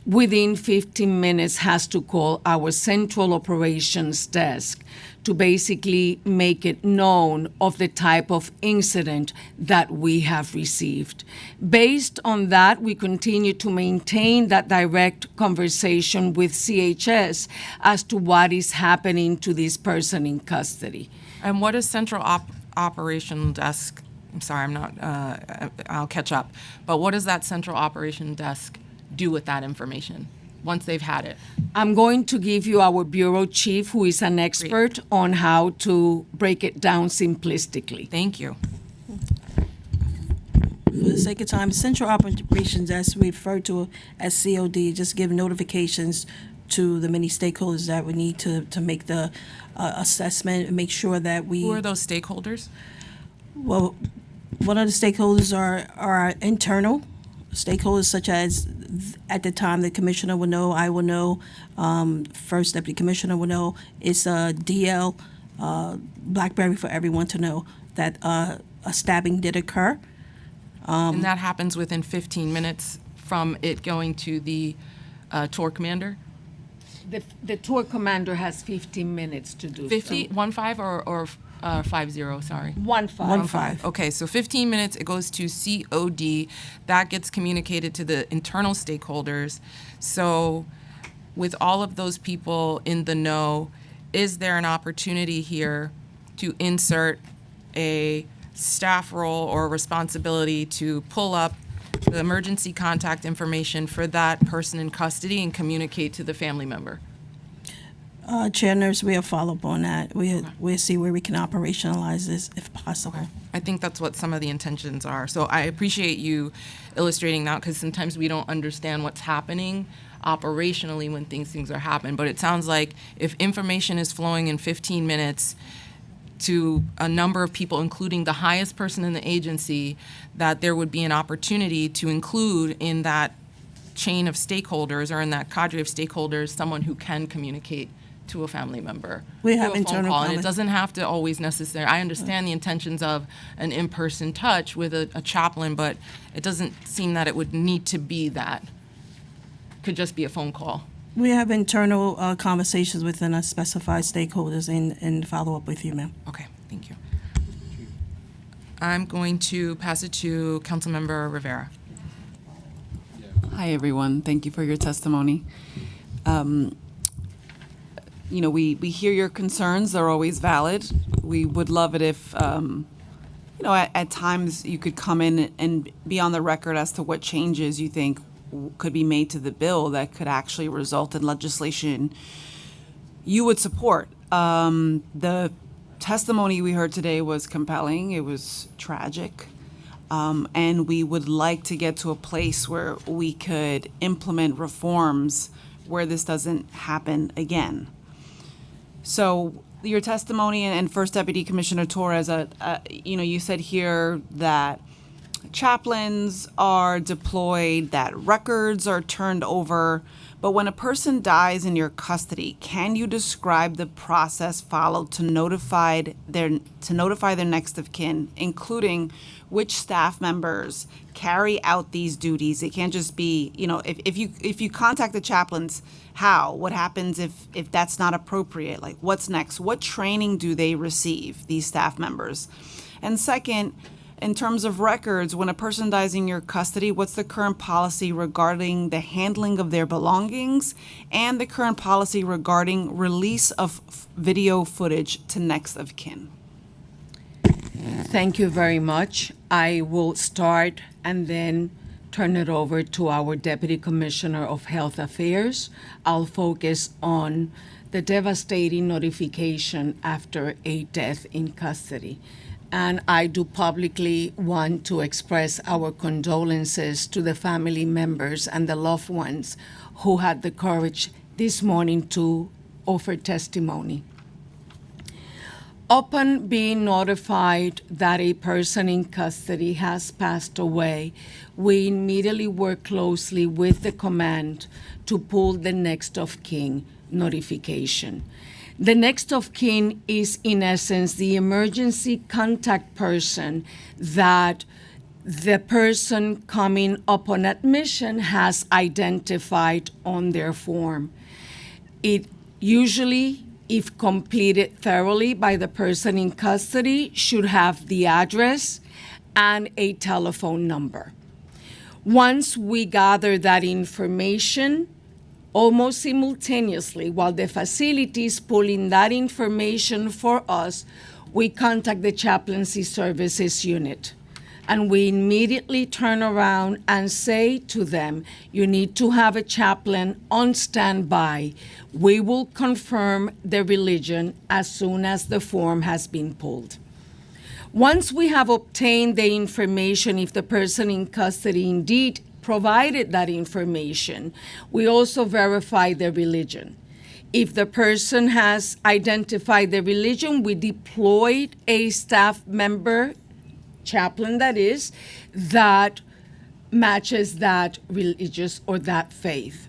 within 15 minutes has to call our central operations desk to basically make it known of the type of incident that we have received. Based on that, we continue to maintain that direct conversation with CHS as to what is happening to this person in custody. And what is central operational desk? I'm sorry, I'm not, I'll catch up. But what does that central operation desk do with that information once they've had it? I'm going to give you our bureau chief, who is an expert on how to break it down simplistically. Thank you. For the sake of time, Central Operations, as we refer to as COD, just give notifications to the many stakeholders that we need to make the assessment and make sure that we... Who are those stakeholders? Well, one of the stakeholders are internal stakeholders, such as at the time the commissioner will know, I will know, first deputy commissioner will know. It's DL, BlackBerry, for everyone to know that a stabbing did occur. And that happens within 15 minutes from it going to the tour commander? The tour commander has 15 minutes to do 50, so. 1-5 or 50, sorry. 1-5. Okay, so 15 minutes, it goes to COD. That gets communicated to the internal stakeholders. So with all of those people in the know, is there an opportunity here to insert a staff role or responsibility to pull up the emergency contact information for that person in custody and communicate to the family member? Chair Nurse, we'll follow up on that. We'll see where we can operationalize this if possible. I think that's what some of the intentions are. So I appreciate you illustrating that, because sometimes we don't understand what's happening operationally when things are happening. But it sounds like if information is flowing in 15 minutes to a number of people, including the highest person in the agency, that there would be an opportunity to include in that chain of stakeholders or in that cadre of stakeholders someone who can communicate to a family member. We through have a phone internal call. And it conver- doesn't have to always necessarily, I understand the intentions of an in-person touch with a chaplain, but it doesn't seem that it would need to be that. Could just be a phone call. We have internal conversations within our specified stakeholders and follow up with you, ma'am. Okay, thank you. I'm going to pass it to Councilmember Rivera. Hi, everyone. Thank you for your testimony. We hear your concerns. They're always valid. We would love it if, at times you could come in and be on the record as to what changes you think could be made to the bill that could actually result in legislation you would support. The testimony we heard today was compelling. It was tragic. And we would like to get to a place where we could implement reforms where this doesn't happen again. So your testimony and First Deputy Commissioner Torres, you said here that chaplains are deployed, that records are turned over, but when a person dies in your custody, can you describe the process followed to notify their next of kin, including which staff members carry out these duties? It can't just be, if you contact the chaplains, how? What happens if that's not appropriate? Like, what's next? What training do they receive, these staff members? And second, in terms of records, when a person dies in your custody, what's the current policy regarding the handling of their belongings and the current policy regarding release of video footage to next of kin? Thank you very much. I will start and then turn it over to our Deputy Commissioner of Health Affairs. I'll focus on the devastating notification after a death in custody. And I do publicly want to express our condolences to the family members and the loved ones who had the courage this morning to offer testimony. Upon being notified that a person in custody has passed away, we immediately work closely with the command to pull the next of kin notification. The next of kin is, in essence, the emergency contact person that the person coming upon admission has identified on their form. It usually, if completed thoroughly by the person in custody, should have the address and a telephone number. Once we gather that information, almost simultaneously, while the facility is pulling that information for us, we contact the chaplaincy services unit. And we immediately turn around and say to them, you need to have a chaplain on standby. We will confirm the religion as soon as the form has been pulled. Once we have obtained the information, if the person in custody indeed provided that information, we also verify the religion. If the person has identified the religion, we deployed a staff member, chaplain that is, that matches that religious or that faith.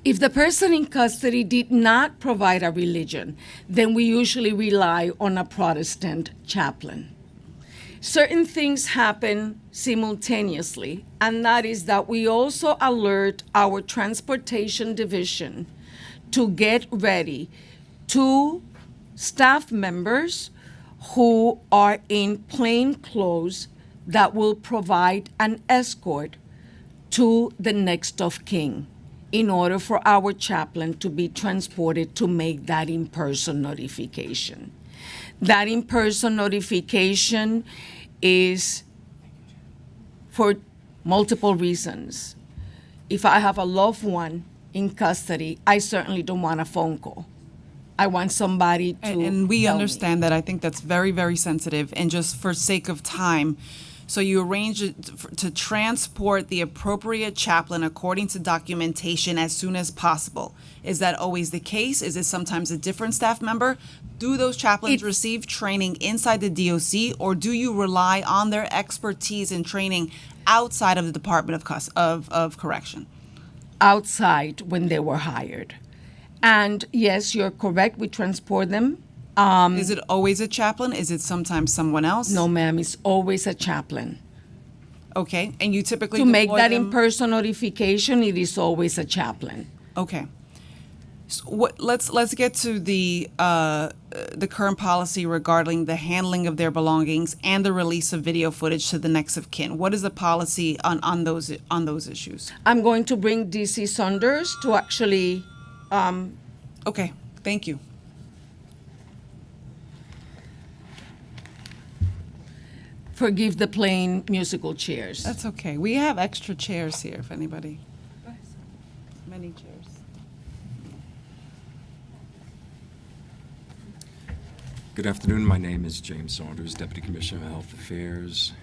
If the person in custody did not provide a religion, then we usually rely on a Protestant chaplain. Certain things happen simultaneously, and that is that we also alert our transportation division to get ready to staff members who are in plain clothes that will provide an escort to the next of kin in order for our chaplain to be transported to make that in-person notification. That in-person notification is for multiple reasons. If I have a loved one in custody, I certainly don't want a phone call. I want somebody to. And we help me. understand that. I think that's very, very sensitive. And just for sake of time, so you arrange to transport the appropriate chaplain according to documentation as soon as possible. Is that always the case? Is it sometimes a different staff member? Do those chaplains receive training inside the DOC, or do you rely on their expertise and training outside of the Department of Correction? Outside when they were hired. And yes, you're correct, we transport them. Is it always a chaplain? Is it sometimes someone else? No, ma'am, it's always a chaplain. Okay, and you typically To make deploy that them- in-person notification, it is always a chaplain. Okay. So let's get to the current policy regarding the handling of their belongings and the release of video footage to the next of kin. What is the policy on those issues? I'm going to bring DC Saunders to actually. Okay, thank you. Forgive the plain musical chairs. That's okay. We have extra chairs here if anybody. Many chairs. Good afternoon. My name is James Saunders, Deputy Commissioner of Health Affairs.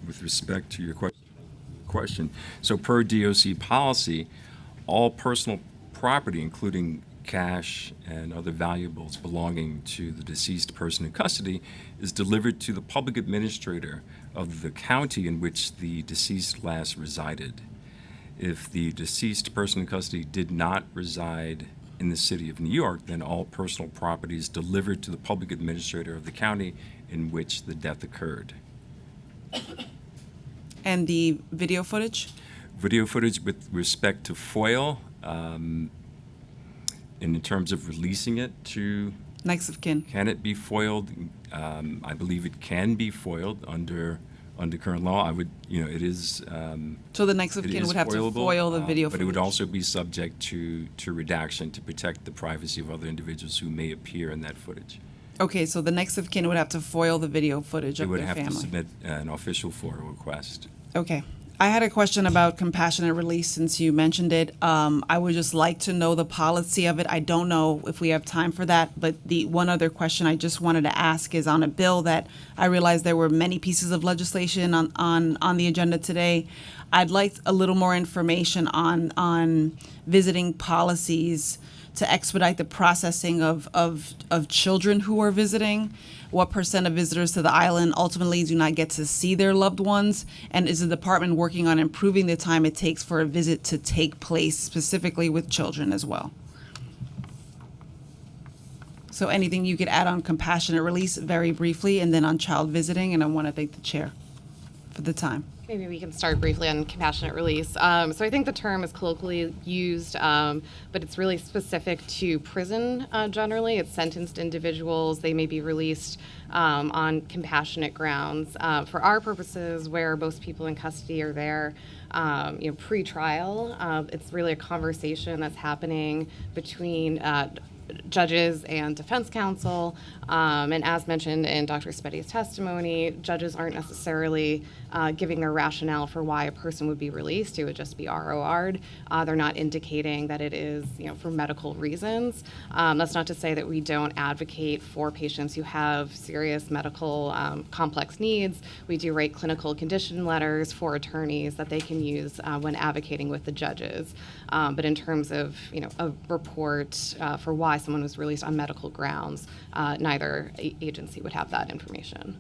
With respect to your question, so per DOC policy, all personal property, including cash and other valuables belonging to the deceased person in custody, is delivered to the public administrator of the county in which the deceased last resided. If the deceased person in custody did not reside in the city of New York, then all personal property is delivered to the public administrator of the county in which the death occurred. And the video footage? Video footage with respect to FOIL, and in terms of releasing it to next of kin, can it be foiled? I believe it can be foiled under current law. It is. So the next of it kin is would have to foilable, foil the video but it would footage. also be subject to redaction to protect the privacy of other individuals who may appear in that footage. Okay, so the next of kin would have to foil the video footage They of would their have family. to submit an official FOIL request. Okay. I had a question about compassionate release since you mentioned it. I would just like to know the policy of it. I don't know if we have time for that, but the one other question I just wanted to ask is on a bill that I realized there were many pieces of legislation on the agenda today. I'd like a little more information on visiting policies to expedite the processing of children who are visiting. What % of visitors to the island ultimately do not get to see their loved ones? And is the department working on improving the time it takes for a visit to take place, specifically with children as well? So anything you could add on compassionate release very briefly, and then on child visiting, and I want to thank the chair for the time. Maybe we can start briefly on compassionate release. So I think the term is colloquially used, but it's really specific to prison generally. It's sentenced individuals. They may be released on compassionate grounds. For our purposes, where most people in custody are there, pre-trial, it's really a conversation that's happening between judges and defense counsel. And as mentioned in Dr. Spetty's testimony, judges aren't necessarily giving their rationale for why a person would be released. It would just be ROR'd. They're not indicating that it is, for medical reasons. That's not to say that we don't advocate for patients who have serious medical complex needs. We do write clinical condition letters for attorneys that they can use when advocating with the judges. But in terms of, a report for why someone was released on medical grounds, neither agency would have that information.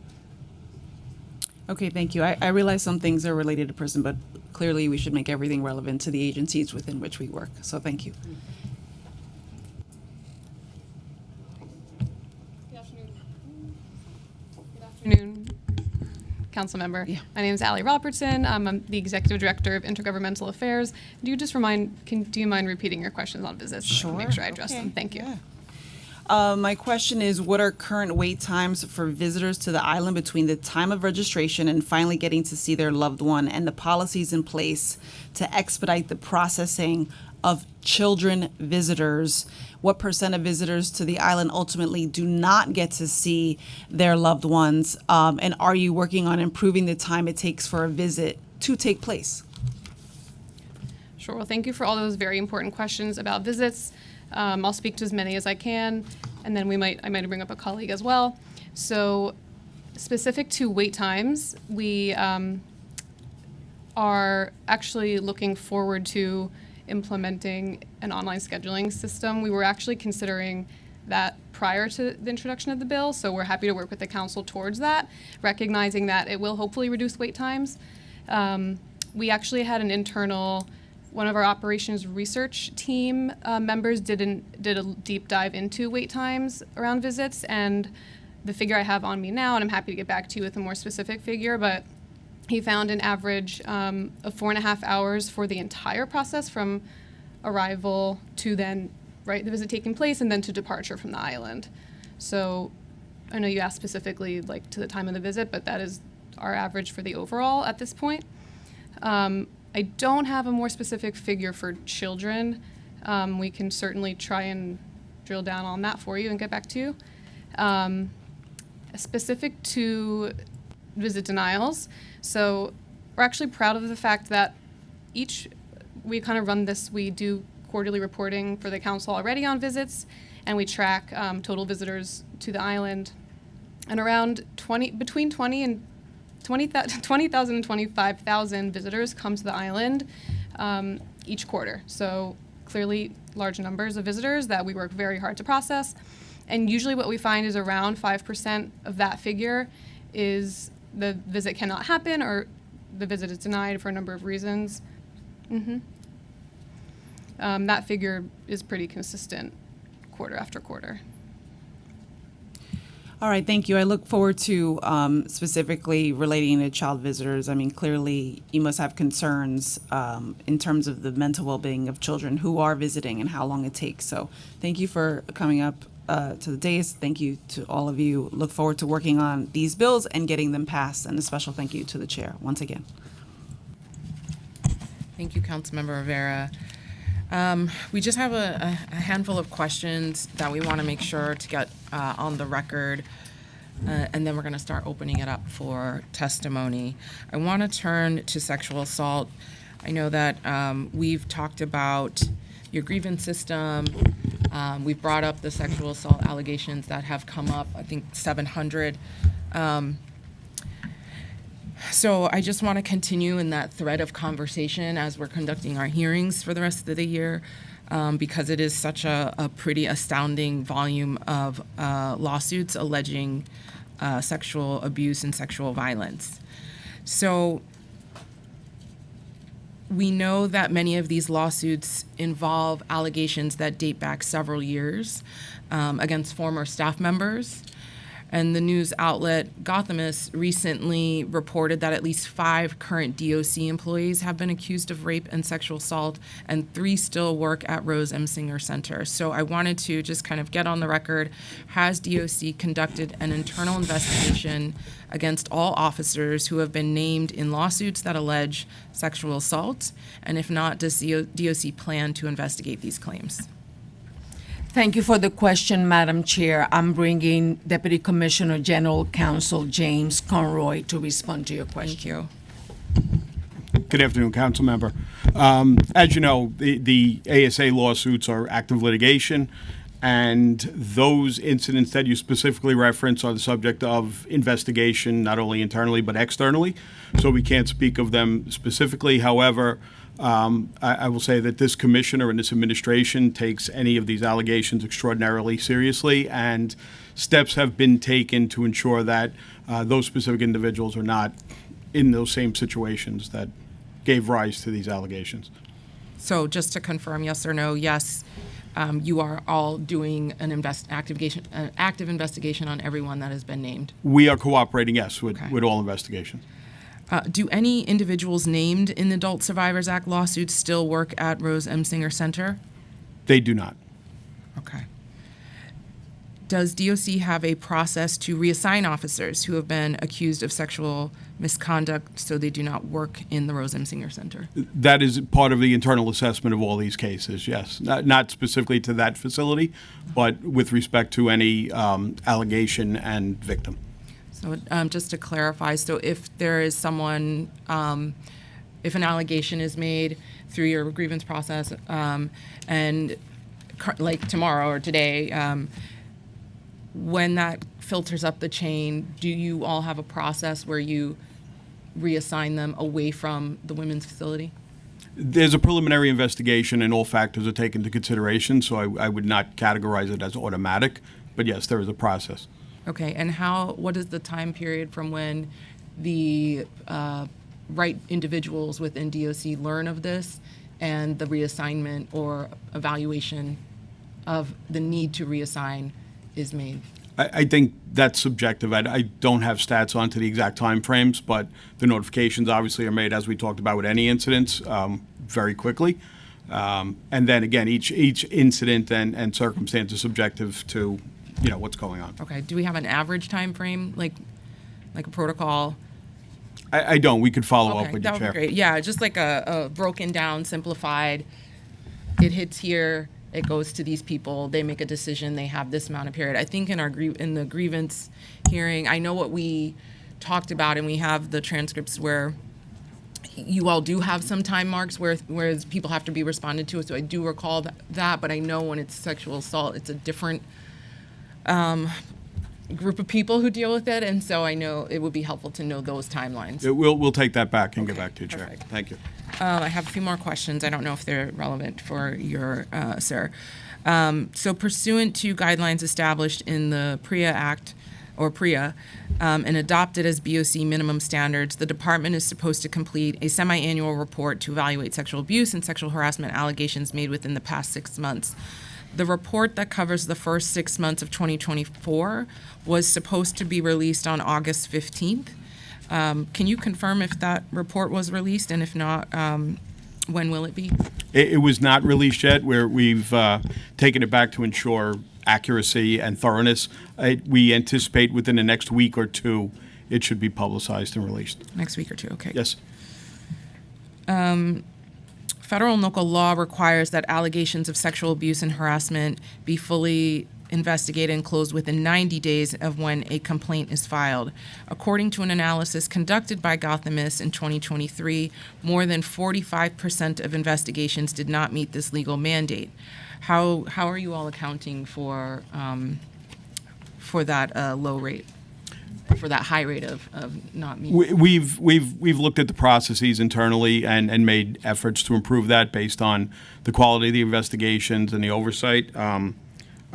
Okay, thank you. I realize some things are related to prison, but clearly we should make everything relevant to the agencies within which we work. So thank you. Afternoon, Council Member. My name is Allie Robertson. I'm the Executive Director of Intergovernmental Affairs. Do you mind repeating your questions on visits? So I can make sure I address them. Thank you. My question is, what are current wait times for visitors to the island between the time of registration and finally getting to see their loved one, and the policies in place to expedite the processing of children visitors? What % of visitors to the island ultimately do not get to see their loved ones? And are you working on improving the time it takes for a visit to take place? Sure. Well, thank you for all those very important questions about visits. I'll speak to as many as I can, and then I might bring up a colleague as well. So specific to wait times, we are actually looking forward to implementing an online scheduling system. We were actually considering that prior to the introduction of the bill, so we're happy to work with the council towards that, recognizing that it will hopefully reduce wait times. We actually had an internal, one of our operations research team members did a deep dive into wait times around visits, and the figure I have on me now, and I'm happy to get back to you with a more specific figure, but he found an average of 4.5 hours for the entire process from arrival to then, the visit taking place and then to departure from the island. So I know you asked specifically to the time of the visit, but that is our average for the overall at this point. I don't have a more specific figure for children. We can certainly try and drill down on that for you and get back to you. Specific to visit denials, so we're actually proud of the fact that we kind of run this, we do quarterly reporting for the council already on visits, and we track total visitors to the island, and around 20,000 and 25,000 visitors come to the island each quarter. So clearly large numbers of visitors that we work very hard to process. And usually what we find is around 5% of that figure is the visit cannot happen or the visit is denied for a number of reasons. That figure is pretty consistent quarter after quarter. All right, thank you. I look forward to specifically relating to child visitors. I mean, clearly you must have concerns in terms of the mental well-being of children who are visiting and how long it takes. So thank you for coming up to the dais. Thank you to all of you. Look forward to working on these bills and getting them passed. And a special thank you to the chair once again. Thank you, Councilmember Rivera. We just have a handful of questions that we want to make sure to get on the record, and then we're going to start opening it up for testimony. I want to turn to sexual assault. I know that we've talked about your grievance system. We've brought up the sexual assault allegations that have come up, I think 700. So I just want to continue in that thread of conversation as we're conducting our hearings for the rest of the year, because it is such a pretty astounding volume of lawsuits alleging sexual abuse and sexual violence. So we know that many of these lawsuits involve allegations that date back several years against former staff members. And the news outlet Gothamus recently reported that at least 5 current DOC employees have been accused of rape and sexual assault, and 3 still work at Rose M. Singer Center. So I wanted to just kind of get on the record. Has DOC conducted an internal investigation against all officers who have been named in lawsuits that allege sexual assault? And if not, does DOC plan to investigate these claims? Thank you for the question, Madam Chair. I'm bringing Deputy Commissioner General Counsel James Conroy to respond to your question. Thank you. Good afternoon, Council Member. As you know, the ASA lawsuits are active litigation, and those incidents that you specifically reference are the subject of investigation, not only internally but externally. So we can't speak of them specifically. However, I will say that this commissioner and this administration takes any of these allegations extraordinarily seriously, and steps have been taken to ensure that those specific individuals are not in those same situations that gave rise to these allegations. So just to confirm, yes or no, yes, you are all doing an active investigation on everyone that has been named? We are cooperating, yes, with all investigations. Do any individuals named in the Adult Survivors Act lawsuits still work at Rose M. Singer Center? They do not. Okay. Does DOC have a process to reassign officers who have been accused of sexual misconduct so they do not work in the Rose M. Singer Center? That is part of the internal assessment of all these cases, yes. Not specifically to that facility, but with respect to any allegation and victim. So just to clarify, so if there is someone, if an allegation is made through your grievance process and like tomorrow or today, when that filters up the chain, do you all have a process where you reassign them away from the women's facility? There's a preliminary investigation, and all factors are taken into consideration, so I would not categorize it as automatic. But yes, there is a process. Okay, and what is the time period from when the right individuals within DOC learn of this and the reassignment or evaluation of the need to reassign is made? I think that's subjective. I don't have stats onto the exact time frames, but the notifications obviously are made, as we talked about with any incidents, very quickly. And then again, each incident and circumstance is subjective to, what's going on. Okay, do we have an average time frame, like a protocol? I don't. We could follow Okay, up with that you, would Chair. be great. Yeah, just like a broken down, simplified, it hits here, it goes to these people, they make a decision, they have this amount of period. I think in the grievance hearing, I know what we talked about, and we have the transcripts where you all do have some time marks whereas people have to be responded to. So I do recall that, but I know when it's sexual assault, it's a different group of people who deal with it, and so I know it would be helpful to know those timelines. We'll take that back and get back to you, Chair. Thank you. I have a few more questions. I don't know if they're relevant for your, sir. So pursuant to guidelines established in the PREA Act, or PREA, and adopted as BOC minimum standards, the department is supposed to complete a semi-annual report to evaluate sexual abuse and sexual harassment allegations made within the past 6 months. The report that covers the first 6 months of 2024 was supposed to be released on August 15th. Can you confirm if that report was released, and if not, when will it be? It was not released yet. We've taken it back to ensure accuracy and thoroughness. We anticipate within the next week or two it should be publicized and released. Next week or two, okay. Yes. Federal and local law requires that allegations of sexual abuse and harassment be fully investigated and closed within 90 days of when a complaint is filed. According to an analysis conducted by Gothamus in 2023, more than 45% of investigations did not meet this legal mandate. How are you all accounting for that low rate, for that high rate of not meeting? We've looked at the processes internally and made efforts to improve that based on the quality of the investigations and the oversight.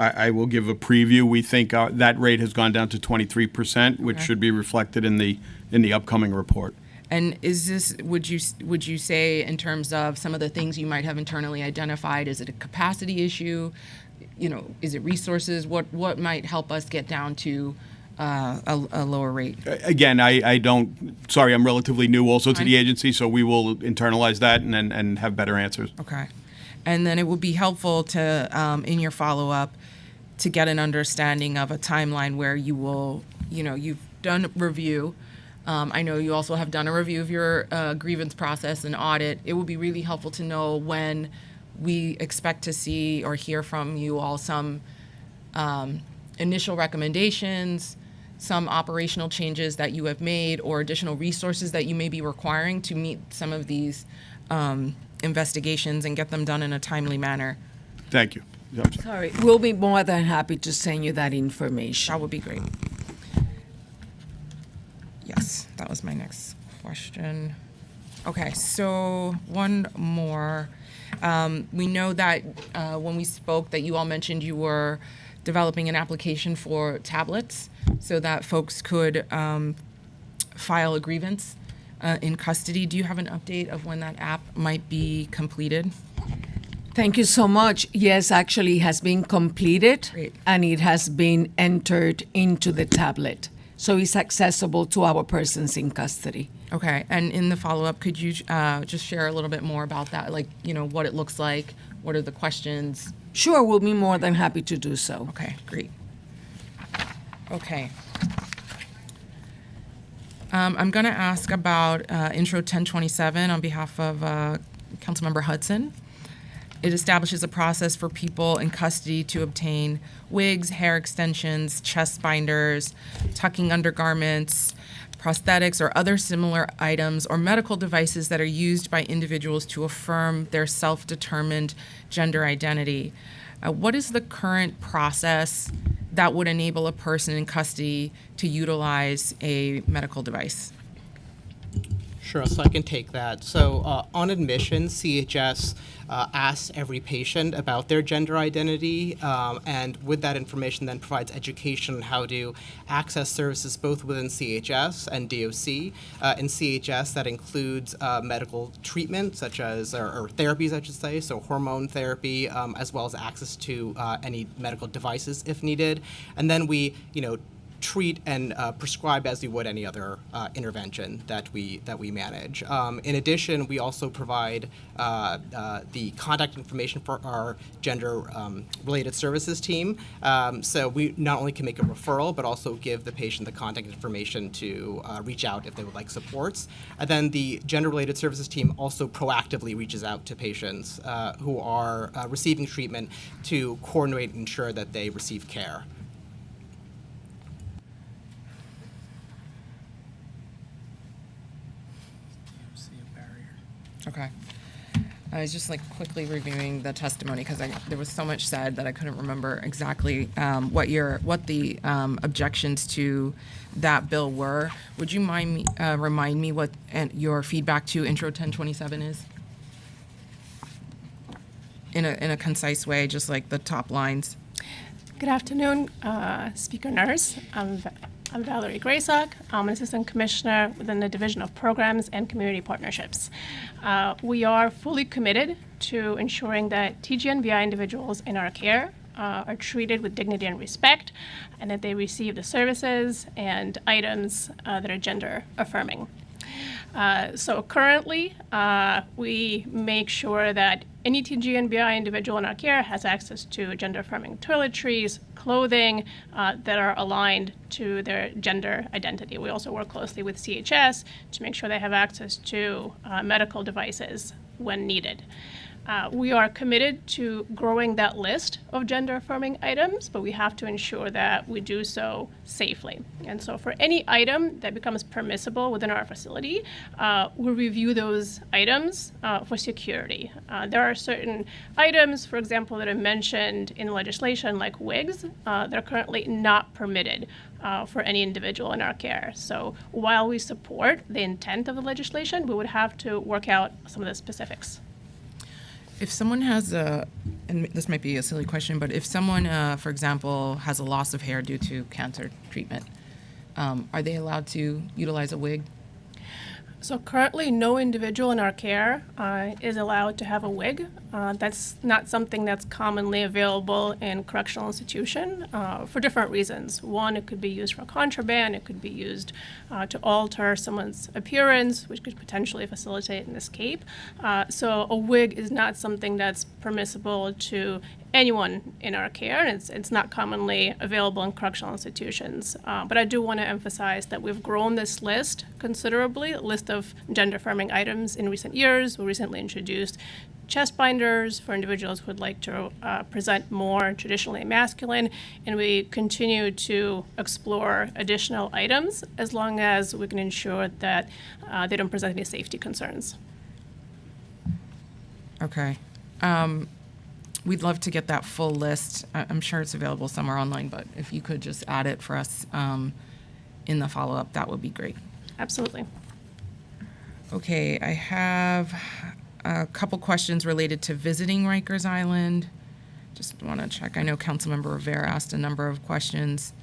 I will give a preview. We think that rate has gone down to 23%, which Okay. should be reflected in the upcoming report. And is this, would you say, in terms of some of the things you might have internally identified, is it a capacity issue? Is it resources? What might help us get down to a lower rate? Again, I don't, sorry, I'm relatively new also to Fine. the agency, so we will internalize that and have better answers. Okay. And then it would be helpful to, in your follow-up, to get an understanding of a timeline where you will, you've done a review. I know you also have done a review of your grievance process and audit. It would be really helpful to know when we expect to see or hear from you all some initial recommendations, some operational changes that you have made, or additional resources that you may be requiring to meet some of these investigations and get them done in a timely manner. Thank you. Sorry, we'll be more than happy to send you that information. That would be great. Yes, that was my next question. Okay, so one more. We know that when we spoke that you all mentioned you were developing an application for tablets so that folks could file a grievance in custody. Do you have an update of when that app might be completed? Thank you so much. Yes, actually it has been completed. Great. And it has been entered into the tablet. So it's accessible to our persons in custody. Okay, and in the follow-up, could you just share a little bit more about that? Like, what it looks like, what are the questions? Sure, we'll be more than happy to do so. Okay, great. Okay. I'm going to ask about Intro 1027 on behalf of Councilmember Hudson. It establishes a process for people in custody to obtain wigs, hair extensions, chest binders, tucking undergarments, prosthetics, or other similar items or medical devices that are used by individuals to affirm their self-determined gender identity. What is the current process that would enable a person in custody to utilize a medical device? Sure, so I can take that. So on admission, CHS asks every patient about their gender identity, and with that information then provides education on how to access services both within CHS and DOC. In CHS, that includes medical treatment, such as, or therapies, I should say, so hormone therapy, as well as access to any medical devices if needed. And then we, treat and prescribe as we would any other intervention that we manage. In addition, we also provide the contact information for our gender-related services team. So we not only can make a referral, but also give the patient the contact information to reach out if they would like supports. And then the gender-related services team also proactively reaches out to patients who are receiving treatment to coordinate and ensure that they receive care. Okay. I was just quickly reviewing the testimony because there was so much said that I couldn't remember exactly what the objections to that bill were. Would you mind remind me what your feedback to Intro 1027 is? In a concise way, just like the top lines. Good afternoon, Speaker Nurse. I'm Valerie Graysock. I'm an Assistant Commissioner within the Division of Programs and Community Partnerships. We are fully committed to ensuring that TGNBI individuals in our care are treated with dignity and respect, and that they receive the services and items that are gender affirming. So currently, we make sure that any TGNBI individual in our care has access to gender-affirming toiletries, clothing that are aligned to their gender identity. We also work closely with CHS to make sure they have access to medical devices when needed. We are committed to growing that list of gender-affirming items, but we have to ensure that we do so safely. And so for any item that becomes permissible within our facility, we'll review those items for security. There are certain items, for example, that are mentioned in legislation like wigs that are currently not permitted for any individual in our care. So while we support the intent of the legislation, we would have to work out some of the specifics. If someone has and this might be a silly question, but if someone, for example, has a loss of hair due to cancer treatment, are they allowed to utilize a wig? So currently, no individual in our care is allowed to have a wig. That's not something that's commonly available in correctional institution for different reasons. One, it could be used for contraband. It could be used to alter someone's appearance, which could potentially facilitate an escape. So a wig is not something that's permissible to anyone in our care, and it's not commonly available in correctional institutions. But I do want to emphasize that we've grown this list considerably, a list of gender-affirming items in recent years. We recently introduced chest binders for individuals who would like to present more traditionally masculine, and we continue to explore additional items as long as we can ensure that they don't present any safety concerns. Okay. We'd love to get that full list. I'm sure it's available somewhere online, but if you could just add it for us in the follow-up, that would be great. Absolutely. Okay, I have a couple questions related to visiting Rikers Island. Just want to check. I know Councilmember Rivera asked a number of questions.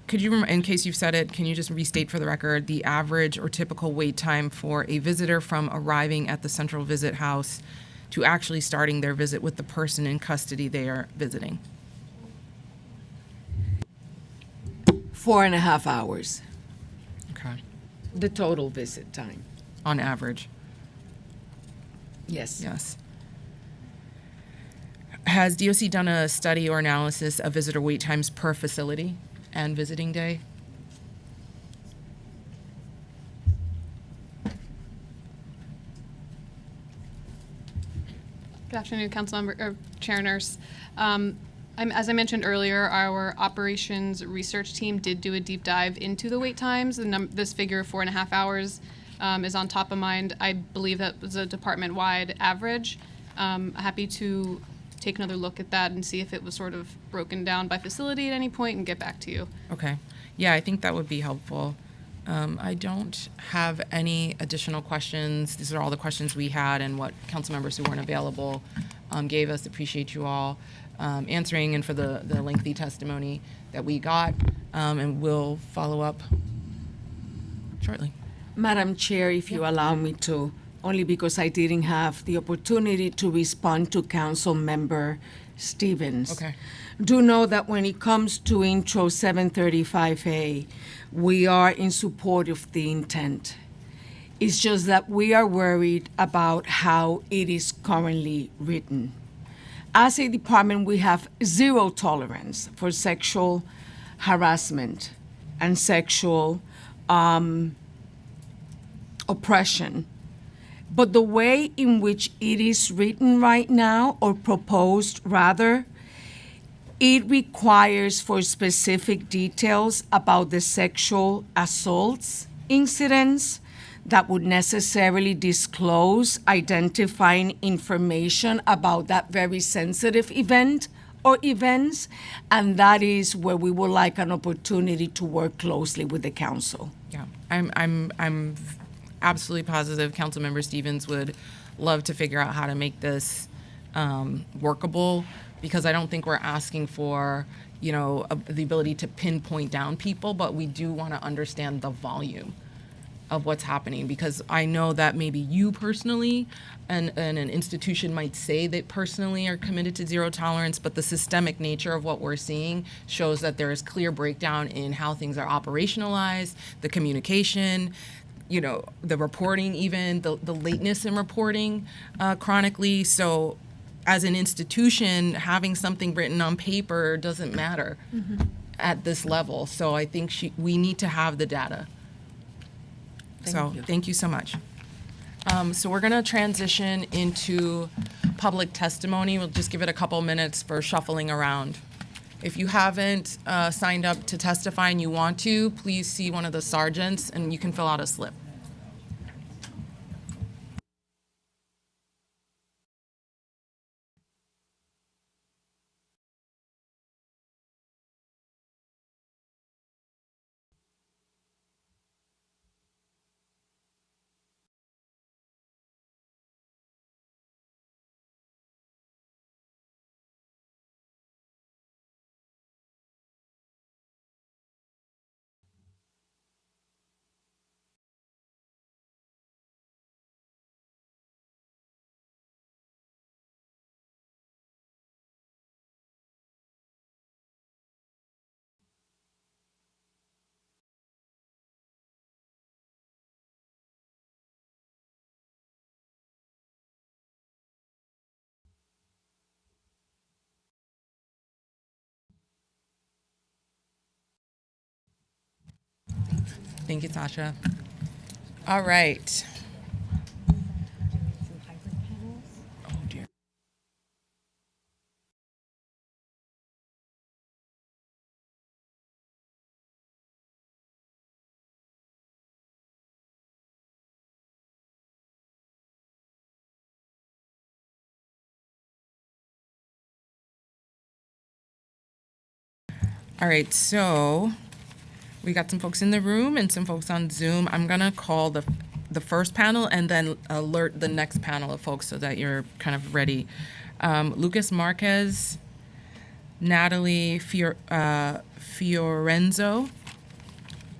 Could you, in case you've said it, can you just restate for the record the average or typical wait time for a visitor from arriving at the Central Visit House to actually starting their visit with the person in custody they are visiting? 4.5 hours. Okay. The total visit time. On average? Yes. Yes. Has DOC done a study or analysis of visitor wait times per facility and visiting day? Good afternoon, Councilmember or Chair Nurse. As I mentioned earlier, our operations research team did do a deep dive into the wait times. This figure of 4.5 hours is on top of mind. I believe that was a department-wide average. Happy to take another look at that and see if it was sort of broken down by facility at any point and get back to you. Okay. Yeah, I think that would be helpful. I don't have any additional questions. These are all the questions we had and what council members who weren't available gave us. Appreciate you all answering and for the lengthy testimony that we got. And we'll follow up shortly. Madam Chair, if you allow me to, only because I didn't have the opportunity to respond to Council Member Stevens. Okay. Do know that when it comes to Intro 735A, we are in support of the intent. It's just that we are worried about how it is currently written. As a department, we have zero tolerance for sexual harassment and sexual oppression. But the way in which it is written right now, or proposed rather, it requires for specific details about the sexual assaults incidents that would necessarily disclose identifying information about that very sensitive event or events, and that is where we would like an opportunity to work closely with the council. Yeah, I'm absolutely positive Councilmember Stevens would love to figure out how to make this workable, because I don't think we're asking for, the ability to pinpoint down people, but we do want to understand the volume of what's happening, because I know that maybe you personally and an institution might say they personally are committed to zero tolerance, but the systemic nature of what we're seeing shows that there is clear breakdown in how things are operationalized, the communication, the reporting, even the lateness in reporting chronically. So as an institution, having something written on paper doesn't matter at this level. So I think we need to have the data. Thank you so much. So we're going to transition into public testimony. We'll just give it a couple minutes for shuffling around. If you haven't signed up to testify and you want to, please see one of the sergeants and you can fill out a slip. Thank you, Tasha. All right. Oh, dear. All right, so we got some folks in the room and some folks on Zoom. I'm gonna call the first panel and then alert the next panel of folks so that you're kind of ready. Lucas Marquez, Natalie Fiorenzo,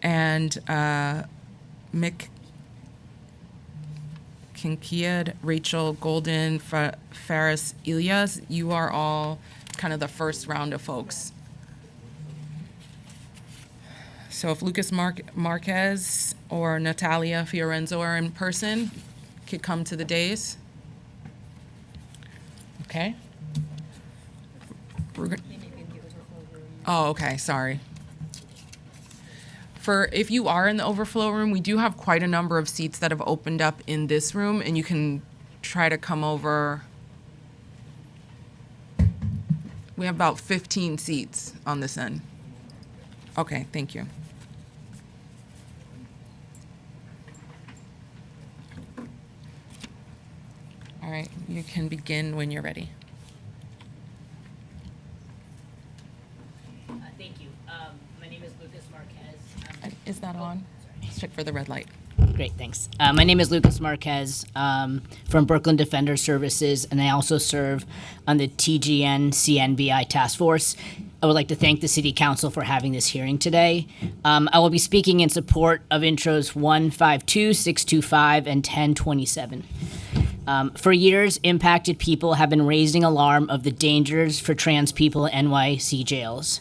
and Mick Kinkiad, Rachel Golden, Faris Ilias. You are all kind of the first round of folks. So if Lucas Marquez or Natalia Fiorenzo are in person, could come to the dais. Okay. Oh, okay, sorry. If you are in the overflow room, we do have quite a number of seats that have opened up in this room, and you can try to come over. We have about 15 seats on this end. Okay, thank you. All right, you can begin when you're ready. Thank you. My name is Lucas Marquez. Is that on? Check for the red light. Great, thanks. My name is Lucas Marquez from Brooklyn Defender Services, and I also serve on the TGN CNBI Task Force. I would like to thank the City Council for having this hearing today. I will be speaking in support of intros 152, 625, and 1027. For years, impacted people have been raising alarm of the dangers for trans people in NYC jails.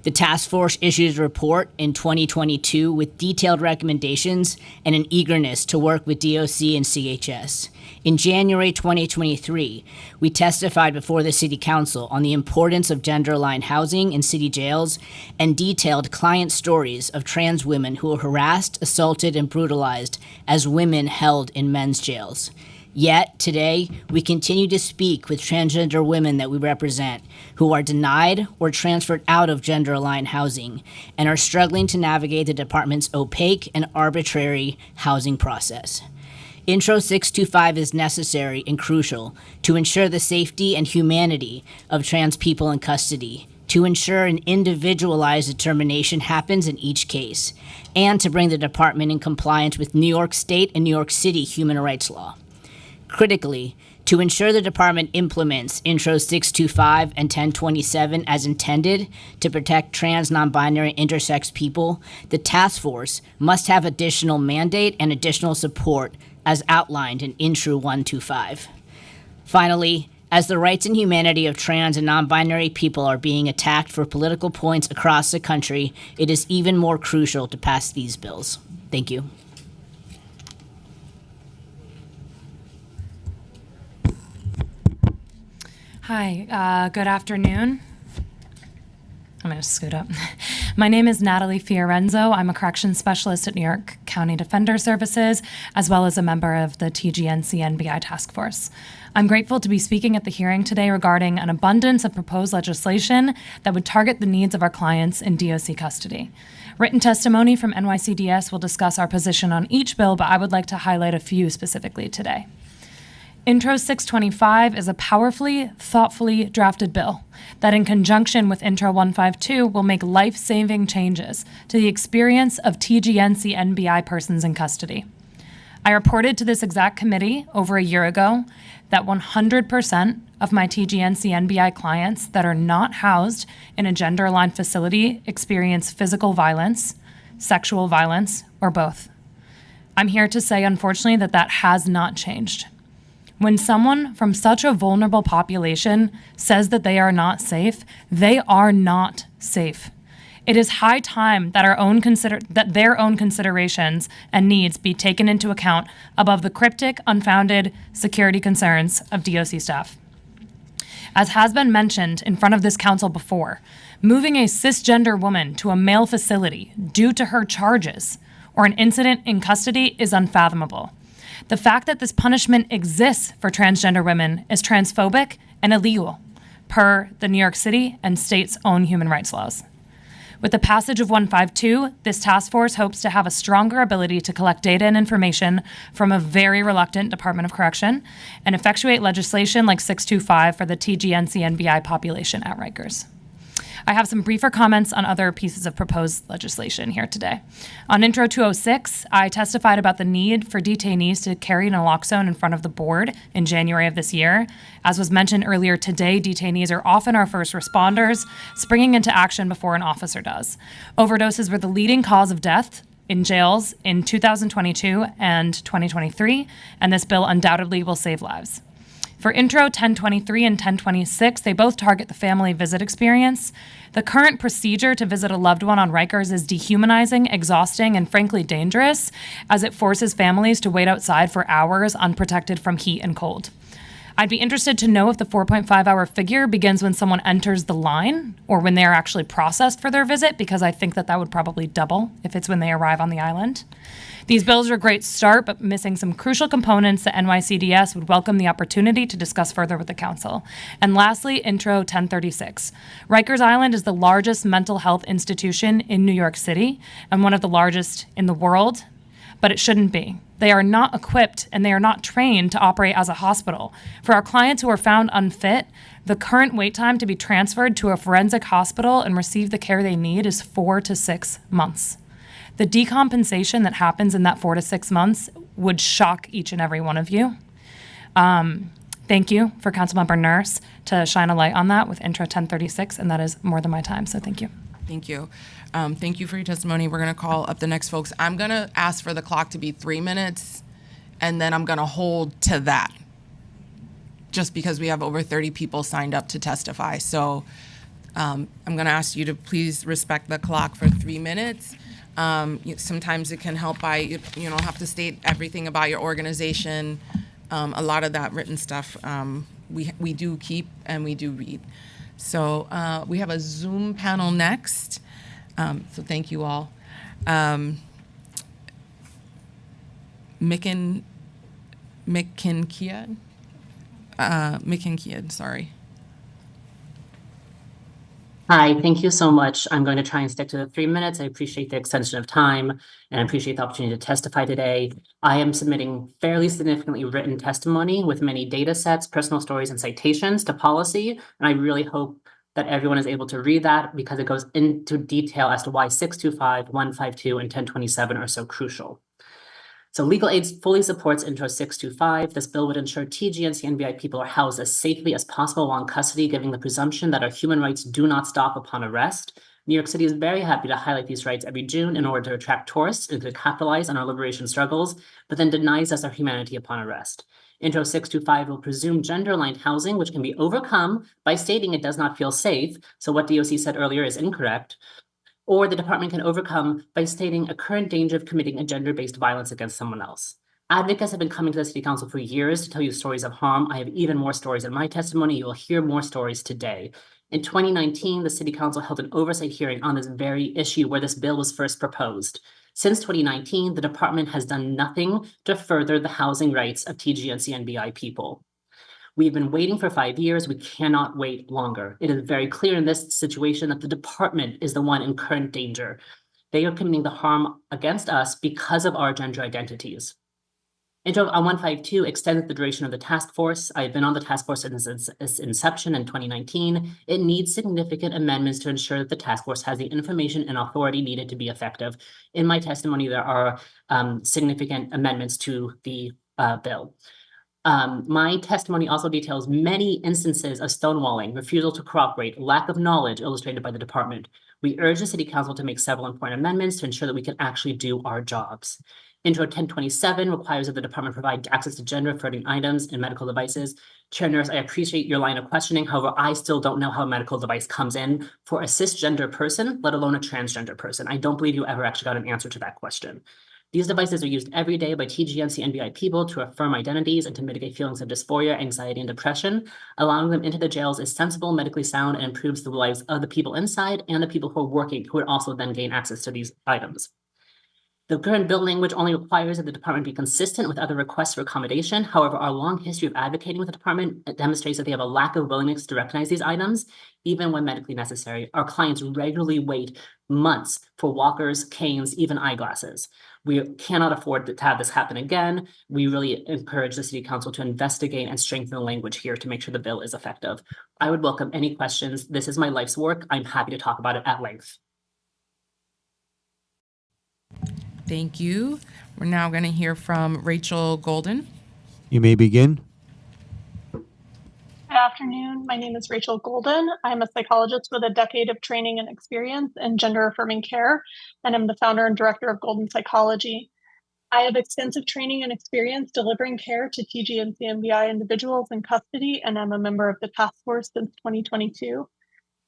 The task force issued a report in 2022 with detailed recommendations and an eagerness to work with DOC and CHS. In January 2023, we testified before the City Council on the importance of gender-aligned housing in city jails and detailed client stories of trans women who were harassed, assaulted, and brutalized as women held in men's jails. Yet, today, we continue to speak with transgender women that we represent who are denied or transferred out of gender-aligned housing and are struggling to navigate the department's opaque and arbitrary housing process. Intro 625 is necessary and crucial to ensure the safety and humanity of trans people in custody, to ensure an individualized determination happens in each case, and to bring the department in compliance with New York State and New York City human rights law. Critically, to ensure the department implements Intro 625 and 1027 as intended to protect trans, non-binary, intersex people, the task force must have additional mandate and additional support as outlined in Intro 125. Finally, as the rights and humanity of trans and non-binary people are being attacked for political points across the country, it is even more crucial to pass these bills. Thank you. Hi, good afternoon. I'm going to scoot up. My name is Natalie Fiorenzo. I'm a corrections specialist at New York County Defender Services, as well as a member of the TGN CNBI Task Force. I'm grateful to be speaking at the hearing today regarding an abundance of proposed legislation that would target the needs of our clients in DOC custody. Written testimony from NYCDS will discuss our position on each bill, but I would like to highlight a few specifically today. Intro 625 is a powerfully, thoughtfully drafted bill that, in conjunction with Intro 152, will make life-saving changes to the experience of TGNC NBI persons in custody. I reported to this exact committee over a year ago that 100% of my TGNC NBI clients that are not housed in a gender-aligned facility experience physical violence, sexual violence, or both. I'm here to say, unfortunately, that that has not changed. When someone from such a vulnerable population says that they are not safe, they are not safe. It is high time that their own considerations and needs be taken into account above the cryptic, unfounded security concerns of DOC staff. As has been mentioned in front of this council before, moving a cisgender woman to a male facility due to her charges or an incident in custody is unfathomable. The fact that this punishment exists for transgender women is transphobic and illegal, per the New York City and state's own human rights laws. With the passage of 152, this task force hopes to have a stronger ability to collect data and information from a very reluctant Department of Correction and effectuate legislation like 625 for the TGNC NBI population at Rikers. I have some briefer comments on other pieces of proposed legislation here today. On Intro 206, I testified about the need for detainees to carry naloxone in front of the board in January of this year. As was mentioned earlier today, detainees are often our first responders, springing into action before an officer does. Overdoses were the leading cause of death in jails in 2022 and 2023, and this bill undoubtedly will save lives. For Intro 1023 and 1026, they both target the family visit experience. The current procedure to visit a loved one on Rikers is dehumanizing, exhausting, and frankly dangerous, as it forces families to wait outside for hours unprotected from heat and cold. I'd be interested to know if the 4.5-hour figure begins when someone enters the line or when they are actually processed for their visit, because I think that would probably double if it's when they arrive on the island. These bills are a great start, but missing some crucial components that NYCDS would welcome the opportunity to discuss further with the council. And lastly, Intro 1036. Rikers Island is the largest mental health institution in New York City and one of the largest in the world. but it shouldn't be. They are not equipped and they are not trained to operate as a hospital. For our clients who are found unfit, the current wait time to be transferred to a forensic hospital and receive the care they need is 4 to 6 months. The decompensation that happens in that 4 to 6 months would shock each and every one of you. Thank you for Councilmember Nurse to shine a light on that with Intro 1036, and that is more than my time, so thank you. Thank you. Thank you for your testimony. We're going to call up the next folks. I'm going to ask for the clock to be 3 minutes, and then I'm going to hold to that, just because we have over 30 people signed up to testify. So I'm going to ask you to please respect the clock for 3 minutes. Sometimes it can help by, you don't have to state everything about your organization. A lot of that written stuff we do keep and we do read. So we have a Zoom panel next. So thank you all. McKinkiad, sorry. Hi, thank you so much. I'm going to try and stick to the 3 minutes. I appreciate the extension of time and I appreciate the opportunity to testify today. I am submitting fairly significantly written testimony with many data sets, personal stories, and citations to policy. And I really hope that everyone is able to read that because it goes into detail as to why 625, 152, and 1027 are so crucial. So legal aid fully supports Intro 625. This bill would ensure TG and CNBI people are housed as safely as possible while in custody, giving the presumption that our human rights do not stop upon arrest. New York City is very happy to highlight these rights every June in order to attract tourists and to capitalize on our liberation struggles, but then denies us our humanity upon arrest. Intro 625 will presume gender-aligned housing, which can be overcome by stating it does not feel safe. So what DOC said earlier is incorrect. Or the department can overcome by stating a current danger of committing a gender-based violence against someone else. Advocates have been coming to the City Council for years to tell you stories of harm. I have even more stories in my testimony. You will hear more stories today. In 2019, the City Council held an oversight hearing on this very issue where this bill was first proposed. Since 2019, the department has done nothing to further the housing rights of TG and CNBI people. We've been waiting for 5 years. We cannot wait longer. It is very clear in this situation that the department is the one in current danger. They are committing the harm against us because of our gender identities. Intro 152 extends the duration of the task force. I've been on the task force since its inception in 2019. It needs significant amendments to ensure that the task force has the information and authority needed to be effective. In my testimony, there are significant amendments to the bill. My testimony also details many instances of stonewalling, refusal to cooperate, lack of knowledge illustrated by the department. We urge the City Council to make several important amendments to ensure that we can actually do our jobs. Intro 1027 requires that the department provide access to gender-affirming items and medical devices. Chair Nurse, I appreciate your line of questioning. However, I still don't know how a medical device comes in for a cisgender person, let alone a transgender person. I don't believe you ever actually got an answer to that question. These devices are used every day by TG and CNBI people to affirm identities and to mitigate feelings of dysphoria, anxiety, and depression. Allowing them into the jails is sensible, medically sound, and improves the lives of the people inside and the people who are working, who would also then gain access to these items. The current bill language only requires that the department be consistent with other requests for accommodation. However, our long history of advocating with the department demonstrates that they have a lack of willingness to recognize these items, even when medically necessary. Our clients regularly wait months for walkers, canes, even eyeglasses. We cannot afford to have this happen again. We really encourage the City Council to investigate and strengthen the language here to make sure the bill is effective. I would welcome any questions. This is my life's work. I'm happy to talk about it at length. Thank you. We're now going to hear from Rachel Golden. You may begin. Good afternoon. My name is Rachel Golden. I'm a psychologist with a decade of training and experience in gender affirming care, and I'm the founder and director of Golden Psychology. I have extensive training and experience delivering care to TG and CNBI individuals in custody, and I'm a member of the task force since 2022.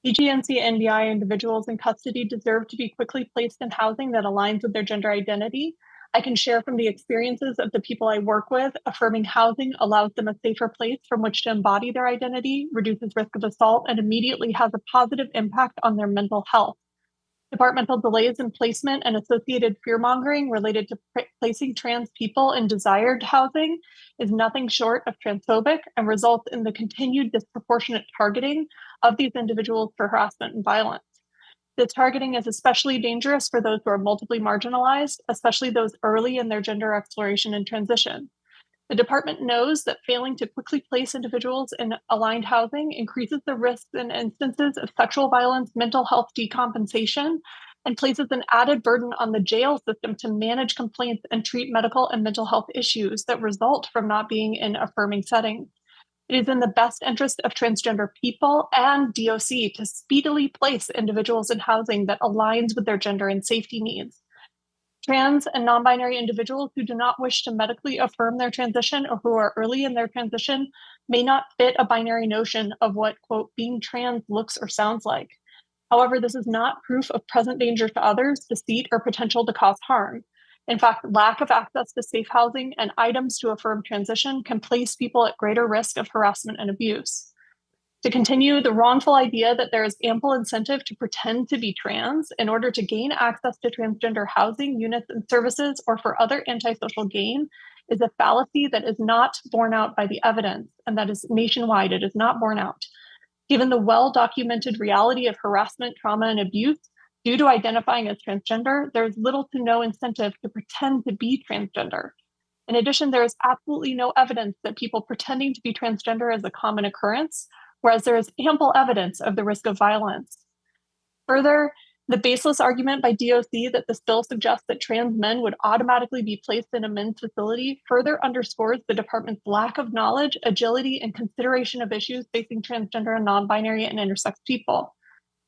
TG and NBI individuals in custody deserve to be quickly placed in housing that aligns with their gender identity. I can share from the experiences of the people I work with. Affirming housing allows them a safer place from which to embody their identity, reduces risk of assault, and immediately has a positive impact on their mental health. Departmental delays in placement and associated fear-mongering related to placing trans people in desired housing is nothing short of transphobic and results in the continued disproportionate targeting of these individuals for harassment and violence. The targeting is especially dangerous for those who are multiply marginalized, especially those early in their gender exploration and transition. The department knows that failing to quickly place individuals in aligned housing increases the risks and instances of sexual violence, mental health decompensation, and places an added burden on the jail system to manage complaints and treat medical and mental health issues that result from not being in affirming settings. It is in the best interest of transgender people and DOC to speedily place individuals in housing that aligns with their gender and safety needs. Trans and non-binary individuals who do not wish to medically affirm their transition or who are early in their transition may not fit a binary notion of what, quote, being trans looks or sounds like. However, this is not proof of present danger to others, deceit, or potential to cause harm. In fact, lack of access to safe housing and items to affirm transition can place people at greater risk of harassment and abuse. To continue, the wrongful idea that there is ample incentive to pretend to be trans in order to gain access to transgender housing, units, and services, or for other antisocial gain is a fallacy that is not borne out by the evidence, and that is nationwide. It is not borne out. Given the well-documented reality of harassment, trauma, and abuse due to identifying as transgender, there is little to no incentive to pretend to be transgender. In addition, there is absolutely no evidence that people pretending to be transgender is a common occurrence, whereas there is ample evidence of the risk of violence. Further, the baseless argument by DOC that this bill suggests that trans men would automatically be placed in a men's facility further underscores the department's lack of knowledge, agility, and consideration of issues facing transgender and non-binary and intersex people.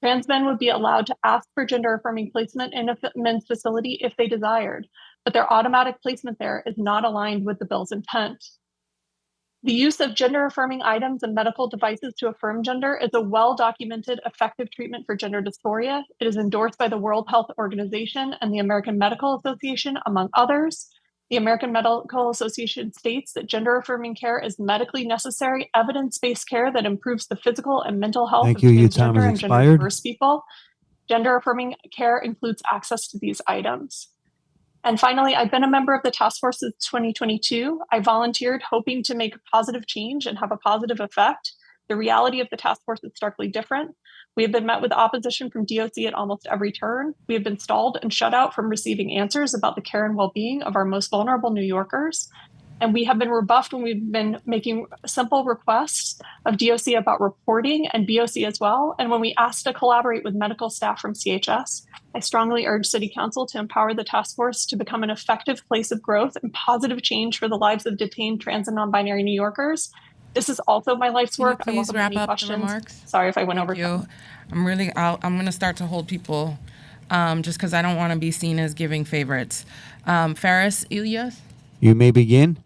Trans men would be allowed to ask for gender-affirming placement in a men's facility if they desired, but their automatic placement there is not aligned with the bill's intent. The use of gender-affirming items and medical devices to affirm gender is a well-documented, effective treatment for gender dysphoria. It is endorsed by the World Health Organization and the American Medical Association, among others. The American Medical Association states that gender-affirming care is medically necessary, evidence-based care that improves the physical and mental health of Your time transgender has and gender expired. diverse people. Gender-affirming care includes access to these items. And finally, I've been a member of the task force since 2022. I volunteered hoping to make a positive change and have a positive effect. The reality of the task force is starkly different. We have been met with opposition from DOC at almost every turn. We have been stalled and shut out from receiving answers about the care and well-being of our most vulnerable New Yorkers. And we have been rebuffed when we've been making simple requests of DOC about reporting and BOC as well. And when we asked to collaborate with medical staff from CHS, I strongly urge City Council to empower the task force to become an effective place of growth and positive change for the lives of detained trans and non-binary New Yorkers. This is also my life's work. I Please welcome wrap any up questions. the remarks. Sorry if I went over. You. I'm going to start to hold people just because I don't want to be seen as giving favorites. Ferris Elias? You may begin.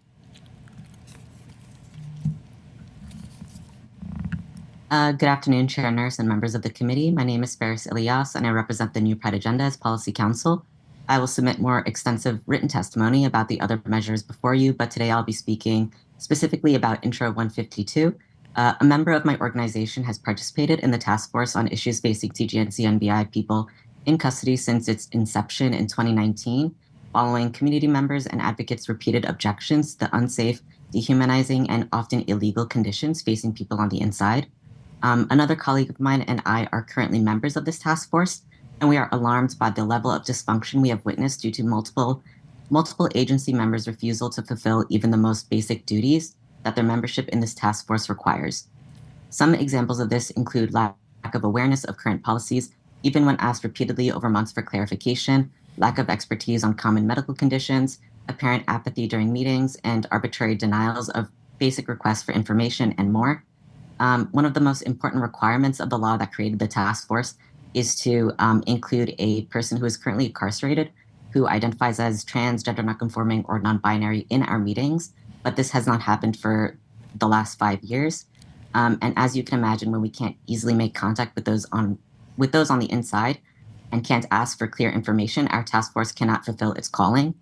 Good afternoon, Chair Nurse and members of the committee. My name is Ferris Elias, and I represent the New Pride Agenda as Policy Counsel. I will submit more extensive written testimony about the other measures before you, but today I'll be speaking specifically about Intro 152. A member of my organization has participated in the task force on issues facing TGN-CNBI people in custody since its inception in 2019, following community members and advocates' repeated objections to the unsafe, dehumanizing, and often illegal conditions facing people on the inside. Another colleague of mine and I are currently members of this task force, and we are alarmed by the level of dysfunction we have witnessed due to multiple agency members' refusal to fulfill even the most basic duties that their membership in this task force requires. Some examples of this include lack of awareness of current policies, even when asked repeatedly over months for clarification, lack of expertise on common medical conditions, apparent apathy during meetings, and arbitrary denials of basic requests for information, and more. One of the most important requirements of the law that created the task force is to include a person who is currently incarcerated who identifies as trans, gender nonconforming, or non-binary in our meetings, but this has not happened for the last 5 years. And as you can imagine, when we can't easily make contact with those on the inside and can't ask for clear information, our task force cannot fulfill its calling.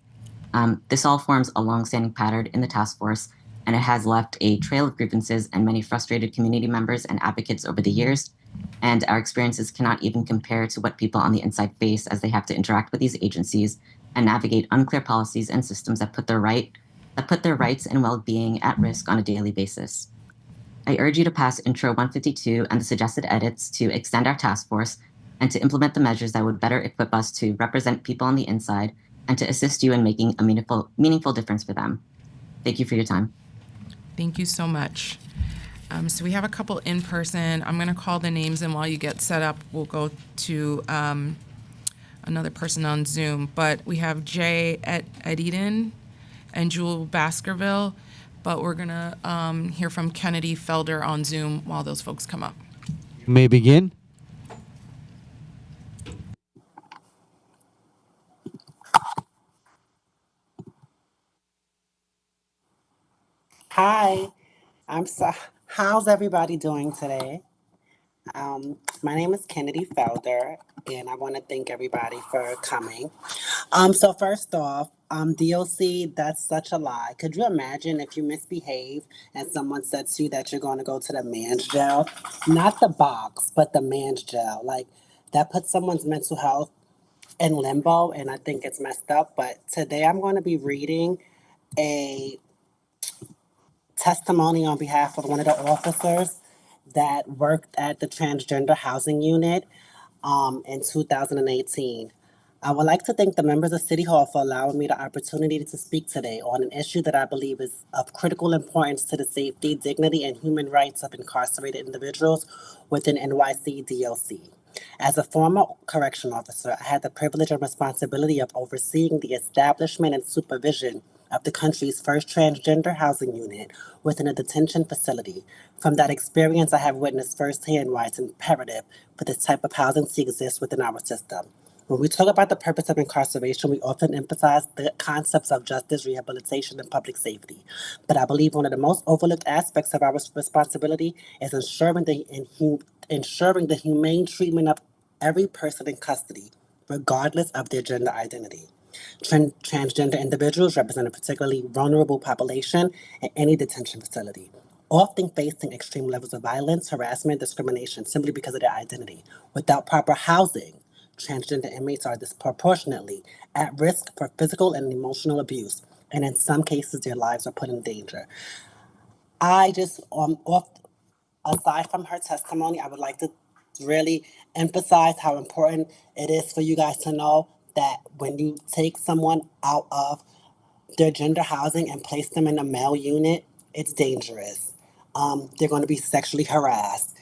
This all forms a long-standing pattern in the task force, and it has left a trail of grievances and many frustrated community members and advocates over the years. And our experiences cannot even compare to what people on the inside face as they have to interact with these agencies and navigate unclear policies and systems that put their rights and well-being at risk on a daily basis. I urge you to pass Intro 152 and the suggested edits to extend our task force and to implement the measures that would better equip us to represent people on the inside and to assist you in making a meaningful difference for them. Thank you for your time. Thank you so much. So we have a couple in person. I'm going to call the names, and while you get set up, we'll go to another person on Zoom. But we have Jay Edidin and Jewel Baskerville, but we're going to hear from Kennedy Felder on Zoom while those folks come up. You may begin. Hi, how's everybody doing today? My name is Kennedy Felder, and I want to thank everybody for coming. So first off, DOC, that's such a lie. Could you imagine if you misbehave and someone said to you that you're going to go to the man's jail? Not the box, but the man's jail. Like, that puts someone's mental health in limbo, and I think it's messed up. But today I'm going to be reading a testimony on behalf of one of the officers that worked at the transgender housing unit in 2018. I would like to thank the members of City Hall for allowing me the opportunity to speak today on an issue that I believe is of critical importance to the safety, dignity, and human rights of incarcerated individuals within NYC DOC. As a former correction officer, I had the privilege and responsibility of overseeing the establishment and supervision of the country's first transgender housing unit within a detention facility. From that experience, I have witnessed firsthand why it's imperative for this type of housing to exist within our system. When we talk about the purpose of incarceration, we often emphasize the concepts of justice, rehabilitation, and public safety. But I believe one of the most overlooked aspects of our responsibility is ensuring the humane treatment of every person in custody, regardless of their gender identity. Transgender individuals represent a particularly vulnerable population in any detention facility, often facing extreme levels of violence, harassment, discrimination simply because of their identity. Without proper housing, transgender inmates are disproportionately at risk for physical and emotional abuse, and in some cases, their lives are put in danger. Aside from her testimony, I would like to really emphasize how important it is for you guys to know that when you take someone out of their gender housing and place them in a male unit, it's dangerous. They're going to be sexually harassed.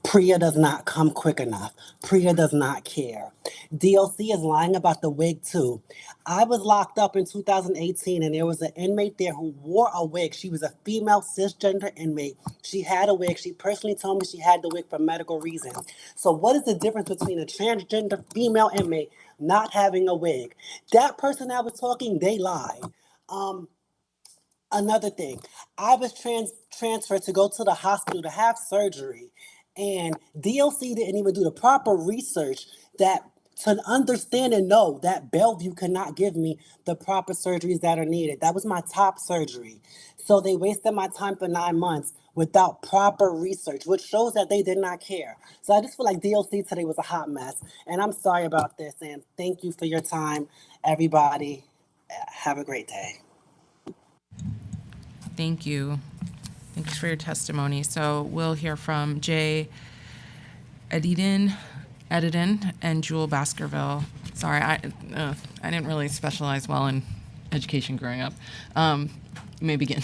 Priya does not come quick enough. Priya does not care. DOC is lying about the wig too. I was locked up in 2018 and there was an inmate there who wore a wig. She was a female cisgender inmate. She had a wig. She personally told me she had the wig for medical reasons. So what is the difference between a transgender female inmate not having a wig? That person that was talking, they lied. Another thing, I was transferred to go to the hospital to have surgery, and DOC didn't even do the proper research that to understand and know that Bellevue could not give me the proper surgeries that are needed. That was my top surgery. So they wasted my time for 9 months without proper research, which shows that they did not care. So I just feel like DOC today was a hot mess, and I'm sorry about this, and thank you for your time, everybody. Have a great day. Thank you. Thanks for your testimony. So we'll hear from Jay Edidin, and Jewel Baskerville. Sorry, I didn't really specialize well in education growing up. You may begin.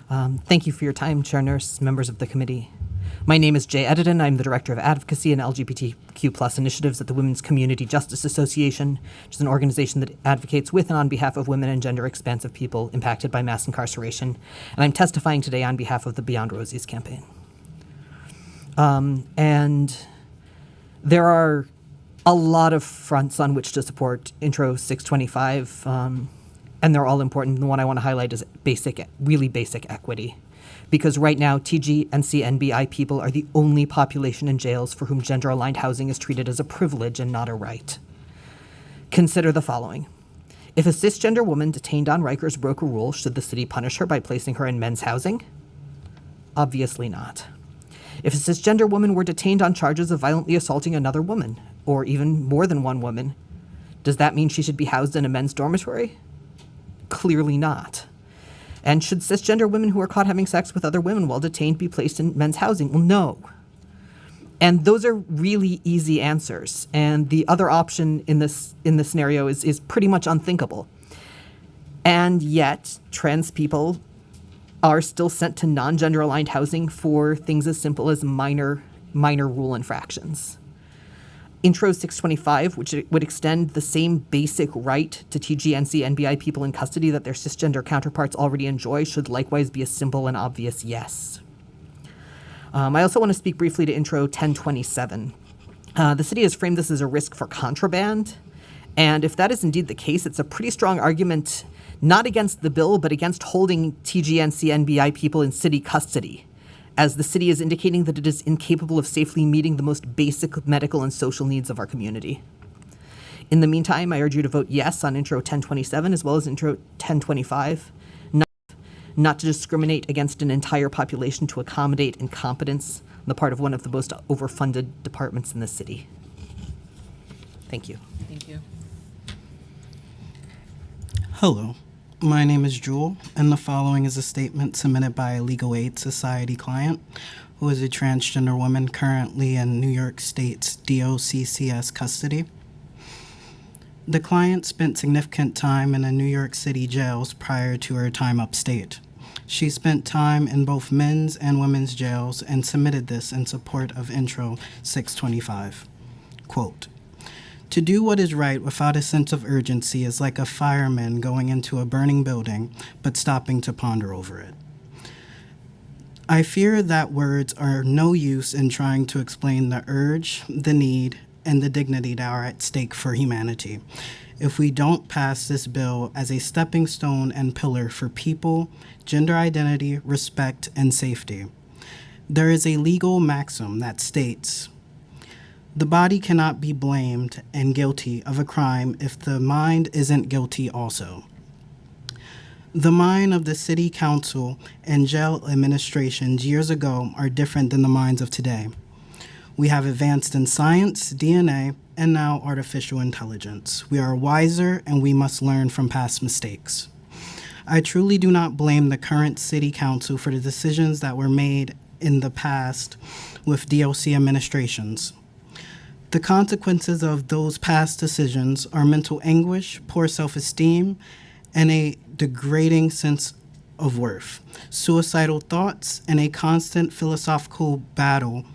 Thank you for your time, Chair Nurse, members of the committee. My name is Jay Edidin. I'm the Director of Advocacy and LGBTQ+ initiatives at the Women's Community Justice Association, which is an organization that advocates with and on behalf of women and gender-expansive people impacted by mass incarceration. And I'm testifying today on behalf of the Beyond Rosies campaign. And there are a lot of fronts on which to support Intro 625, and they're all important. The one I want to highlight is really basic equity. Because right now, TG, NC, NBI people are the only population in jails for whom gender-aligned housing is treated as a privilege and not a right. Consider the following. If a cisgender woman detained on Rikers broke a rule, should the city punish her by placing her in men's housing? Obviously not. If a cisgender woman were detained on charges of violently assaulting another woman, or even more than one woman, does that mean she should be housed in a men's dormitory? Clearly not. And should cisgender women who are caught having sex with other women while detained be placed in men's housing? Well, no. And those are really easy answers. And the other option in this scenario is pretty much unthinkable. And yet, trans people are still sent to non-gender aligned housing for things as simple as minor rule infractions. Intro 625, which would extend the same basic right to TGNC NBI people in custody that their cisgender counterparts already enjoy, should likewise be a simple and obvious yes. I also want to speak briefly to Intro 1027. The city has framed this as a risk for contraband, and if that is indeed the case, it's a pretty strong argument not against the bill, but against holding TGNC NBI people in city custody, as the city is indicating that it is incapable of safely meeting the most basic medical and social needs of our community. In the meantime, I urge you to vote yes on Intro 1027 as well as Intro 1025, not to discriminate against an entire population to accommodate incompetence on the part of one of the most overfunded departments in the city. Thank you. Thank you. Hello, my name is Jewel, and the following is a statement submitted by a Legal Aid Society client who is a transgender woman currently in New York State's DOCCS custody. The client spent significant time in the New York City jails prior to her time upstate. She spent time in both men's and women's jails and submitted this in support of Intro 625. Quote, "To do what is right without a sense of urgency is like a fireman going into a burning building but stopping to ponder over it. I fear that words are no use in trying to explain the urge, the need, and the dignity that are at stake for humanity if we don't pass this bill as a stepping stone and pillar for people, gender identity, respect, and safety. There is a legal maxim that states, the body cannot be blamed and guilty of a crime if the mind isn't guilty also. The mind of the city council and jail administrations years ago are different than the minds of today. We have advanced in science, DNA, and now artificial intelligence. We are wiser and we must learn from past mistakes. I truly do not blame the current city council for the decisions that were made in the past with DOC administrations. The consequences of those past decisions are mental anguish, poor self-esteem, and a degrading sense of worth, suicidal thoughts, and a constant philosophical battle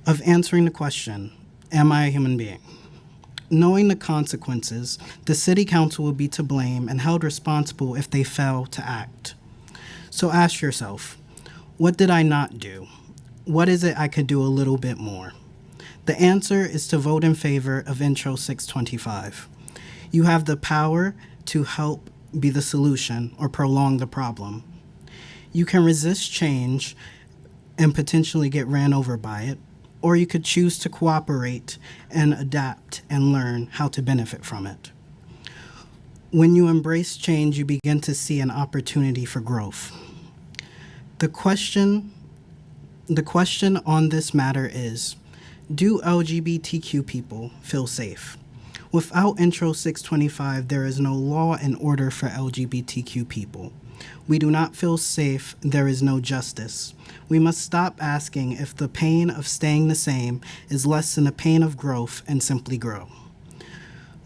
of answering the question, am I a human being? Knowing the consequences, the city council will be to blame and held responsible if they fail to act. So ask yourself, what did I not do? What is it I could do a little bit more? The answer is to vote in favor of Intro 625. You have the power to help be the solution or prolong the problem. You can resist change and potentially get ran over by it, or you could choose to cooperate and adapt and learn how to benefit from it. When you embrace change, you begin to see an opportunity for growth. The question on this matter is, do LGBTQ people feel safe? Without Intro 625, there is no law and order for LGBTQ people. We do not feel safe, there is no justice. We must stop asking if the pain of staying the same is less than the pain of growth and simply grow.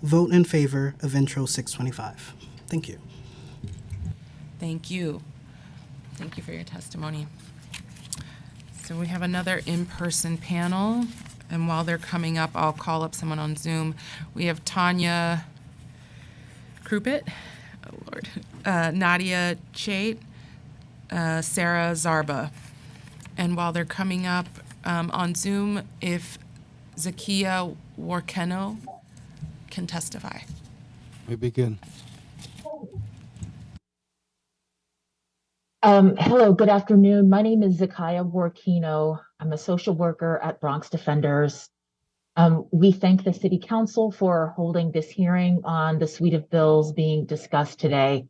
Vote in favor of Intro 625. Thank you. Thank you. Thank you for your testimony. So we have another in-person panel, and while they're coming up, I'll call up someone on Zoom. We have Tanya Krupit, oh Lord, Nadia Chait, Sarah Zarba. And while they're coming up on Zoom, if Zakia Warkeno can testify. We begin. Hello, good afternoon. My name is Zakiya Warkino. I'm a social worker at Bronx Defenders. We thank the City Council for holding this hearing on the suite of bills being discussed today.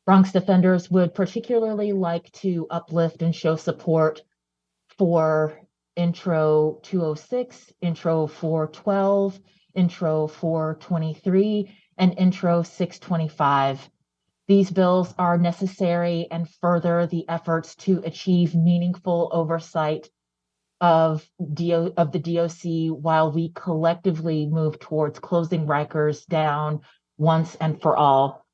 Bronx Defenders would particularly like to uplift and show support for Intro 206, Intro 412, Intro 423, and Intro 625. These bills are necessary and further the efforts to achieve meaningful oversight of the DOC while we collectively move towards closing Rikers down once and for all.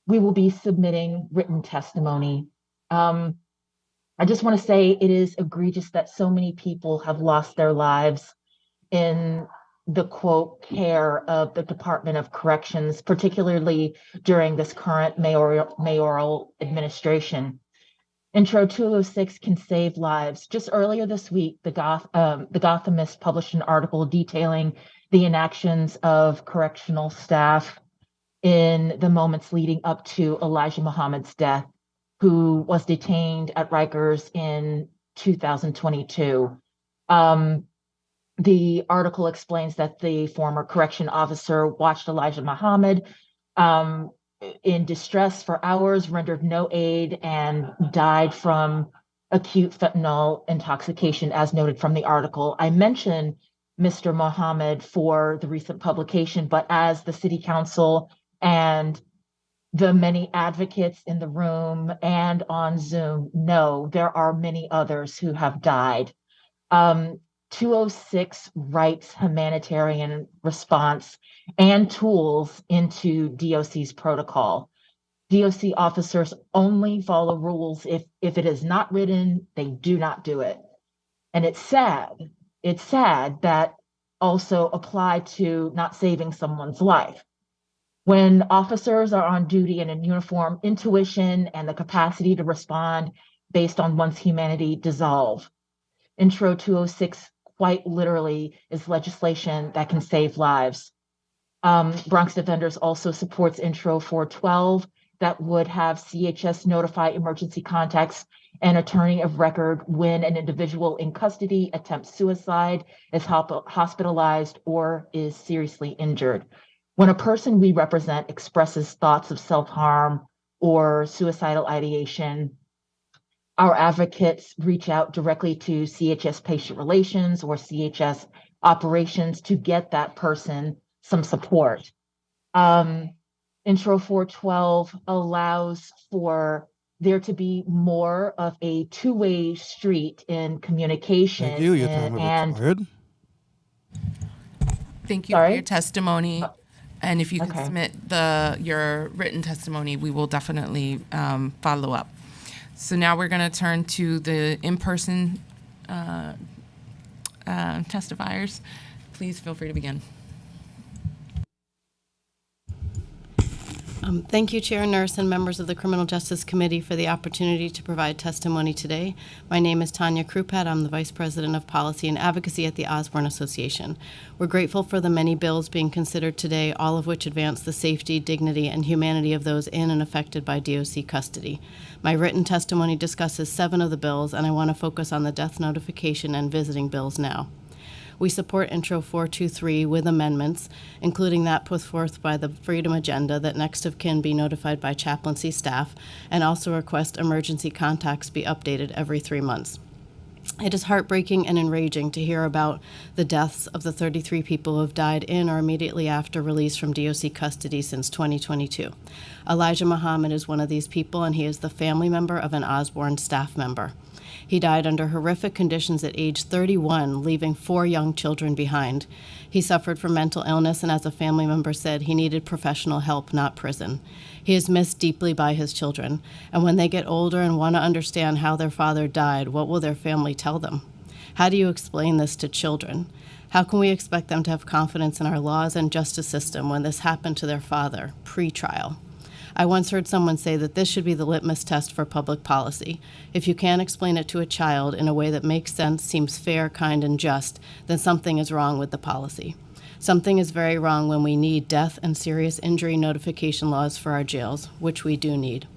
We will be submitting written testimony. I just want to say it is egregious that so many people have lost their lives in the quote care of the Department of Corrections, particularly during this current mayoral administration. Intro 206 can save lives. Just earlier this week, the Gothamist published an article detailing the inactions of correctional staff in the moments leading up to Elijah Muhammad's death, who was detained at Rikers in 2022. The article explains that the former correction officer watched Elijah Muhammad in distress for hours, rendered no aid, and died from acute fentanyl intoxication, as noted from the article. I mentioned Mr. Muhammad for the recent publication, but as the city council and the many advocates in the room and on Zoom know, there are many others who have died. 206 writes humanitarian response and tools into DOC's protocol. DOC officers only follow rules if it is not written, they do not do it. And it's sad that also apply to not saving someone's life. When officers are on duty and in uniform, intuition and the capacity to respond based on one's humanity dissolve. Intro 206 quite literally is legislation that can save lives. Bronx Defenders also supports Intro 412 that would have CHS notify emergency contacts and attorney of record when an individual in custody attempts suicide, is hospitalized, or is seriously injured. When a person we represent expresses thoughts of self-harm or suicidal ideation, our advocates reach out directly to CHS Patient Relations or CHS Operations to get that person some support. Intro 412 allows for there to be more of a two-way street in communication. Thank you. Your time has expired. Thank you for your testimony. And if you could submit your written testimony, we will definitely follow up. So now we're going to turn to the in-person testifiers. Please feel free to begin. Thank you, Chair Nurse and members of the Criminal Justice Committee for the opportunity to provide testimony today. My name is Tanya Krupat. I'm the Vice President of Policy and Advocacy at the Osborne Association. We're grateful for the many bills being considered today, all of which advance the safety, dignity, and humanity of those in and affected by DOC custody. My written testimony discusses 7 of the bills, and I want to focus on the death notification and visiting bills now. We support Intro 423 with amendments, including that put forth by the Freedom Agenda that next of kin be notified by chaplaincy staff, and also request emergency contacts be updated every 3 months. It is heartbreaking and enraging to hear about the deaths of the 33 people who have died in or immediately after release from DOC custody since 2022. Elijah Muhammad is one of these people, and he is the family member of an Osborne staff member. He died under horrific conditions at age 31, leaving 4 young children behind. He suffered from mental illness, and as a family member said, he needed professional help, not prison. He is missed deeply by his children, and when they get older and want to understand how their father died, what will their family tell them? How do you explain this to children? How can we expect them to have confidence in our laws and justice system when this happened to their father, pre-trial? I once heard someone say that this should be the litmus test for public policy. If you can't explain it to a child in a way that makes sense, seems fair, kind, and just, then something is wrong with the policy. Something is very wrong when we need death and serious injury notification laws for our jails, which we do need.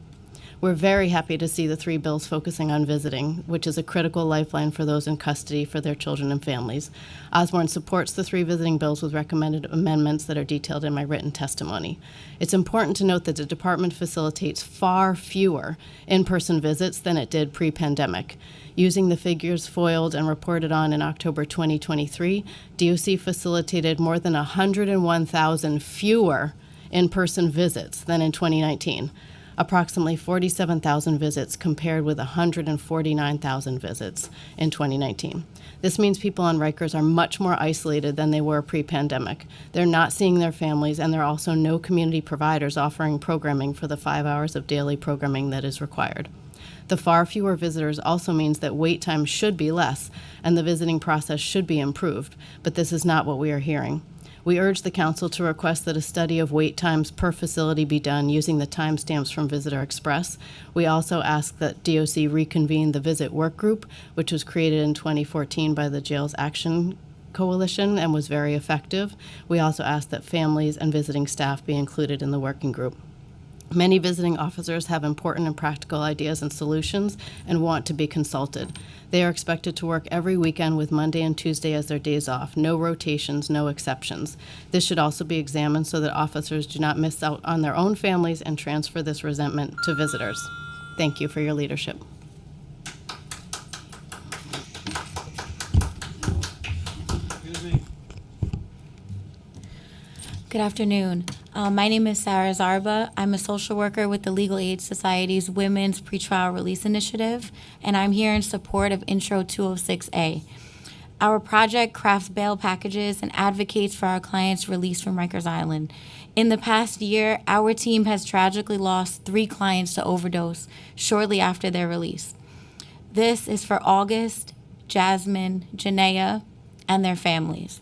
We're very happy to see the 3 bills focusing on visiting, which is a critical lifeline for those in custody for their children and families. Osborne supports the 3 visiting bills with recommended amendments that are detailed in my written testimony. It's important to note that the department facilitates far fewer in-person visits than it did pre-pandemic. Using the figures foiled and reported on in October 2023, DOC facilitated more than 101,000 fewer in-person visits than in 2019. approximately 47,000 visits compared with 149,000 visits in 2019. This means people on Rikers are much more isolated than they were pre-pandemic. They're not seeing their families, and there are also no community providers offering programming for the 5 hours of daily programming that is required. The far fewer visitors also means that wait time should be less and the visiting process should be improved, but this is not what we are hearing. We urge the Council to request that a study of wait times per facility be done using the timestamps from Visitor Express. We also ask that DOC reconvene the Visit Work Group, which was created in 2014 by the Jails Action Coalition and was very effective. We also ask that families and visiting staff be included in the working group. Many visiting officers have important and practical ideas and solutions and want to be consulted. They are expected to work every weekend with Monday and Tuesday as their days off. No rotations, no exceptions. This should also be examined so that officers do not miss out on their own families and transfer this resentment to visitors. Thank you for your leadership. Good afternoon. My name is Sarah Zarba. I'm a social worker with the Legal Aid Society's Women's Pretrial Release Initiative, and I'm here in support of Intro 206A. Our project crafts bail packages and advocates for our clients released from Rikers Island. In the past year, our team has tragically lost 3 clients to overdose shortly after their release. This is for August, Jasmine, Janaea, and their families.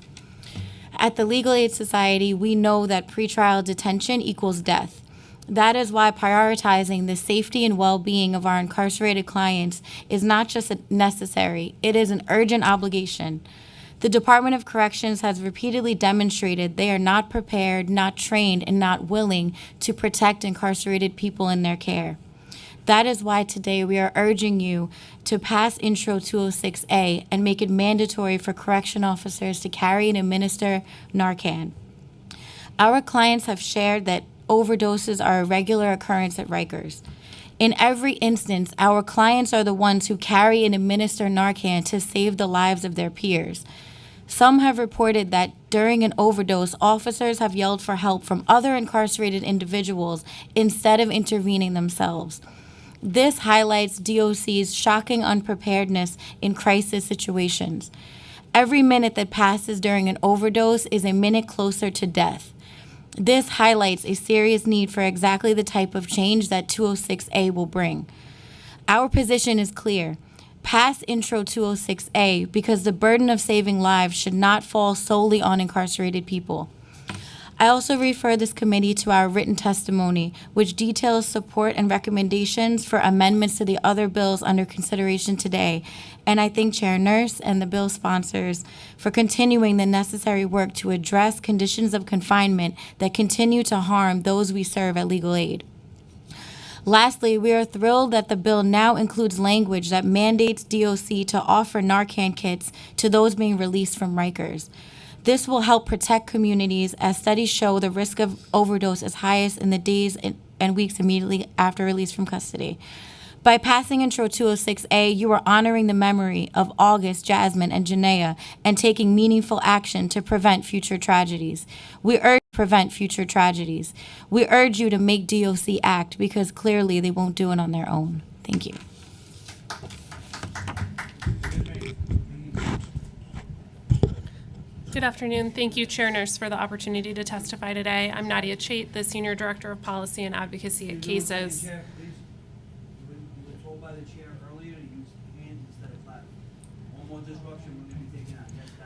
At the Legal Aid Society, we know that pretrial detention equals death. That is why prioritizing the safety and well-being of our incarcerated clients is not just necessary, it is an urgent obligation. The Department of Corrections has repeatedly demonstrated they are not prepared, not trained, and not willing to protect incarcerated people in their care. That is why today we are urging you to pass Intro 206A and make it mandatory for correction officers to carry and administer Narcan. Our clients have shared that overdoses are a regular occurrence at Rikers. In every instance, our clients are the ones who carry and administer Narcan to save the lives of their peers. Some have reported that during an overdose, officers have yelled for help from other incarcerated individuals instead of intervening themselves. This highlights DOC's shocking unpreparedness in crisis situations. Every minute that passes during an overdose is a minute closer to death. This highlights a serious need for exactly the type of change that 206A will bring. Our position is clear. Pass Intro 206A because the burden of saving lives should not fall solely on incarcerated people. I also refer this committee to our written testimony, which details support and recommendations for amendments to the other bills under consideration today. And I thank Chair Nurse and the bill sponsors for continuing the necessary work to address conditions of confinement that continue to harm those we serve at Legal Aid. Lastly, we are thrilled that the bill now includes language that mandates DOC to offer Narcan kits to those being released from Rikers. This will help protect communities as studies show the risk of overdose is highest in the days and weeks immediately after release from custody. By passing Intro 206A, you are honoring the memory of August, Jasmine, and Janaea and taking meaningful action to prevent future tragedies. We urge you to make DOC act because clearly they won't do it on their own. Thank you. Good afternoon. Thank you, Chair Nurse, for the opportunity to testify today. I'm Nadia Chait, the Senior Director of Policy and Advocacy at CASES.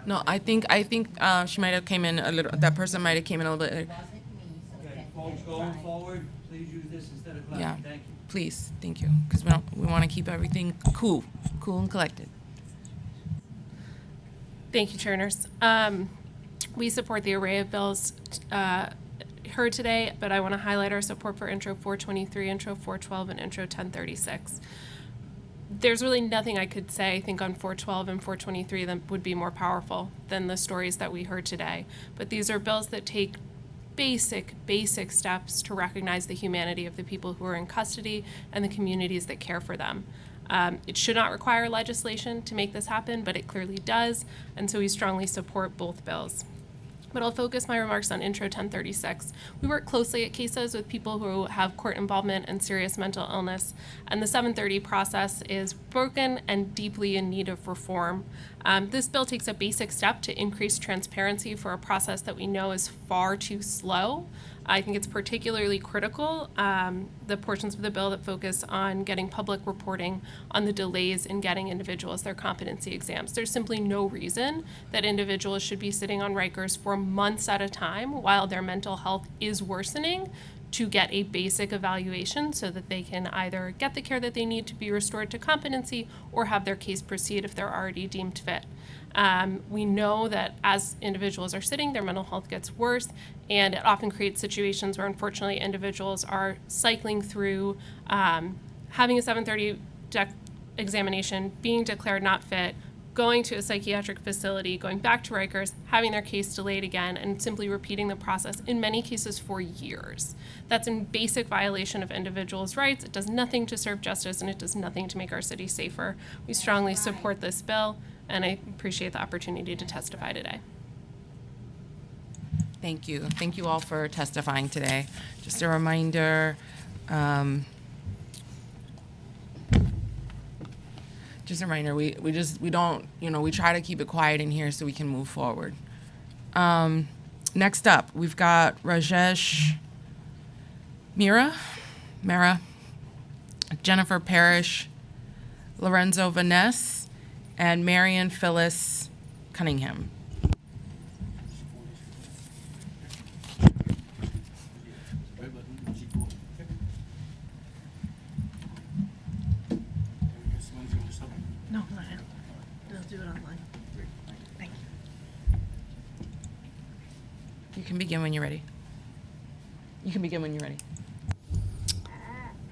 No, I think she might have came in a little. That person might have came in a little bit. Okay, folks, going forward, please use this instead of clapping. Yeah, Thank you. please, thank you, because we want to keep everything cool and collected. Thank you, Chair Nurse. We support the array of bills heard today, but I want to highlight our support for Intro 423, Intro 412, and Intro 1036. There's really nothing I could say, I think, on 412 and 423 that would be more powerful than the stories that we heard today. But these are bills that take basic steps to recognize the humanity of the people who are in custody and the communities that care for them. It should not require legislation to make this happen, but it clearly does, and so we strongly support both bills. but I'll focus my remarks on Intro 1036. We work closely at cases with people who have court involvement and serious mental illness, and the 730 process is broken and deeply in need of reform. This bill takes a basic step to increase transparency for a process that we know is far too slow. I think it's particularly critical, the portions of the bill that focus on getting public reporting on the delays in getting individuals their competency exams. There's simply no reason that individuals should be sitting on Rikers for months at a time while their mental health is worsening to get a basic evaluation so that they can either get the care that they need to be restored to competency or have their case proceed if they're already deemed fit. We know that as individuals are sitting, their mental health gets worse, and it often creates situations where unfortunately individuals are cycling through having a 730 examination, being declared not fit, going to a psychiatric facility, going back to Rikers, having their case delayed again, and simply repeating the process, in many cases for years. That's in basic violation of individuals' rights. It does nothing to serve justice, and it does nothing to make our city safer. We strongly support this bill, and I appreciate the opportunity to testify today. Thank you. Thank you all for testifying today. Just a reminder, we don't, we try to keep it quiet in here so we can move forward. Next up, we've got Rajesh Mehra, Jennifer Parrish, Lorenzo Vaness, and Marion Phyllis Cunningham. No, go ahead. They'll do it online. Thank you. You can begin when you're ready.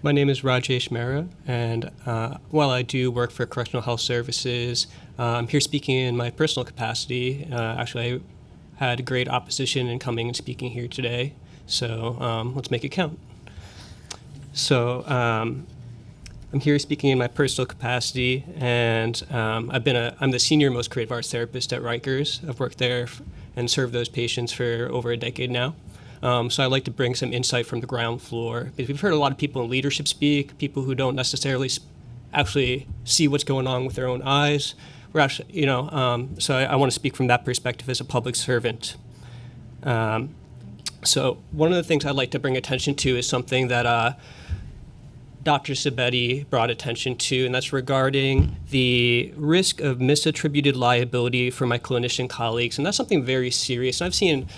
My name is Rajesh Mehra, and while I do work for Correctional Health Services, I'm here speaking in my personal capacity. Actually, I had great opposition in coming and speaking here today, so let's make it count. So I'm here speaking in my personal capacity, and I'm the senior most creative arts therapist at Rikers. I've worked there and served those patients for over a decade now. So I'd like to bring some insight from the ground floor, because we've heard a lot of people in leadership speak, people who don't necessarily actually see what's going on with their own eyes. We're actually, so I want to speak from that perspective as a public servant. So one of the things I'd like to bring attention to is something that Dr. Sabetti brought attention to, and that's regarding the risk of misattributed liability for my clinician colleagues. And that's something very serious. And I've seen,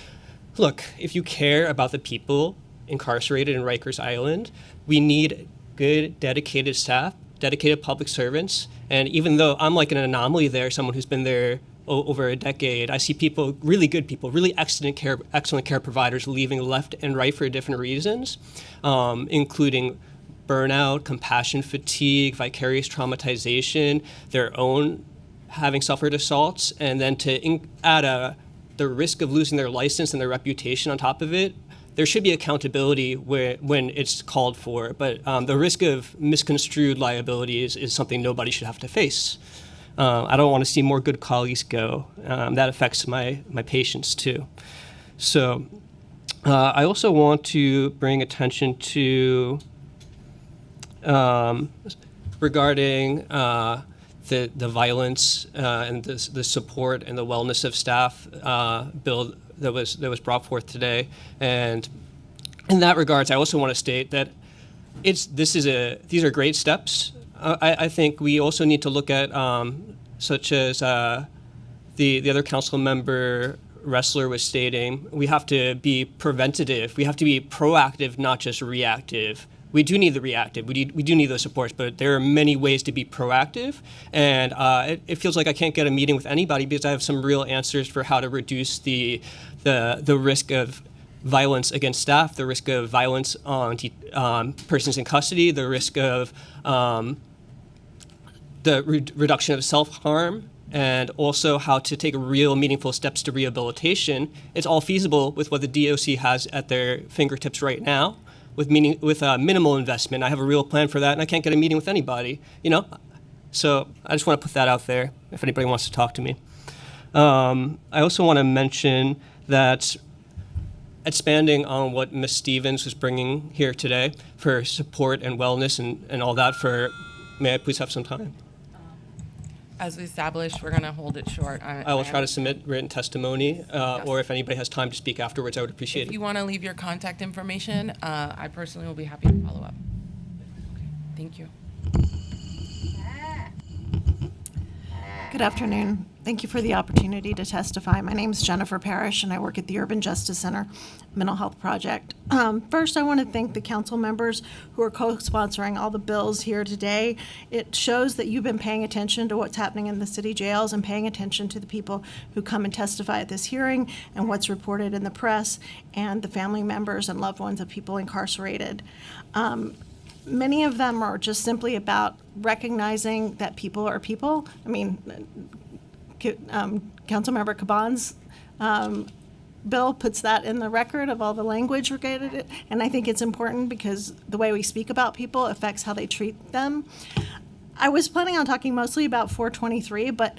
look, if you care about the people incarcerated in Rikers Island, we need good, dedicated staff, dedicated public servants. And even though I'm like an anomaly there, someone who's been there over a decade, I see people, really good people, really excellent care providers leaving left and right for different reasons, including burnout, compassion fatigue, vicarious traumatization, their own having suffered assaults, and then to add the risk of losing their license and their reputation on top of it. There should be accountability when it's called for, but the risk of misconstrued liability is something nobody should have to face. I don't want to see more good colleagues go. That affects my patients too. So I also want to bring attention to regarding the violence and the support and the wellness of staff bill that was brought forth today. And in that regards, I also want to state that these are great steps. I think we also need to look at such as the other council member Ressler was stating, we have to be preventative. We have to be proactive, not just reactive. We do need the reactive. We do need those supports, but there are many ways to be proactive. And it feels like I can't get a meeting with anybody because I have some real answers for how to reduce the risk of violence against staff, the risk of violence on persons in custody, the risk of the reduction of self-harm, and also how to take real meaningful steps to rehabilitation. It's all feasible with what the DOC has at their fingertips right now. With minimal investment. I have a real plan for that, and I can't get a meeting with anybody, So I just want to put that out there if anybody wants to talk to me. I also want to mention that's expanding on what Ms. Stevens was bringing here today for support and wellness and all that. May I please have some time? As we established, we're going to hold it short. I will try to submit written testimony, or if anybody has time to speak afterwards, I would appreciate If it. you want to leave your contact information, I personally will be happy to follow up. Thank you. Good afternoon. Thank you for the opportunity to testify. My name is Jennifer Parrish, and I work at the Urban Justice Center Mental Health Project. First, I want to thank the council members who are co-sponsoring all the bills here today. It shows that you've been paying attention to what's happening in the city jails and paying attention to the people who come and testify at this hearing and what's reported in the press and the family members and loved ones of people incarcerated. Many of them are just simply about recognizing that people are people. I mean, Councilmember Caban's bill puts that in the record of all the language regarding it, and I think it's important because the way we speak about people affects how they treat them. I was planning on talking mostly about 423, but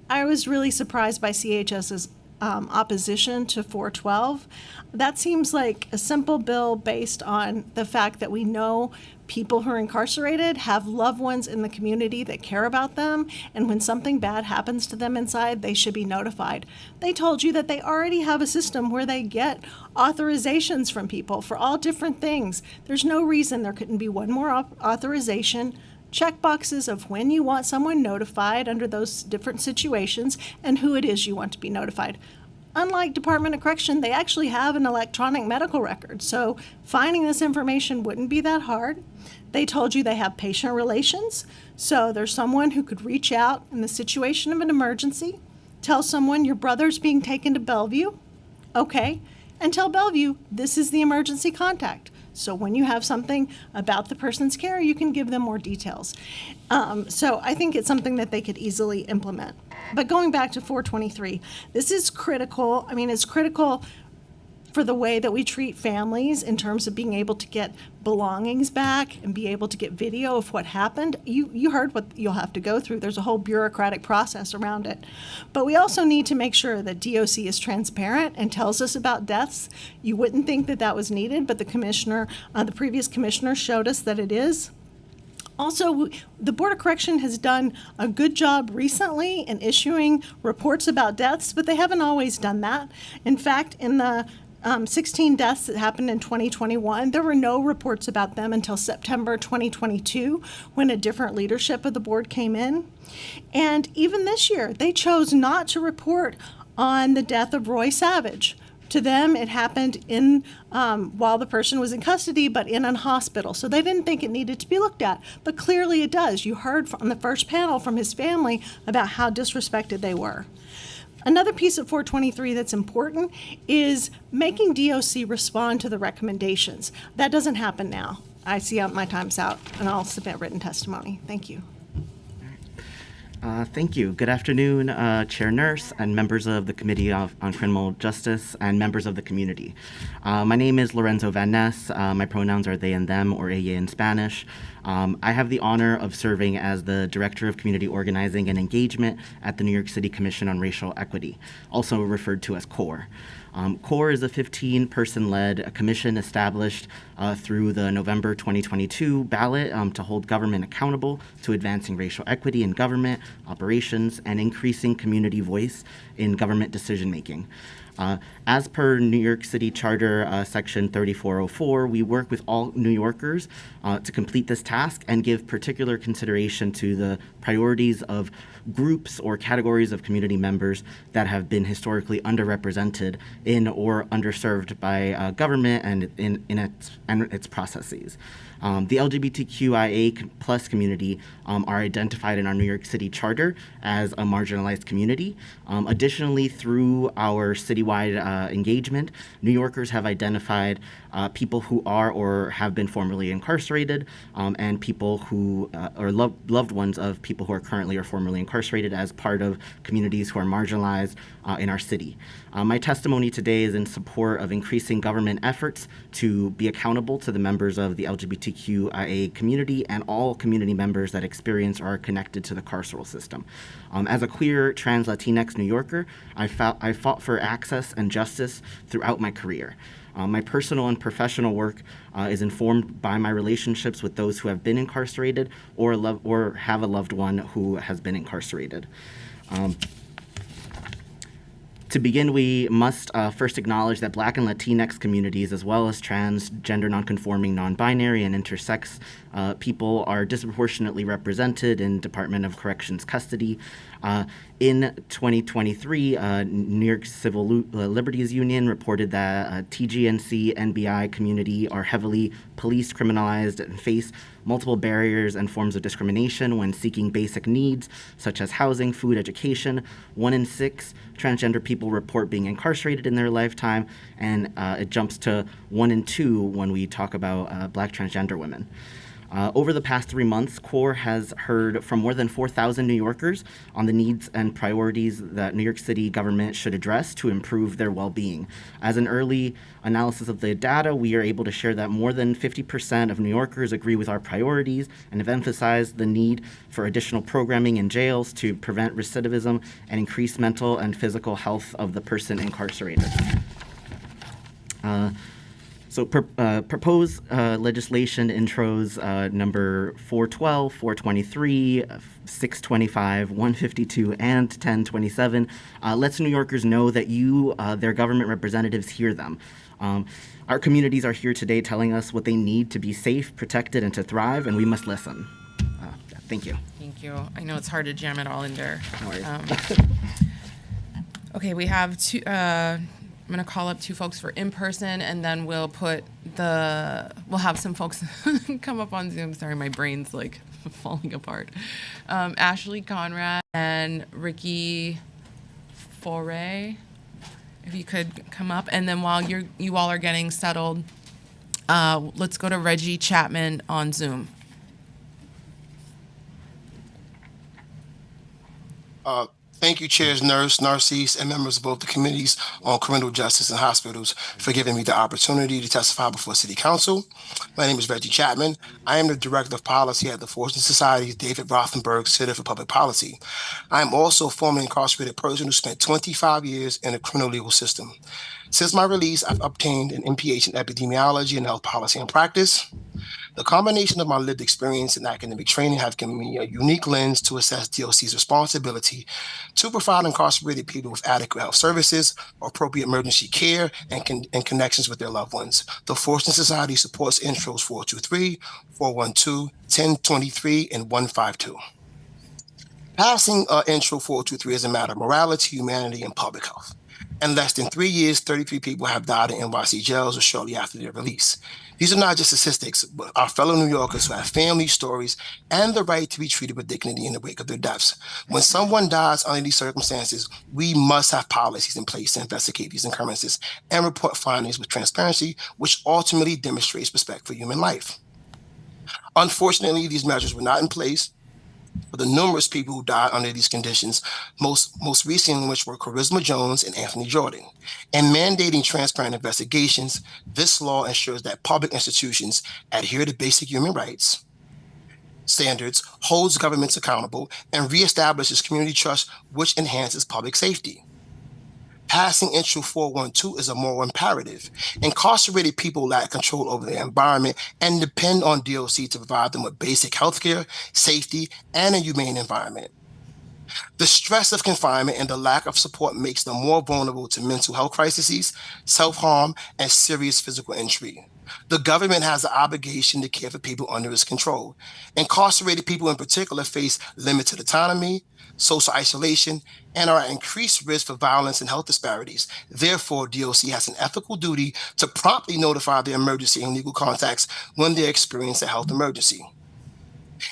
I was really surprised by CHS's opposition to 412. That seems like a simple bill based on the fact that we know people who are incarcerated have loved ones in the community that care about them, and when something bad happens to them inside, they should be notified. They told you that they already have a system where they get authorizations from people for all different things. There's no reason there couldn't be one more authorization, check boxes of when you want someone notified under those different situations and who it is you want to be notified. Unlike Department of Correction, they actually have an electronic medical record, so finding this information wouldn't be that hard. They told you they have patient relations, so there's someone who could reach out in the situation of an emergency, tell someone your brother's being taken to Bellevue, okay, and tell Bellevue this is the emergency contact. So when you have something about the person's care, you can give them more details. So I think it's something that they could easily implement. But going back to 423, this is critical. I mean, it's critical for the way that we treat families in terms of being able to get belongings back and be able to get video of what happened. You heard what you'll have to go through. There's a whole bureaucratic process around it. But we also need to make sure that DOC is transparent and tells us about deaths. You wouldn't think that that was needed, but the commissioner, the previous commissioner showed us that it is. Also, the Board of Correction has done a good job recently in issuing reports about deaths, but they haven't always done that. In fact, in the 16 deaths that happened in 2021, there were no reports about them until September 2022, when a different leadership of the board came in. And even this year, they chose not to report on the death of Roy Savage. To them, it happened in while the person was in custody, but in a hospital. So they didn't think it needed to be looked at. But clearly it does. You heard from the first panel from his family about how disrespected they were. Another piece of 423 that's important is making DOC respond to the recommendations. That doesn't happen now. I see my time's out, and I'll submit written testimony. Thank you. Thank you. Good afternoon, Chair Nurse and members of the Committee on Criminal Justice and members of the community. My name is Lorenzo Van Ness. My pronouns are they and them, or ella in Spanish. I have the honor of serving as the Director of Community Organizing and Engagement at the New York City Commission on Racial Equity, also referred to as CORE. CORE is a 15-person-led commission established through the November 2022 ballot to hold government accountable to advancing racial equity in government, operations, and increasing community voice in government decision-making. As per New York City Charter Section 3404, we work with all New Yorkers to complete this task and give particular consideration to the priorities of groups or categories of community members that have been historically underrepresented in or underserved by government and in its processes. The LGBTQIA plus community are identified in our New York City Charter as a marginalized community. Additionally, through our citywide engagement, New Yorkers have identified people who are or have been formerly incarcerated and people who are loved ones of people who are currently or formerly incarcerated as part of communities who are marginalized in our city. My testimony today is in support of increasing government efforts to be accountable to the members of the LGBTQ LGBTQIA community and all community members that experience or are connected to the carceral system. As a queer trans Latinx New Yorker, I fought for access and justice throughout my career. My personal and professional work is informed by my relationships with those who have been incarcerated or have a loved one who has been incarcerated. To begin, we must first acknowledge that Black and Latinx communities, as well as trans, gender nonconforming, non-binary, and intersex people are disproportionately represented in Department of Corrections custody. In 2023, New York Civil Liberties Union reported that TGNC, NBI community are heavily policed, criminalized, and face multiple barriers and forms of discrimination when seeking basic needs such as housing, food, education. 1 in 6 transgender people report being incarcerated in their lifetime, and it jumps to 1 in 2 when we talk about Black transgender women. Over the past 3 months, CORE has heard from more than 4,000 New Yorkers on the needs and priorities that New York City government should address to improve their well-being. As an early analysis of the data, we are able to share that more than 50% of New Yorkers agree with our priorities and have emphasized the need for additional programming in jails to prevent recidivism and increase mental and physical health of the person incarcerated. Proposed legislation intros number 412, 423, 625, 152, and 1027 lets New Yorkers know that their government representatives, hear them. Our communities are here today telling us what they need to be safe, protected, and to thrive, and we must listen. Thank you. Thank you. I know it's hard to jam it all in there. No worries. Okay, we have two. I'm gonna call up 2 folks for in-person, and then we'll have some folks come up on Zoom. Sorry, my brain's like falling apart. Ashley Conrad and Ricky Foray, if you could come up. And then while you all are getting settled, let's go to Reggie Chapman on Zoom. Thank you, Chairs Nurse, Narcisse, and members of both the Committees on Criminal Justice and Hospitals for giving me the opportunity to testify before City Council. My name is Reggie Chapman. I am the Director of Policy at the Fortune Society's David Rothenberg Center for Public Policy. I am also a former incarcerated person who spent 25 years in the criminal legal system. Since my release, I've obtained an MPH in epidemiology and health policy and practice. The combination of my lived experience and academic training have given me a unique lens to assess DOC's responsibility to provide incarcerated people with adequate health services, appropriate emergency care, and connections with their loved ones. The Fortune Society supports intros 423, 412, 1023, and 152. Passing intro 423 is a matter of morality, humanity, and public health. In less than 3 years, 33 people have died in NYC jails or shortly after their release. These are not just statistics, but our fellow New Yorkers who have family stories and the right to be treated with dignity in the wake of their deaths. When someone dies under these circumstances, we must have policies in place to investigate these occurrences and report findings with transparency, which ultimately demonstrates respect for human life. Unfortunately, these measures were not in place for the numerous people who died under these conditions, most recent in which were Charisma Jones and Anthony Jordan. In mandating transparent investigations, this law ensures that public institutions adhere to basic human rights standards, holds governments accountable, and reestablishes community trust, which enhances public safety. Passing Intro 412 is a moral imperative. Incarcerated people lack control over their environment and depend on DOC to provide them with basic healthcare, safety, and a humane environment. The stress of confinement and the lack of support makes them more vulnerable to mental health crises, self-harm, and serious physical injury. The government has the obligation to care for people under its control. Incarcerated people in particular face limited autonomy, social isolation, and are at increased risk for violence and health disparities. Therefore, DOC has an ethical duty to promptly notify their emergency and legal contacts when they experience a health emergency.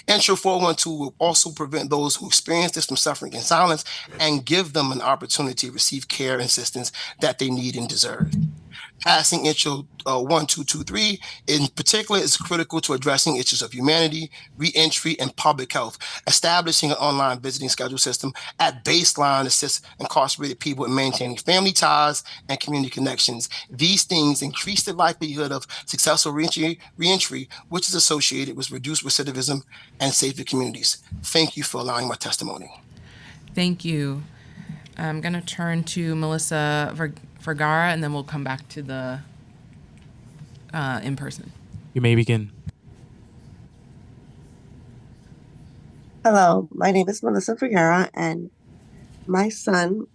Intro 412 will also prevent those who experience this from suffering in silence and give them an opportunity to receive care and assistance that they need and deserve. Passing Intro 1223 in particular is critical to addressing issues of humanity, reentry, and public health. Establishing an online visiting schedule system at baseline assists incarcerated people in maintaining family ties and community connections. These things increase the likelihood of successful reentry, which is associated with reduced recidivism and safer communities. Thank you for allowing my testimony. Thank you. I'm going to turn to Melissa Vergara, and then we'll come back to the in person. You may begin. Hello, my name is Melissa Vergara, and my son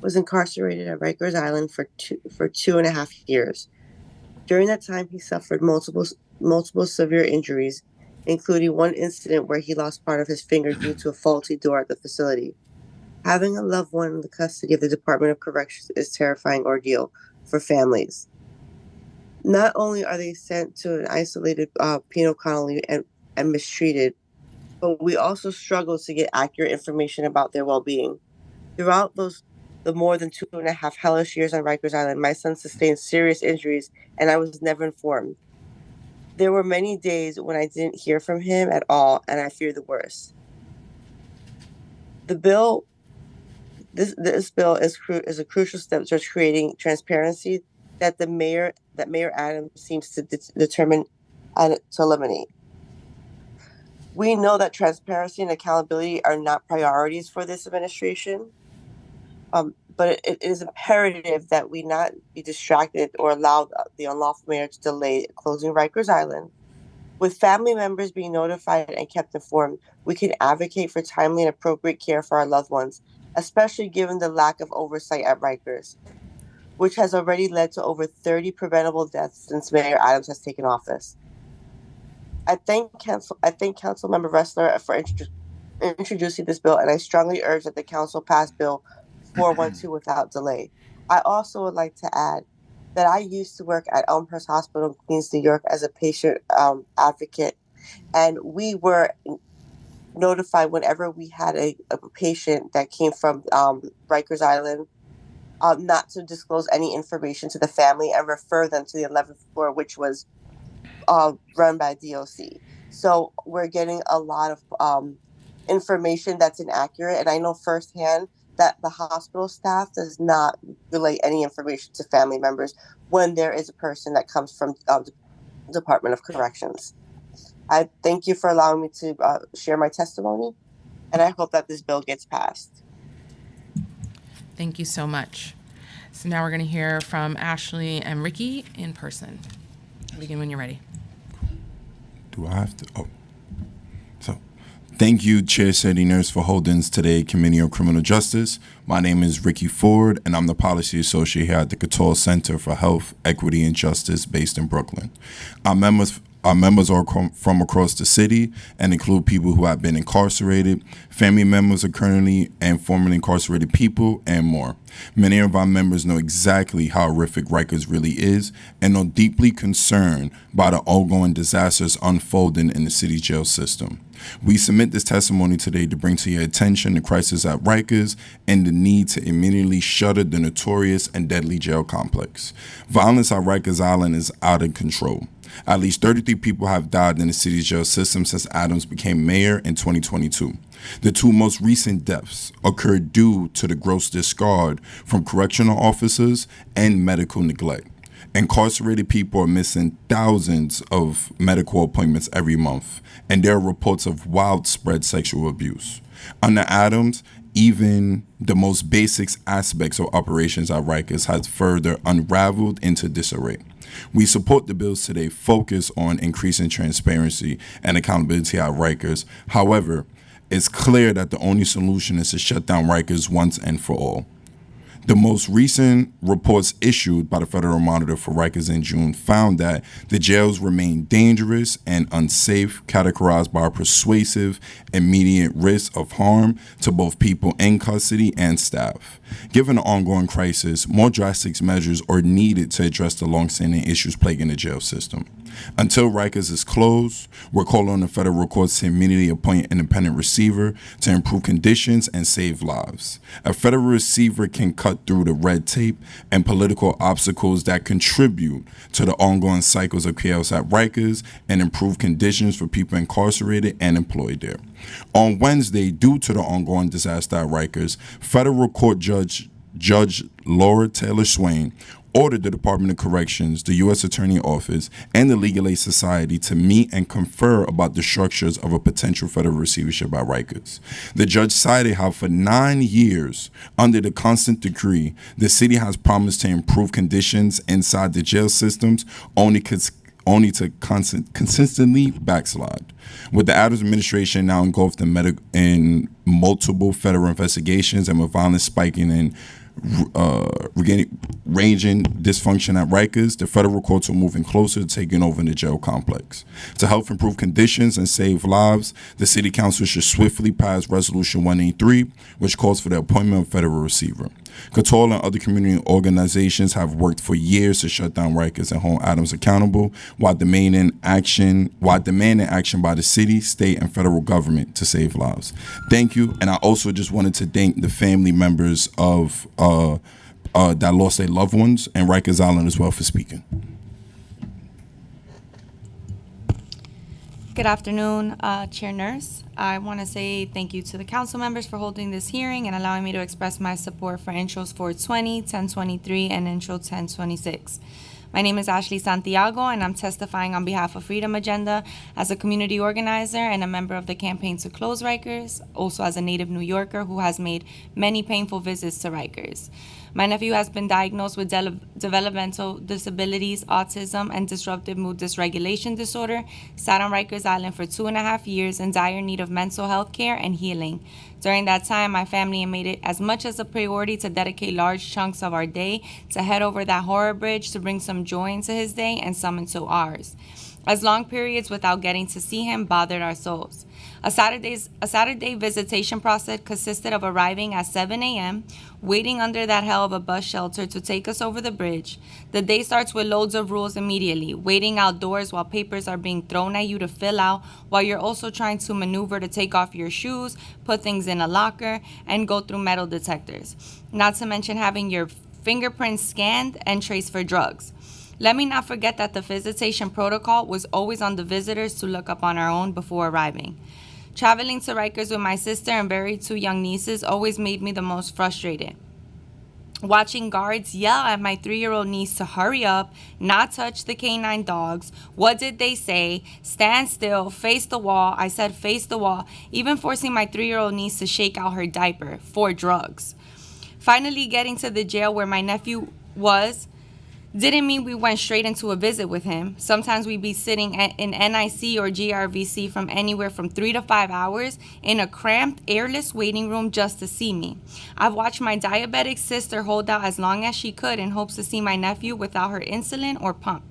was incarcerated at Rikers Island for 2.5 years. During that time, he suffered multiple severe injuries, including one incident where he lost part of his finger due to a faulty door at the facility. Having a loved one in the custody of the Department of Corrections is a terrifying ordeal for families. Not only are they sent to an isolated penal colony and mistreated, but we also struggle to get accurate information about their well-being. Throughout the more than 2.5 hellish years on Rikers Island, my son sustained serious injuries, and I was never informed. There were many days when I didn't hear from him at all, and I feared the worst. This bill is a crucial step towards creating transparency that Mayor Adams seems to determine to eliminate. We know that transparency and accountability are not priorities for this administration, but it is imperative that we not be distracted or allow the unlawful mayor to delay closing Rikers Island. With family members being notified and kept informed, we can advocate for timely and appropriate care for our loved ones, especially given the lack of oversight at Rikers, which has already led to over 30 preventable deaths since Mayor Adams has taken office. I thank Councilmember Ressler for introducing this bill, and I strongly urge that the council pass Bill 412 without delay. I also would like to add that I used to work at Elmhurst Hospital in Queens, New York as a patient advocate, and we were notified whenever we had a patient that came from Rikers Island not to disclose any information to the family and refer them to the 11th floor, which was run by DOC. So we're getting a lot of information that's inaccurate, and I know firsthand that the hospital staff does not relay any information to family members when there is a person that comes from the Department of Corrections. I thank you for allowing me to share my testimony, and I hope that this bill gets passed. Thank you so much. So now we're going to hear from Ashley and Ricky in person. Begin when you're ready. Do I have to? Oh. So, thank you, Chair Sadie Nurse, for holding today Committee on Criminal Justice. My name is Ricky Ford, and I'm the Policy Associate here at the Couture Center for Health, Equity, and Justice based in Brooklyn. Our members are from across the city and include people who have been incarcerated, family members of currently and formerly incarcerated people, and more. Many of our members know exactly how horrific Rikers really is and are deeply concerned by the ongoing disasters unfolding in the city jail system. We submit this testimony today to bring to your attention the crisis at Rikers and the need to immediately shutter the notorious and deadly jail complex. Violence at Rikers Island is out of control. At least 33 people have died in the city's jail system since Adams became mayor in 2022. The two most recent deaths occurred due to the gross discard from correctional officers and medical neglect. Incarcerated people are missing thousands of medical appointments every month, and there are reports of widespread sexual abuse. Under Adams, even the most basic aspects of operations at Rikers has further unraveled into disarray. We support the bills today focus on increasing transparency and accountability at Rikers. However, it's clear that the only solution is to shut down Rikers once and for all. The most recent reports issued by the Federal Monitor for Rikers in June found that the jails remain dangerous and unsafe, categorized by a persuasive, immediate risk of harm to both people in custody and staff. Given the ongoing crisis, more drastic measures are needed to address the longstanding issues plaguing the jail system. Until Rikers is closed, we're calling on the federal courts to immediately appoint an independent receiver to improve conditions and save lives. A federal receiver can cut through the red tape and political obstacles that contribute to the ongoing cycles of chaos at Rikers and improve conditions for people incarcerated and employed there. On Wednesday, due to the ongoing disaster at Rikers, federal court Judge Laura Taylor Swain ordered the Department of Corrections, the U.S. Attorney Office, and the Legal Aid Society to meet and confer about the structures of a potential federal receivership at Rikers. The judge cited how for 9 years, under the constant decree, the city has promised to improve conditions inside the jail systems only to consistently backslide. With the Adams administration now engulfed in multiple federal investigations and with violence spiking and ranging dysfunction at Rikers, the federal courts are moving closer to taking over the jail complex. To help improve conditions and save lives, the City Council should swiftly pass Resolution 183, which calls for the appointment of a federal receiver. Cattell and other community organizations have worked for years to shut down Rikers and hold Adams accountable while demanding action by the city, state, and federal government to save lives. Thank you, and I also just wanted to thank the family members of that lost their loved ones and Rikers Island as well for speaking. Good afternoon, Chair Nurse. I want to say thank you to the council members for holding this hearing and allowing me to express my support for intros 420, 1023, and intro 1026. My name is Ashley Santiago, and I'm testifying on behalf of Freedom Agenda as a community organizer and a member of the campaign to close Rikers, also as a native New Yorker who has made many painful visits to Rikers. My nephew has been diagnosed with developmental disabilities, autism, and disruptive mood dysregulation disorder, sat on Rikers Island for 2.5 years in dire need of mental health care and healing. During that time, my family made it as much as a priority to dedicate large chunks of our day to head over that horror bridge to bring some joy into his day and some into ours, as long periods without getting to see him bothered our souls. A Saturday visitation process consisted of arriving at 7 a.m., waiting under that hell of a bus shelter to take us over the bridge. The day starts with loads of rules immediately, waiting outdoors while papers are being thrown at you to fill out, while you're also trying to maneuver to take off your shoes, put things in a locker, and go through metal detectors. Not to mention having your fingerprints scanned and traced for drugs. Let me not forget that the visitation protocol was always on the visitors to look up on our own before arriving. Traveling to Rikers with my sister and very two young nieces always made me the most frustrated. Watching guards yell at my 3-year-old niece to hurry up, not touch the canine dogs. What did they say? Stand still, face the wall. I said face the wall, even forcing my 3-year-old niece to shake out her diaper for drugs. Finally getting to the jail where my nephew was didn't mean we went straight into a visit with him. Sometimes we'd be sitting in NIC or GRVC from anywhere from 3 to 5 hours in a cramped, airless waiting room just to see me. I've watched my diabetic sister hold out as long as she could in hopes to see my nephew without her insulin or pump.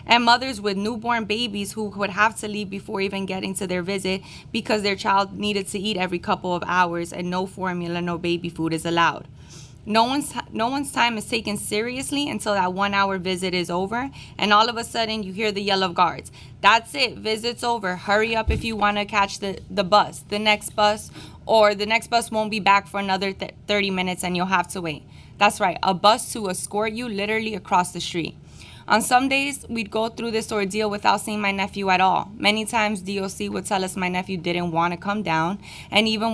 And mothers with newborn babies who would have to leave before even getting to their visit because their child needed to eat every couple of hours and no formula, no baby food is allowed. No one's time is taken seriously until that 1-hour visit is over, and all of a sudden you hear the yell of guards. That's it, visit's over. Hurry up if you want to catch the bus, the next bus, or the next bus won't be back for another 30 minutes and you'll have to wait. That's right, a bus to escort you literally across the street. On some days, we'd go through this ordeal without seeing my nephew at all. Many times, DOC would tell us my nephew didn't want to come down, and even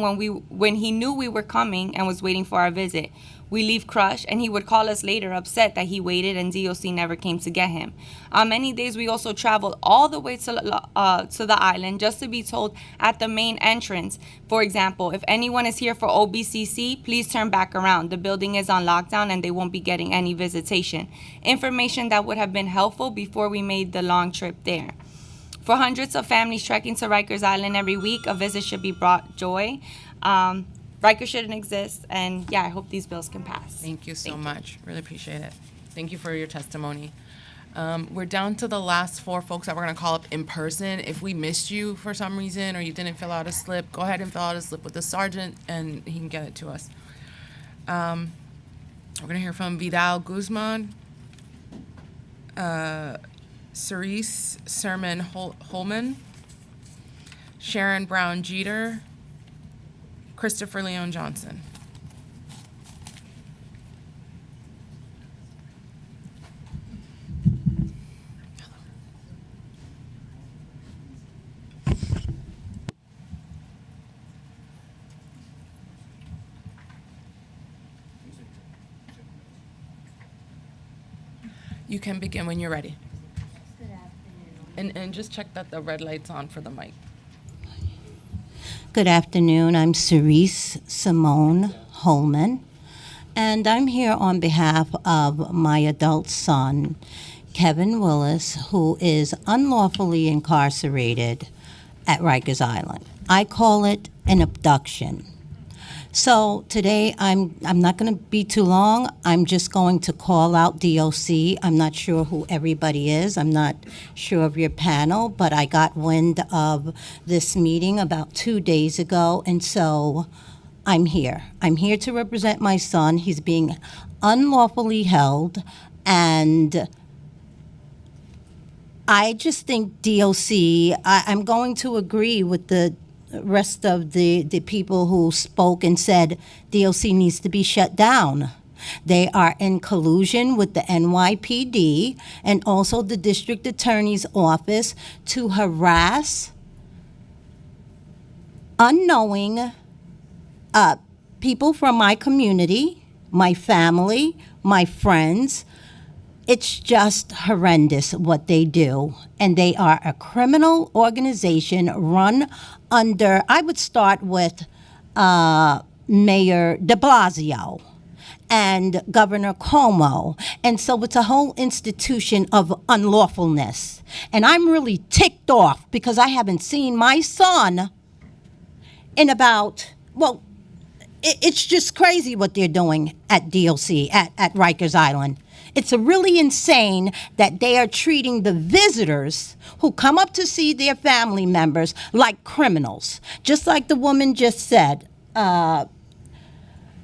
when he knew we were coming and was waiting for our visit, we leave crushed, and he would call us later upset that he waited and DOC never came to get him. On many days, we also traveled all the way to the island just to be told at the main entrance, for example, if anyone is here for OBCC, please turn back around. The building is on lockdown and they won't be getting any visitation. Information that would have been helpful before we made the long trip there. For hundreds of families trekking to Rikers Island every week, a visit should be brought joy. Rikers shouldn't exist, and yeah, I hope these bills can pass. Thank you so much. Really appreciate it. Thank you for your testimony. We're down to the last 4 folks that we're going to call up in person. If we missed you for some reason or you didn't fill out a slip, go ahead and fill out a slip with the sergeant, and he can get it to us. We're going to hear from Vidal Guzman, Cerise Sermon Holman, Sharon Brown Jeter, Christopher Leon Johnson. You can begin when you're ready. And just check that the red light's on for the mic. Good afternoon. I'm Cerise Simone Holman, and I'm here on behalf of my adult son, Kevin Willis, who is unlawfully incarcerated at Rikers Island. I call it an abduction. So today, I'm not going to be too long. I'm just going to call out DOC. I'm not sure who everybody is. I'm not sure of your panel, but I got wind of this meeting about 2 days ago, and so I'm here. I'm here to represent my son. He's being unlawfully held, and I just think DOC, I'm going to agree with the rest of the people who spoke and said DOC needs to be shut down. They are in collusion with the NYPD and also the district attorney's office to harass unknowing people from my community, my family, my friends. It's just horrendous what they do. And they are a criminal organization run under, I would start with Mayor de Blasio and Governor Cuomo. And so it's a whole institution of unlawfulness. And I'm really ticked off because I haven't seen my son in about, well, it's just crazy what they're doing at DOC, at Rikers Island. It's really insane that they are treating the visitors who come up to see their family members like criminals. Just like the woman just said,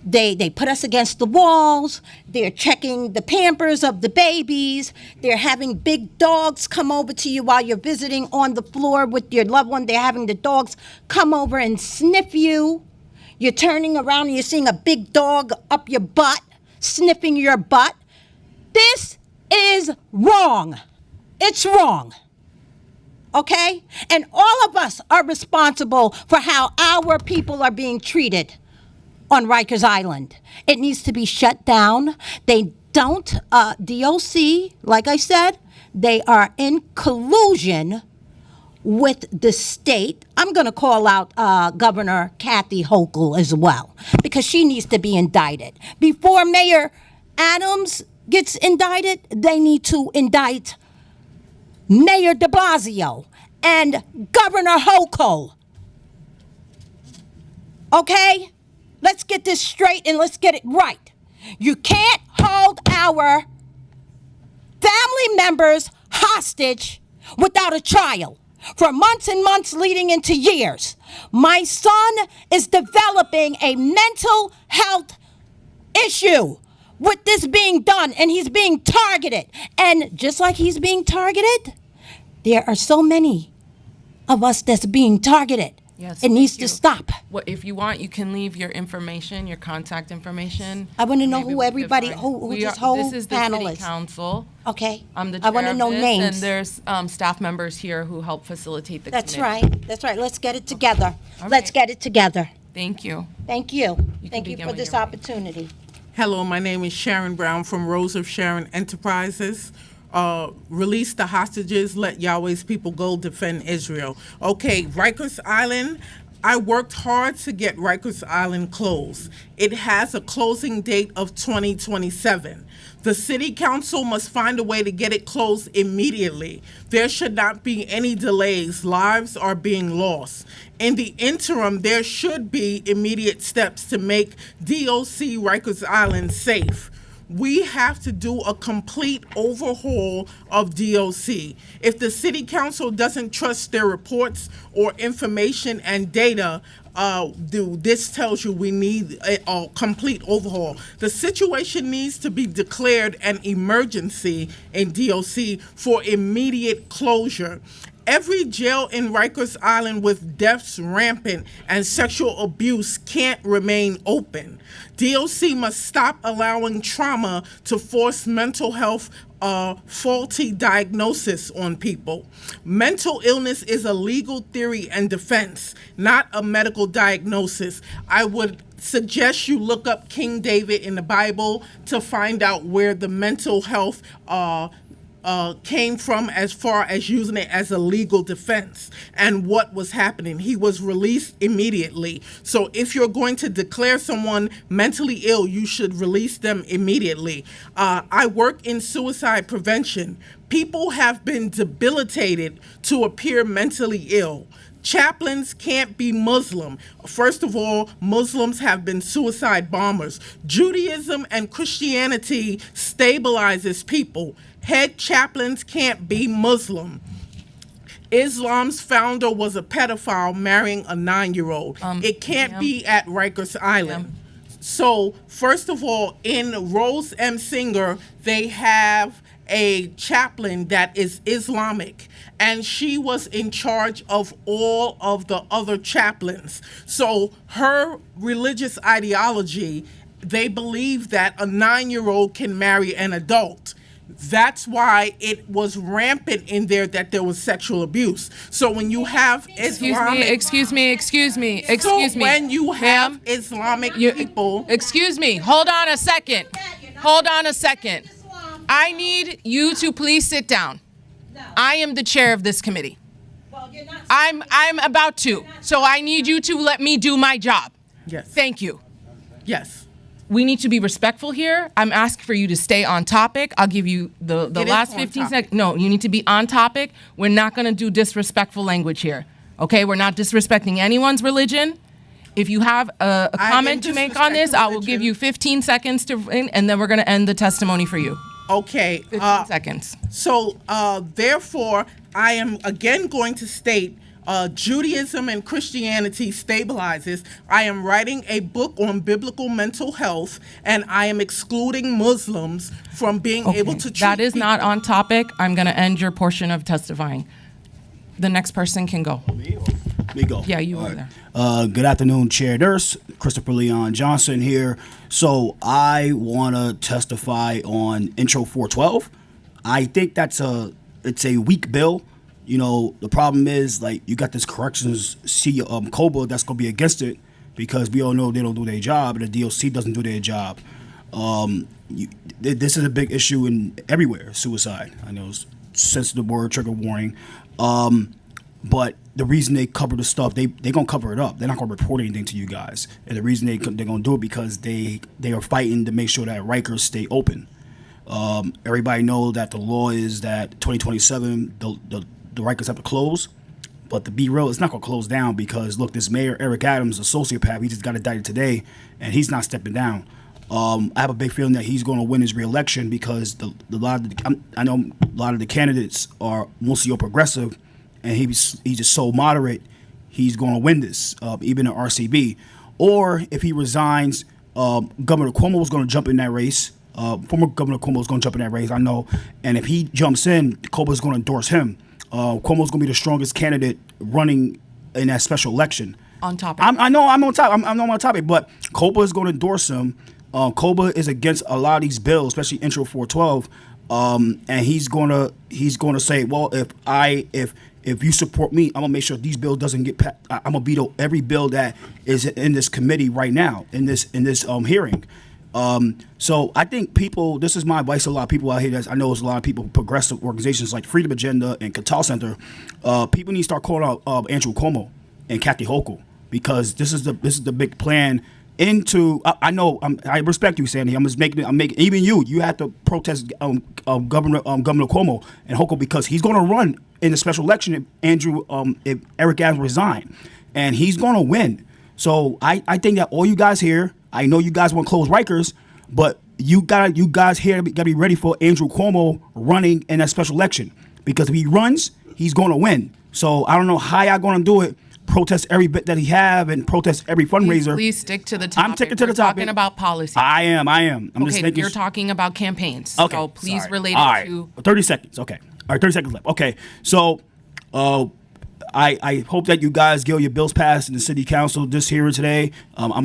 they put us against the walls, they're checking the pampers of the babies, they're having big dogs come over to you while you're visiting on the floor with your loved one, they're having the dogs come over and sniff you. You're turning around and you're seeing a big dog up your butt, sniffing your butt. This is wrong. It's wrong. Okay? And all of us are responsible for how our people are being treated on Rikers Island. It needs to be shut down. They don't, DOC, like I said, they are in collusion with the state. I'm going to call out Governor Kathy Hochul as well, because she needs to be indicted. Before Mayor Adams gets indicted, they need to indict Mayor de Blasio and Governor Hochul. Okay? Let's get this straight and let's get it right. You can't hold our family members hostage without a trial for months and months leading into years. My son is developing a mental health issue with this being done, and he's being targeted. And just like he's being targeted, there are so many of us that's being targeted. Yes, it needs to stop. Well, if you want, you can leave your information, your contact information. I want to know Maybe who we could everybody, find- who we this are- whole This is the panel city is. council. Okay. I'm the I chair want to of know this, names. And there's staff members here who help facilitate the That's committee. right. That's right. Let's get it together. All Let's right. get it together. Thank you. Thank you. can Thank you begin for when this you're ready. opportunity. Hello, my name is Sharon Brown from Rose of Sharon Enterprises. Release the hostages, let Yahweh's people go, defend Israel. Okay, Rikers Island, I worked hard to get Rikers Island closed. It has a closing date of 2027. The city council must find a way to get it closed immediately. There should not be any delays. Lives are being lost. In the interim, there should be immediate steps to make DOC Rikers Island safe. We have to do a complete overhaul of DOC. If the city council doesn't trust their reports or information and data, this tells you we need a complete overhaul. The situation needs to be declared an emergency in DOC for immediate closure. Every jail in Rikers Island with deaths rampant and sexual abuse can't remain open. DOC must stop allowing trauma to force mental health faulty diagnosis on people. Mental illness is a legal theory and defense, not a medical diagnosis. I would suggest you look up King David in the Bible to find out where the mental health came from as far as using it as a legal defense and what was happening. He was released immediately. So if you're going to declare someone mentally ill, you should release them immediately. I work in suicide prevention. People have been debilitated to appear mentally ill. Chaplains can't be Muslim. First of all, Muslims have been suicide bombers. Judaism and Christianity stabilizes people. Head chaplains can't be Muslim. Islam's founder was a pedophile marrying a 9-year-old. It can't be at Rikers Island. So, first of all, in Rose M. Singer, they have a chaplain that is Islamic, and she was in charge of all of the other chaplains. So her religious ideology, they believe that a 9-year-old can marry an adult. That's why it was rampant in there that there was sexual abuse. So when you have Islamic... Excuse me. When you have Islamic people... Excuse me. Hold on a second. I need you to please sit down. I am the chair of this committee. I'm about to. So I need you to let me do my job. Yes. Thank you. Yes. We need to be respectful here. I'm asking for you to stay on topic. I'll give you the last 15 seconds. No, you need to be on topic. We're not going to do disrespectful language here. Okay? We're not disrespecting anyone's religion. If you have a comment to make on this, I will give you 15 seconds and then we're going to end the testimony for you. Okay. 15 seconds. So, therefore, I am again going to state Judaism and Christianity stabilizes. I am writing a book on biblical mental health, and I am excluding Muslims from being able to treat That is people. not on topic. I'm going to end your portion of testifying. The next person can go. Me go. Yeah, you were there. Good afternoon, Chair Nurse. Christopher Leon Johnson here. So I want to testify on Intro 412. I think it's a weak bill. You know, the problem is, like, you got this corrections COBA that's going to be against it because we all know they don't do their job and the DOC doesn't do their job. This is a big issue everywhere, suicide. I know it's sensitive word, trigger warning. But the reason they cover the stuff, they're going to cover it up. They're not going to report anything to you guys. And the reason they're going to do it because they are fighting to make sure that Rikers stay open. Everybody know that the law is that 2027, the Rikers have to close. But to be real, it's not going to close down because, look, this mayor, Eric Adams, a sociopath, he just got indicted today, and he's not stepping down. I have a big feeling that he's going to win his re-election because I know a lot of the candidates are mostly progressive, and he's just so moderate, he's going to win this, even in RCB. Or if he resigns, Governor Cuomo is going to jump in that race. Former Governor Cuomo is going to jump in that race, I know. And if he jumps in, COBA is going to endorse him. Cuomo's going to be the strongest candidate running in that special election. On topic. I know I'm on top. I'm on topic, but COBA is going to endorse him. COBA is against a lot of these bills, especially Intro 412. And he's gonna say, well, if you support me, I'm gonna make sure these bills doesn't get passed. I'm gonna veto every bill that is in this committee right now in this hearing. So I think people, this is my advice to a lot of people out here. I know there's a lot of people, progressive organizations like Freedom Agenda and Catal Center. People need to start calling out Andrew Cuomo and Kathy Hochul because this is the big plan. I know I respect you, Sandy. I'm making even you have to protest Governor Cuomo and Hochul because he's going to run in the special election if Eric Adams resign, and he's going to win. So I think that all you guys here, I know you guys want to close Rikers, but you guys here got to be ready for Andrew Cuomo running in that special election because if he runs, he's going to win. So I don't know how y'all going to do it. protest every bit that he have and protest every fundraiser. Please stick to the topic. I'm sticking to the We're topic. talking about policy. I am. I'm just Okay, making. you're talking about campaigns. Okay, So please sorry. relate All it right. to. 30 seconds. Okay. All right. 30 seconds left. Okay. So, I hope that you guys get your bills passed in the city council this hearing today. I'm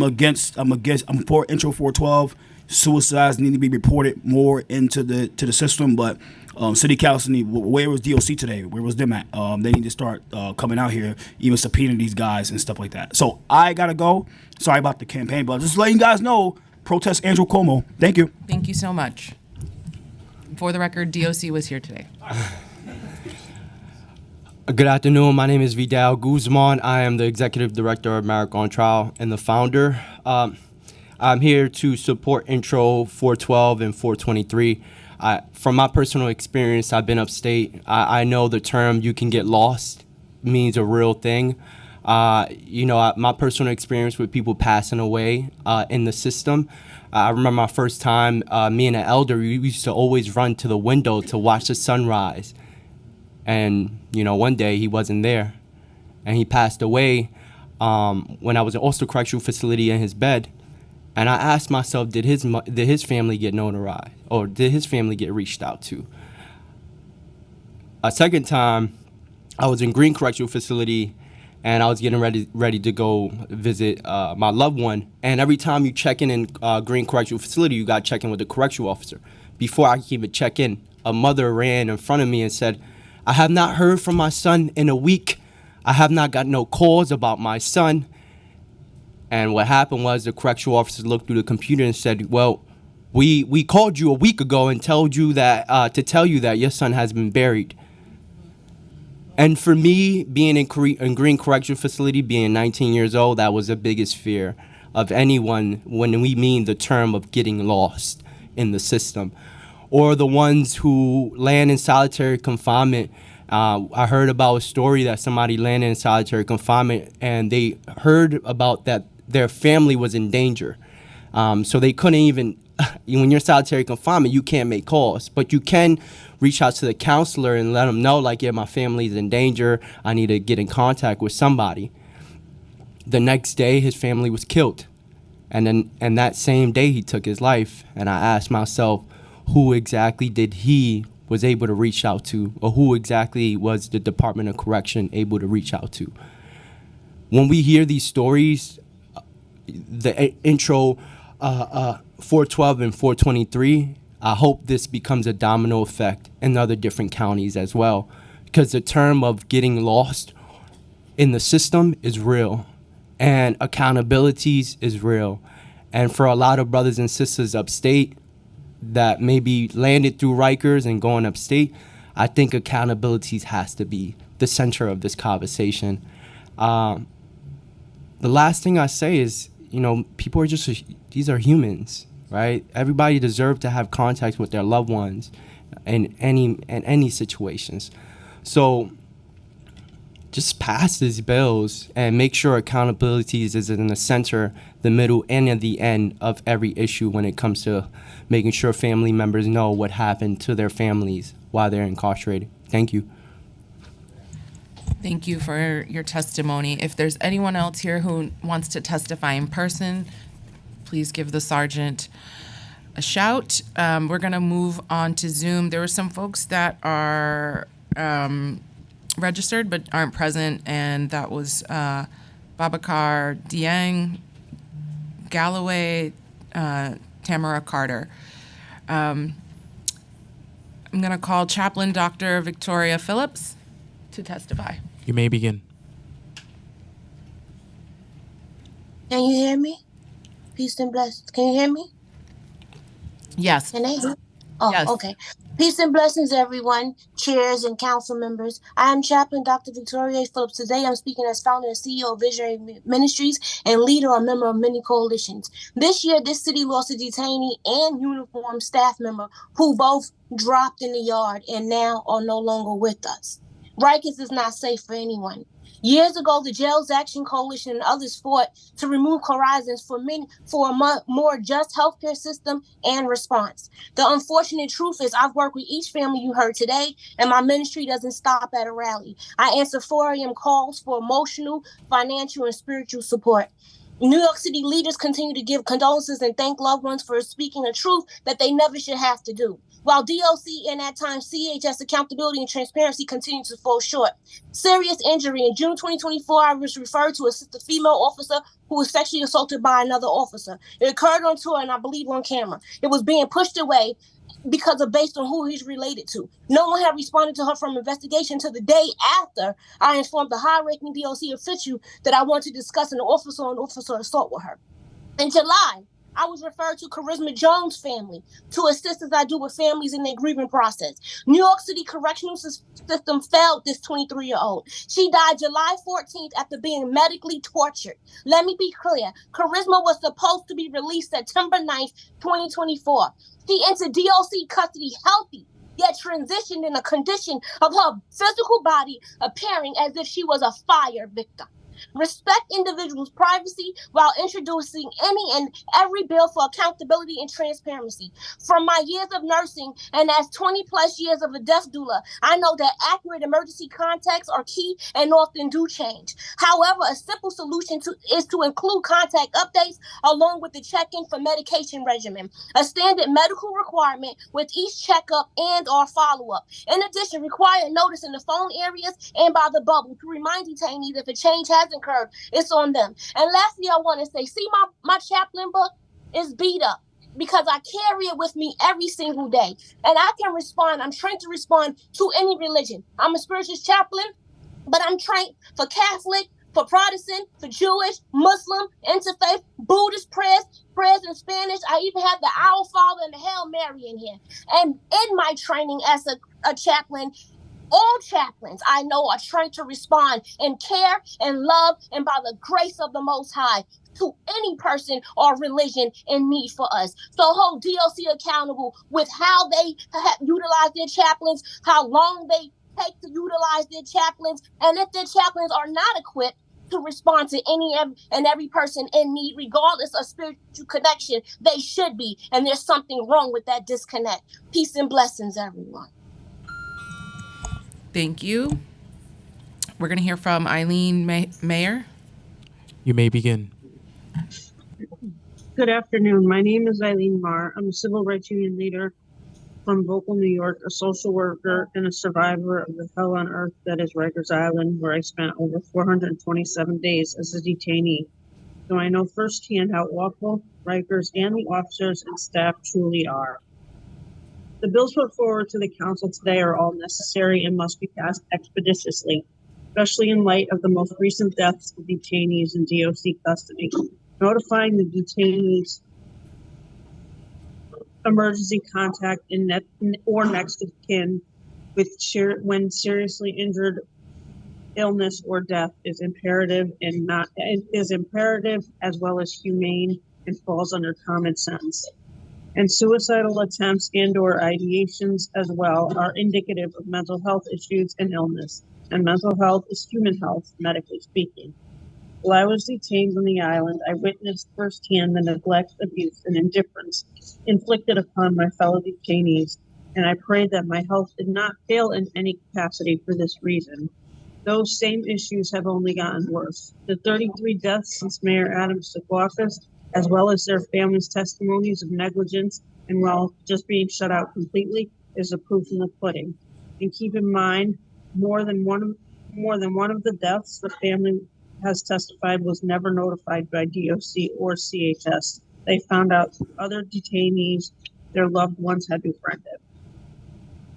for Intro 412. Suicides need to be reported more into the system, but city council where was DOC today? Where was them at? They need to start coming out here, even subpoenaing these guys and stuff like that. So I gotta go. Sorry about the campaign, but just letting you guys know, protest Andrew Cuomo. Thank you. Thank you so much. For the record, DOC was here today. Good afternoon. My name is Vidal Guzman. I am the executive director of America on Trial and the founder. I'm here to support Intro 412 and 423. From my personal experience, I've been upstate. I know the term "you can get lost" means a real thing. My personal experience with people passing away in the system. I remember my first time, me and an elder, we used to always run to the window to watch the sunrise. And, one day he wasn't there. And he passed away when I was in Ulster Correctional Facility in his bed. And I asked myself, did his family get notarized? Or did his family get reached out to? A second time, I was in Green Correctional Facility, and I was getting ready to go visit my loved one. And every time you check in Green Correctional Facility, you got to check in with the correctional officer. Before I could even check in, a mother ran in front of me and said, "I have not heard from my son in a week. I have not got no calls about my son." And what happened was the correctional officer looked through the computer and said, "Well, we called you a week ago and told you that to tell you that your son has been buried." And for me, being in Green Correctional Facility, being 19 years old, that was the biggest fear of anyone when we mean the term of getting lost in the system. Or the ones who land in solitary confinement. I heard about a story that somebody landed in solitary confinement and they heard about that their family was in danger. So they couldn't even, when you're in solitary confinement, you can't make calls, but you can reach out to the counselor and let them know, like, yeah, my family's in danger. I need to get in contact with somebody. The next day, his family was killed. And that same day, he took his life. And I asked myself, who exactly did he was able to reach out to, or who exactly was the Department of Correction able to reach out to? When we hear these stories, the intro 412 and 423, I hope this becomes a domino effect in other different counties as well, because the term of getting lost in the system is real, and accountabilities is real. And for a lot of brothers and sisters upstate that maybe landed through Rikers and going upstate, I think accountabilities has to be the center of this conversation. The last thing I say is, people are these are humans, right? Everybody deserves to have contact with their loved ones in any situations. So just pass these bills and make sure accountabilities is in the center, the middle, and at the end of every issue when it comes to making sure family members know what happened to their families while they're incarcerated. Thank you. Thank you for your testimony. If there's anyone else here who wants to testify in person, please give the sergeant a shout. We're going to move on to Zoom. There were some folks that are registered but aren't present, and that was Babacar Dieng, Galloway, Tamara Carter. I'm going to call Chaplain Dr. Victoria Phillips to testify. You may begin. Can you hear me? Peace and blessings. Can you hear me? Yes. Can they hear? Oh, Yes. okay. Peace and blessings, everyone, chairs and council members. I am Chaplain Dr. Victoria Phillips. Today, I'm speaking as founder and CEO of Visionary Ministries and leader or member of many coalitions. This year, this city lost a detainee and uniformed staff member who both dropped in the yard and now are no longer with us. Rikers is not safe for anyone. Years ago, the Jails Action Coalition and others fought to remove horizons for a more just healthcare system and response. The unfortunate truth is I've worked with each family you heard today, and my ministry doesn't stop at a rally. I answer 4 a.m. calls for emotional, financial, and spiritual support. New York City leaders continue to give condolences and thank loved ones for speaking a truth that they never should have to do. While DOC and at times CHS accountability and transparency continue to fall short. Serious injury. In June 2024, I was referred to assist a female officer who was sexually assaulted by another officer. It occurred on tour and I believe on camera. It was being pushed away based on who he's related to. No one had responded to her from investigation until the day after I informed the high-ranking DOC official that I wanted to discuss an officer assault with her. In July, I was referred to Charisma Jones' family to assist as I do with families in their grieving process. New York City correctional system failed this 23-year-old. She died July 14th after being medically tortured. Let me be clear. Charisma was supposed to be released September 9th, 2024. She entered DOC custody healthy, yet transitioned in a condition of her physical body appearing as if she was a fire victim. Respect individuals' privacy while introducing any and every bill for accountability and transparency. From my years of nursing and as 20 plus years of a death doula, I know that accurate emergency contacts are key and often do change. However, a simple solution is to include contact updates along with the check-in for medication regimen, a standard medical requirement with each checkup and or follow-up. In addition, require notice in the phone areas and by the bubble to remind detainees if a change hasn't occurred, it's on them. And lastly, I want to say, see my chaplain book is beat up because I carry it with me every single day. And I can respond. I'm trained to respond to any religion. I'm a spiritual chaplain, but I'm trained for Catholic, for Protestant, for Jewish, Muslim, interfaith, Buddhist prayers in Spanish. I even have the Our Father and the Hail Mary in here. And in my training as a chaplain, all chaplains I know are trained to respond in care and love and by the grace of the Most High to any person or religion in need for us. So hold DOC accountable with how they utilize their chaplains, how long they take to utilize their chaplains, and if their chaplains are not equipped to respond to any and every person in need, regardless of spiritual connection, they should be. And there's something wrong with that disconnect. Peace and blessings, everyone. Thank you. We're going to hear from Eileen Mayer. You may begin. Good afternoon. My name is Eileen Marr. I'm a civil rights union leader from Vocal, New York, a social worker and a survivor of the hell on earth that is Rikers Island, where I spent over 427 days as a detainee. So I know firsthand how awful Rikers and the officers and staff truly are. The bills put forward to the council today are all necessary and must be passed expeditiously, especially in light of the most recent deaths of detainees in DOC custody. Notifying the detainees emergency contact or next of kin when seriously injured, illness, or death is imperative as well as humane and falls under common sense. And suicidal attempts and or ideations as well are indicative of mental health issues and illness. And mental health is human health, medically speaking. While I was detained on the island, I witnessed firsthand the neglect, abuse, and indifference inflicted upon my fellow detainees, and I pray that my health did not fail in any capacity for this reason. Those same issues have only gotten worse. The 33 deaths since Mayor Adams took office, as well as their families' testimonies of negligence and while just being shut out completely, is the proof in the pudding. And keep in mind, more than one of the deaths the family has testified was never notified by DOC or CHS. They found out other detainees their loved ones had befriended.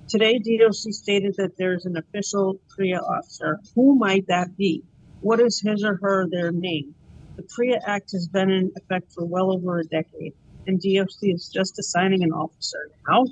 Today, DOC stated that there's an official PREA officer. Who might that be? What is his or her their name? The PREA Act has been in effect for well over a decade, and DOC is just assigning an officer. Now,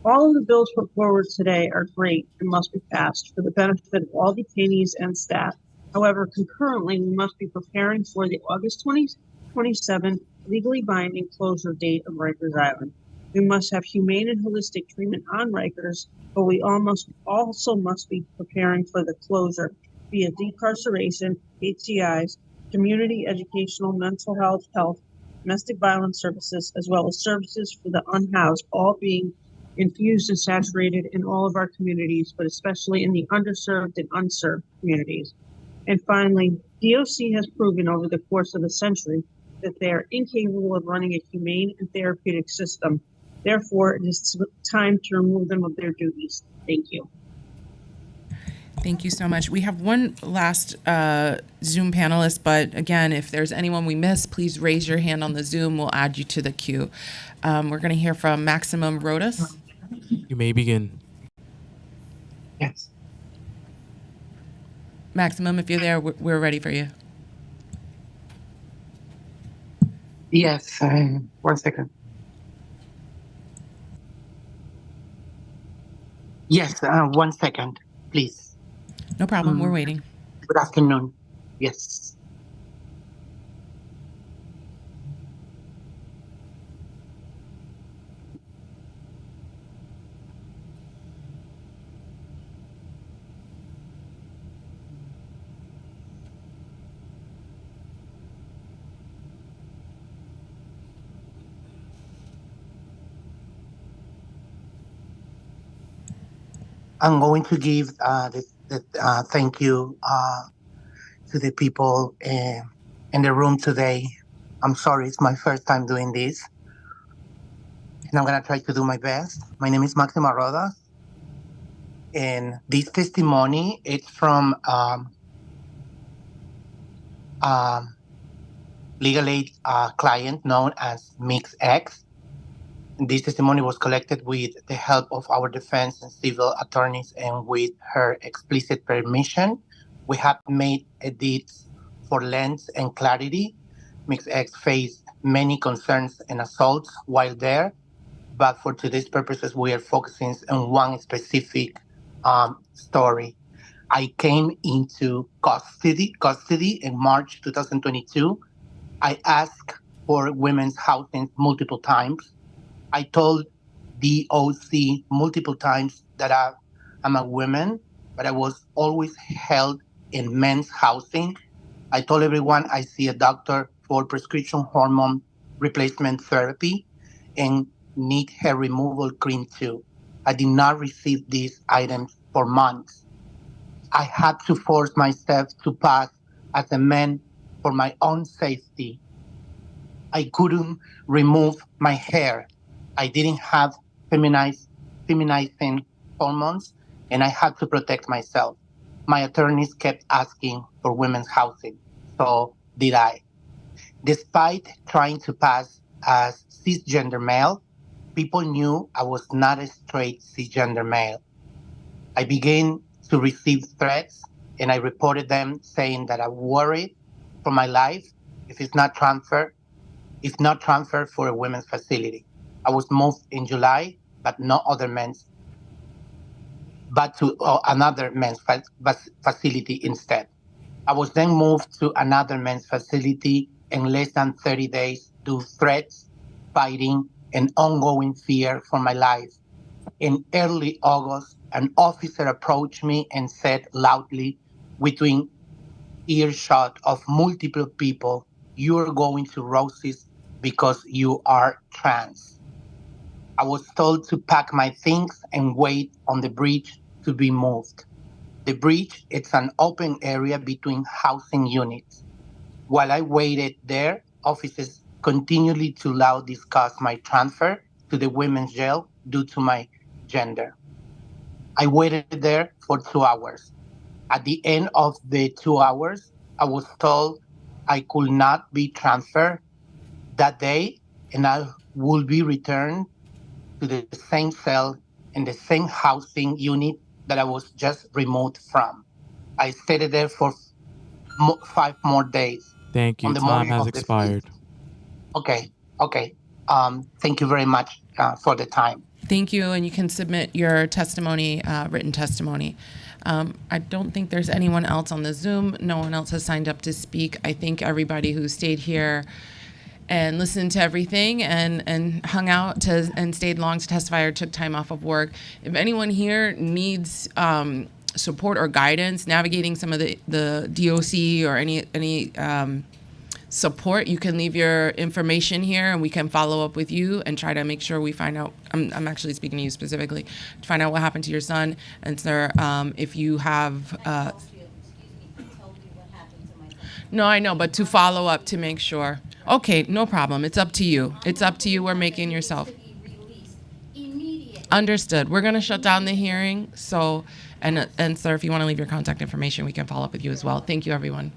all of the bills put forward today are great and must be passed for the benefit of all detainees and staff. However, concurrently, we must be preparing for the August 2027 legally binding closure date of Rikers Island. We must have humane and holistic treatment on Rikers, but we also must be preparing for the closure via decarceration, HCIs, community educational, mental health, domestic violence services, as well as services for the unhoused, all being infused and saturated in all of our communities, but especially in the underserved and unserved communities. And finally, DOC has proven over the course of a century that they are incapable of running a humane and therapeutic system. Therefore, it is time to remove them of their duties. Thank you. Thank you so much. We have one last Zoom panelist, but again, if there's anyone we missed, please raise your hand on the Zoom. We'll add you to the queue. We're going to hear from Maximum Rodas. You may begin. Yes. Maximum, if you're there, we're ready for you. Yes, 1 second. Yes, 1 second, please. No problem. We're waiting. Good afternoon. Yes. I'm going to give the thank you to the people in the room today. I'm sorry, it's my first time doing this, and I'm gonna try to do my best. My name is Maxima Rodas, and this testimony is from legal aid client known as Mix X. This testimony was collected with the help of our defense and civil attorneys and with her explicit permission. We have made edits for length and clarity. Mix X faced many concerns and assaults while there, but for today's purposes, we are focusing on one specific story. I came into custody in March 2022. I asked for women's housing multiple times. I told DOC multiple times that I'm a woman, but I was always held in men's housing. I told everyone I see a doctor for prescription hormone replacement therapy and need hair removal cream too. I did not receive these items for months. I had to force myself to pass as a man for my own safety. I couldn't remove my hair. I didn't have feminizing hormones, and I had to protect myself. My attorneys kept asking for women's housing, so did I. Despite trying to pass as cisgender male, people knew I was not a straight cisgender male. I began to receive threats, and I reported them saying that I worried for my life if not transferred for a women's facility. I was moved in July, but to another men's facility instead. I was then moved to another men's facility in less than 30 days due to threats, fighting, and ongoing fear for my life. In early August, an officer approached me and said loudly, within earshot of multiple people, "You're going to Roses because you are trans." I was told to pack my things and wait on the bridge to be moved. The bridge is an open area between housing units. While I waited there, officers continually to loudly discuss my transfer to the women's jail due to my gender. I waited there for 2 hours. At the end of the 2 hours, I was told I could not be transferred that day and I would be returned to the same cell in the same housing unit that I was just removed from. I stayed there for 5 more days. Thank you. On the Time morning has of the expired. Okay. Thank you very much for the time. Thank you, and you can submit your testimony, written testimony. I don't think there's anyone else on the Zoom. No one else has signed up to speak. I thank everybody who stayed here and listened to everything and hung out and stayed long to testify or took time off of work. If anyone here needs support or guidance navigating some of the DOC or any support, you can leave your information here and we can follow up with you and try to make sure we find out. I'm actually speaking to you specifically to find out what happened to your son. And sir, if you have no, I know, but to follow up to make sure. Okay, no problem. It's up to you. It's up to you. We're making yourself. Understood. We're going to shut down the hearing. So, and sir, if you want to leave your contact information, we can follow up with you as well. Thank you, everyone.